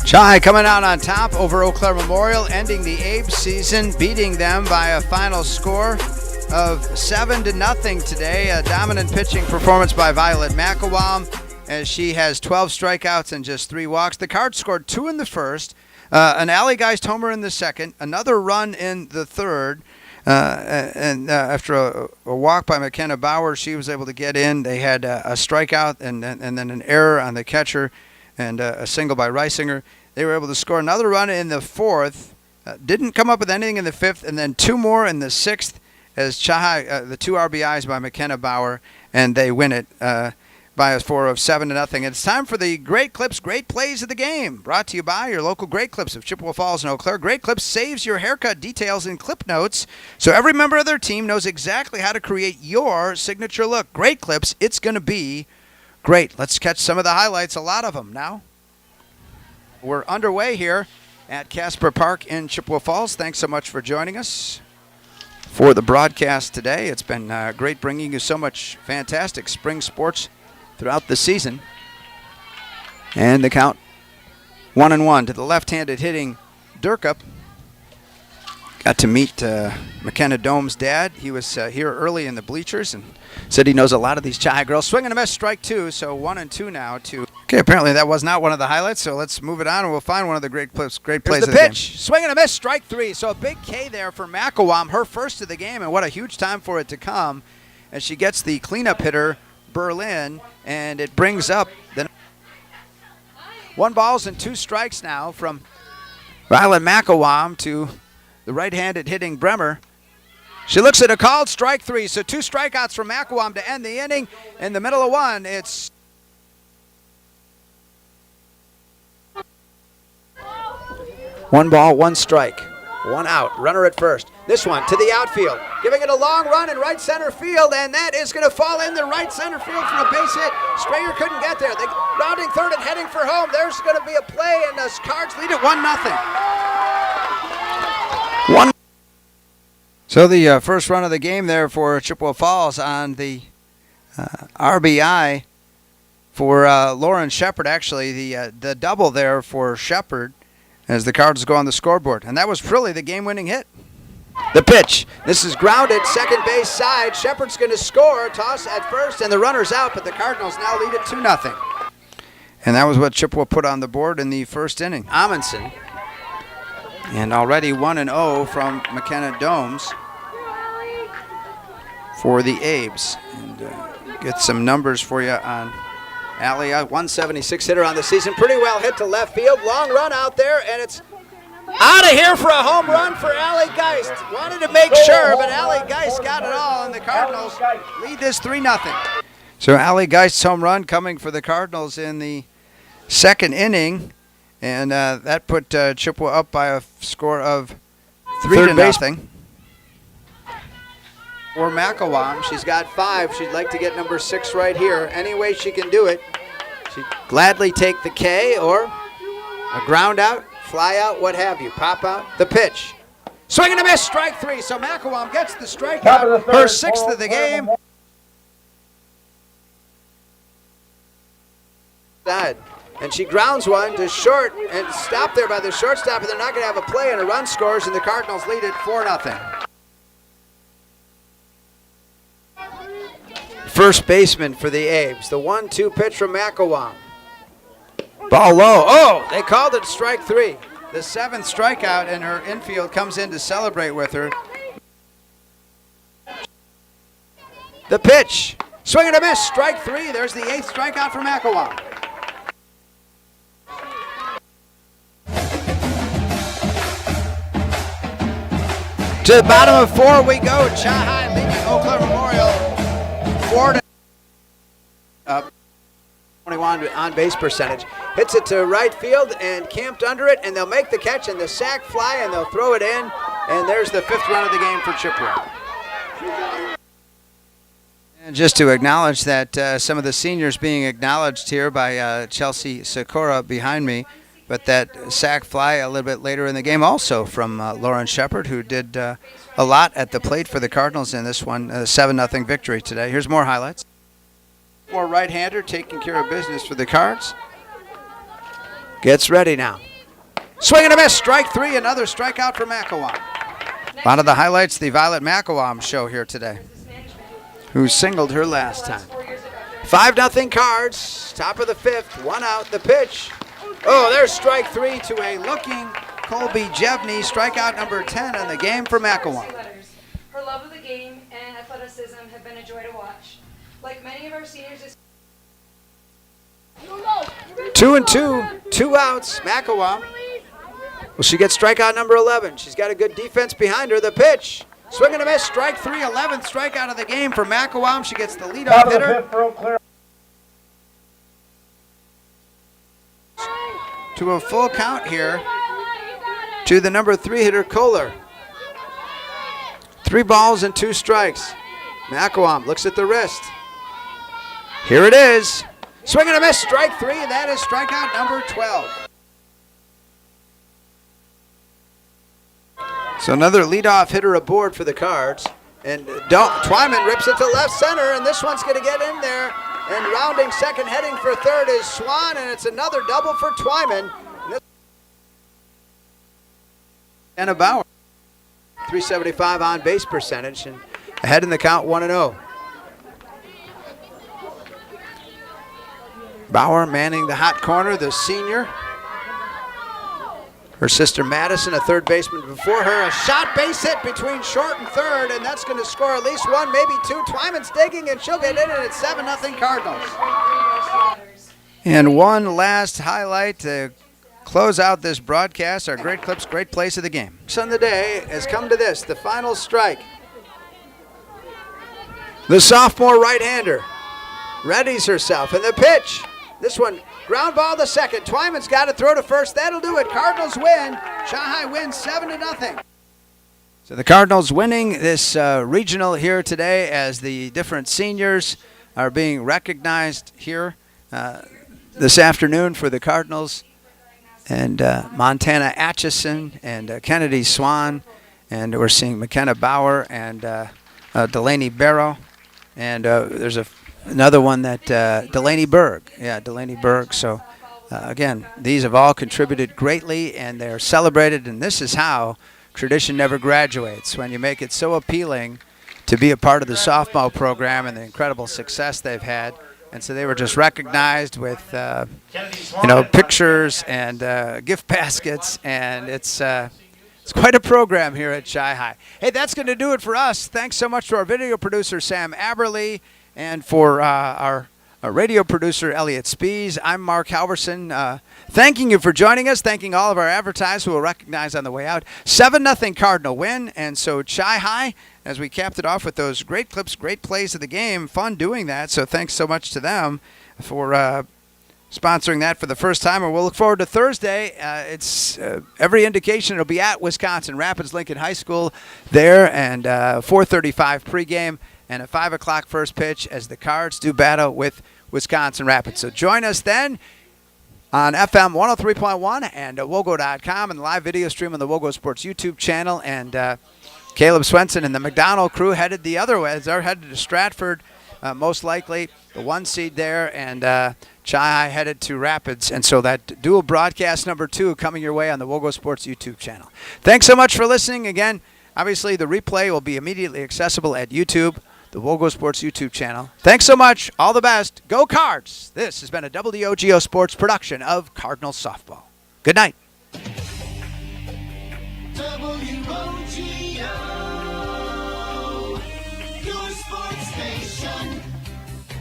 Chi coming out on top over Eau Claire Memorial, ending the Abe season, beating them by a final score of 7-0 today. A dominant pitching performance by Violet McElwain, as she has 12 strikeouts and just 3 walks. The Cards scored 2 in the first, an Allie Geist homer in the second, another run in the third, and after a walk by McKenna Bauer, she was able to get in. They had a strikeout and then an error on the catcher and a single by Reisinger. They were able to score another run in the fourth, didn't come up with anything in the fifth, and then 2 more in the sixth as the 2 RBIs by McKenna Bauer, and they win it by a score of 7-0. It's time for the Great Clips, Great Plays of the Game, brought to you by your local Great Clips of Chippewa Falls and Eau Claire. Great Clips saves your haircut details in clip notes, so every member of their team knows exactly how to create your signature look. Great Clips, it's going to be great. Let's catch some of the highlights, a lot of them now. We're underway here at Casper Park in Chippewa Falls. Thanks so much for joining us for the broadcast today. It's been great bringing you so much fantastic spring sports throughout the season. And the count 1-1 to the left-handed hitting Durkup. Got to meet McKenna Dome's dad. He was here early in the bleachers and said he knows a lot of these Chi girls. Swing and a miss, strike 2, so 1-2 now to... Okay, apparently that was not one of the highlights, so let's move it on and we'll find one of the great plays of the game. Pitch, swing and a miss, strike 3. So a big K there for McElwain, her first of the game, and what a huge time for it to come as she gets the cleanup hitter, Berlin, and it brings up the 1 balls and 2 strikes now from Violet McElwain to the right-handed hitting Bremer. She looks at a called strike 3, so 2 strikeouts from McElwain to end the inning. In the middle of 1, it's 1 ball, 1 strike, 1 out, runner at first. This one to the outfield, giving it a long run in right center field, and that is going to fall in the right center field for a base hit. Strayer couldn't get there. They rounding third and heading for home. There's going to be a play, and the Cards lead it 1-0. So the first run of the game there for Chippewa Falls on the RBI for Lauren Shepard. Actually, the double there for Shepard as the Cardinals go on the scoreboard. And that was really the game-winning hit. The pitch. This is grounded, second base side. Shepard's going to score. Toss at first, and the runner's out, but the Cardinals now lead it 2-0. And that was what Chippewa put on the board in the first inning. Amundsen. And already 1-0 from McKenna Domes for the Abes. And get some numbers for you on Allie. 176 hitter on the season. Pretty well hit to left field. Long run out there, and it's out of here for a home run for Allie Geist. Wanted to make sure, but Allie Geist got it all, and the Cardinals lead this 3-0. So Allie Geist's home run coming for the Cardinals in the second inning. And that put Chippewa up by a score of 3-0. For McElwain, she's got 5. She'd like to get number 6 right here. Any way she can do it. She'd gladly take the K or a ground out, fly out, what have you. Pop out, the pitch. Swing and a miss, strike 3. So McElwain gets the strikeout, her 6th of the game. And she grounds one to short and stopped there by the shortstop, and they're not going to have a play, and a run scores, and the Cardinals lead it 4-0. First baseman for the Abes. The 1-2 pitch from McElwain. Ball low. Oh, they called it strike 3. The 7th strikeout, and her infield comes in to celebrate with her. The pitch. Swing and a miss. Strike 3. There's the 8th strikeout for McElwain. To the bottom of 4 we go. Chi High leading Eau Claire Memorial 4-0. 21 on base percentage. Hits it to right field and camped under it, and they'll make the catch and the sack fly, and they'll throw it in. And there's the 5th run of the game for Chippewa. And just to acknowledge that some of the seniors being acknowledged here by Chelsea Sakura behind me. But that sack fly a little bit later in the game also from Lauren Shepard, who did a lot at the plate for the Cardinals in this one, 7-0 victory today. Here's more highlights. More right-hander taking care of business for the Cards. Gets ready now. Swing and a miss, strike 3, another strikeout for McElwain. A lot of the highlights, the Violet McElwain show here today, who singled her last time. 5-0 Cards, top of the 5th, 1 out, the pitch. Oh, there's strike 3 to a looking Colby Jevney, strikeout number 10 in the game for McElwain. Her love of the game and athleticism have been a joy to watch. Like many of our seniors this 2-2, 2 outs, McElwain. Well, she gets strikeout number 11. She's got a good defense behind her. The pitch, swing and a miss, strike 3, 11th strikeout of the game for McElwain. She gets the leadoff hitter. To a full count here to the number 3 hitter, Kohler. 3 balls and 2 strikes. McElwain looks at the wrist. Here it is. Swing and a miss, strike 3, and that is strikeout number 12. So another leadoff hitter aboard for the Cards. And Twyman rips it to left center, and this one's going to get in there. And rounding second, heading for third is Swan, and it's another double for Twyman. And a Bauer. 375 on base percentage, and ahead in the count 1-0. Bauer manning the hot corner, the senior. Her sister Madison, a third baseman before her. A shot base hit between short and third, and that's going to score at least 1, maybe 2. Twyman's digging, and she'll get in, and it's 7-0 Cardinals. And one last highlight to close out this broadcast, our Great Clips, Great Place of the Game. On the day has come to this, the final strike. The sophomore right-hander readies herself, and the pitch. This one, ground ball to second. Twyman's got to throw to first. That'll do it. Cardinals win. Shanghai wins 7-0. So the Cardinals winning this regional here today as the different seniors are being recognized here this afternoon for the Cardinals. And Montana Atchison and Kennedy Swan. And we're seeing McKenna Bauer and Delaney Barrow. And there's another one that Delaney Berg. Yeah, Delaney Berg. So, again, these have all contributed greatly, and they're celebrated. And this is how tradition never graduates, when you make it so appealing to be a part of the softball program and the incredible success they've had. And so they were just recognized with, pictures and gift baskets, and it's quite a program here at Chi-High. Hey, that's going to do it for us. Thanks so much to our video producer, Sam Aberly, and for our radio producer, Elliot Spees. I'm Mark Halverson. Thanking you for joining us. Thanking all of our advertisers who will recognize on the way out. 7-0 Cardinal win, and so Chi-High, as we capped it off with those great clips, great plays of the game. Fun doing that, so thanks so much to them for sponsoring that for the first time. And we'll look forward to Thursday. It's every indication it'll be at Wisconsin Rapids Lincoln High School there, and 4:35 pregame and a 5 o'clock first pitch as the Cards do battle with Wisconsin Rapids. So join us then on FM 103.1 and WOGO.com and the live video stream on the WOGO Sports YouTube channel. And Caleb Swenson and the McDonald crew headed the other way. They're headed to Stratford, most likely, the 1 seed there, and Chi-High headed to Rapids. And so that dual broadcast number 2 coming your way on the WOGO Sports YouTube channel. Thanks so much for listening. Again, obviously the replay will be immediately accessible at YouTube, the WOGO Sports YouTube channel. Thanks so much. All the best. Go Cards. This has been a WOGO Sports production of Cardinals Softball. Good night.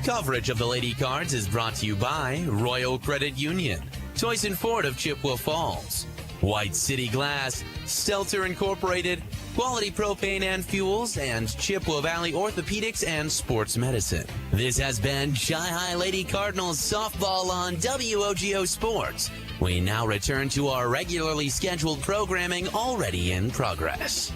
Coverage of the Lady Cards is brought to you by Royal Credit Union, Toys & Ford of Chippewa Falls, White City Glass, Stelter Incorporated, Quality Propane and Fuels, and Chippewa Valley Orthopedics and Sports Medicine. This has been Chi-High Lady Cardinals Softball on WOGO Sports. We now return to our regularly scheduled programming already in progress.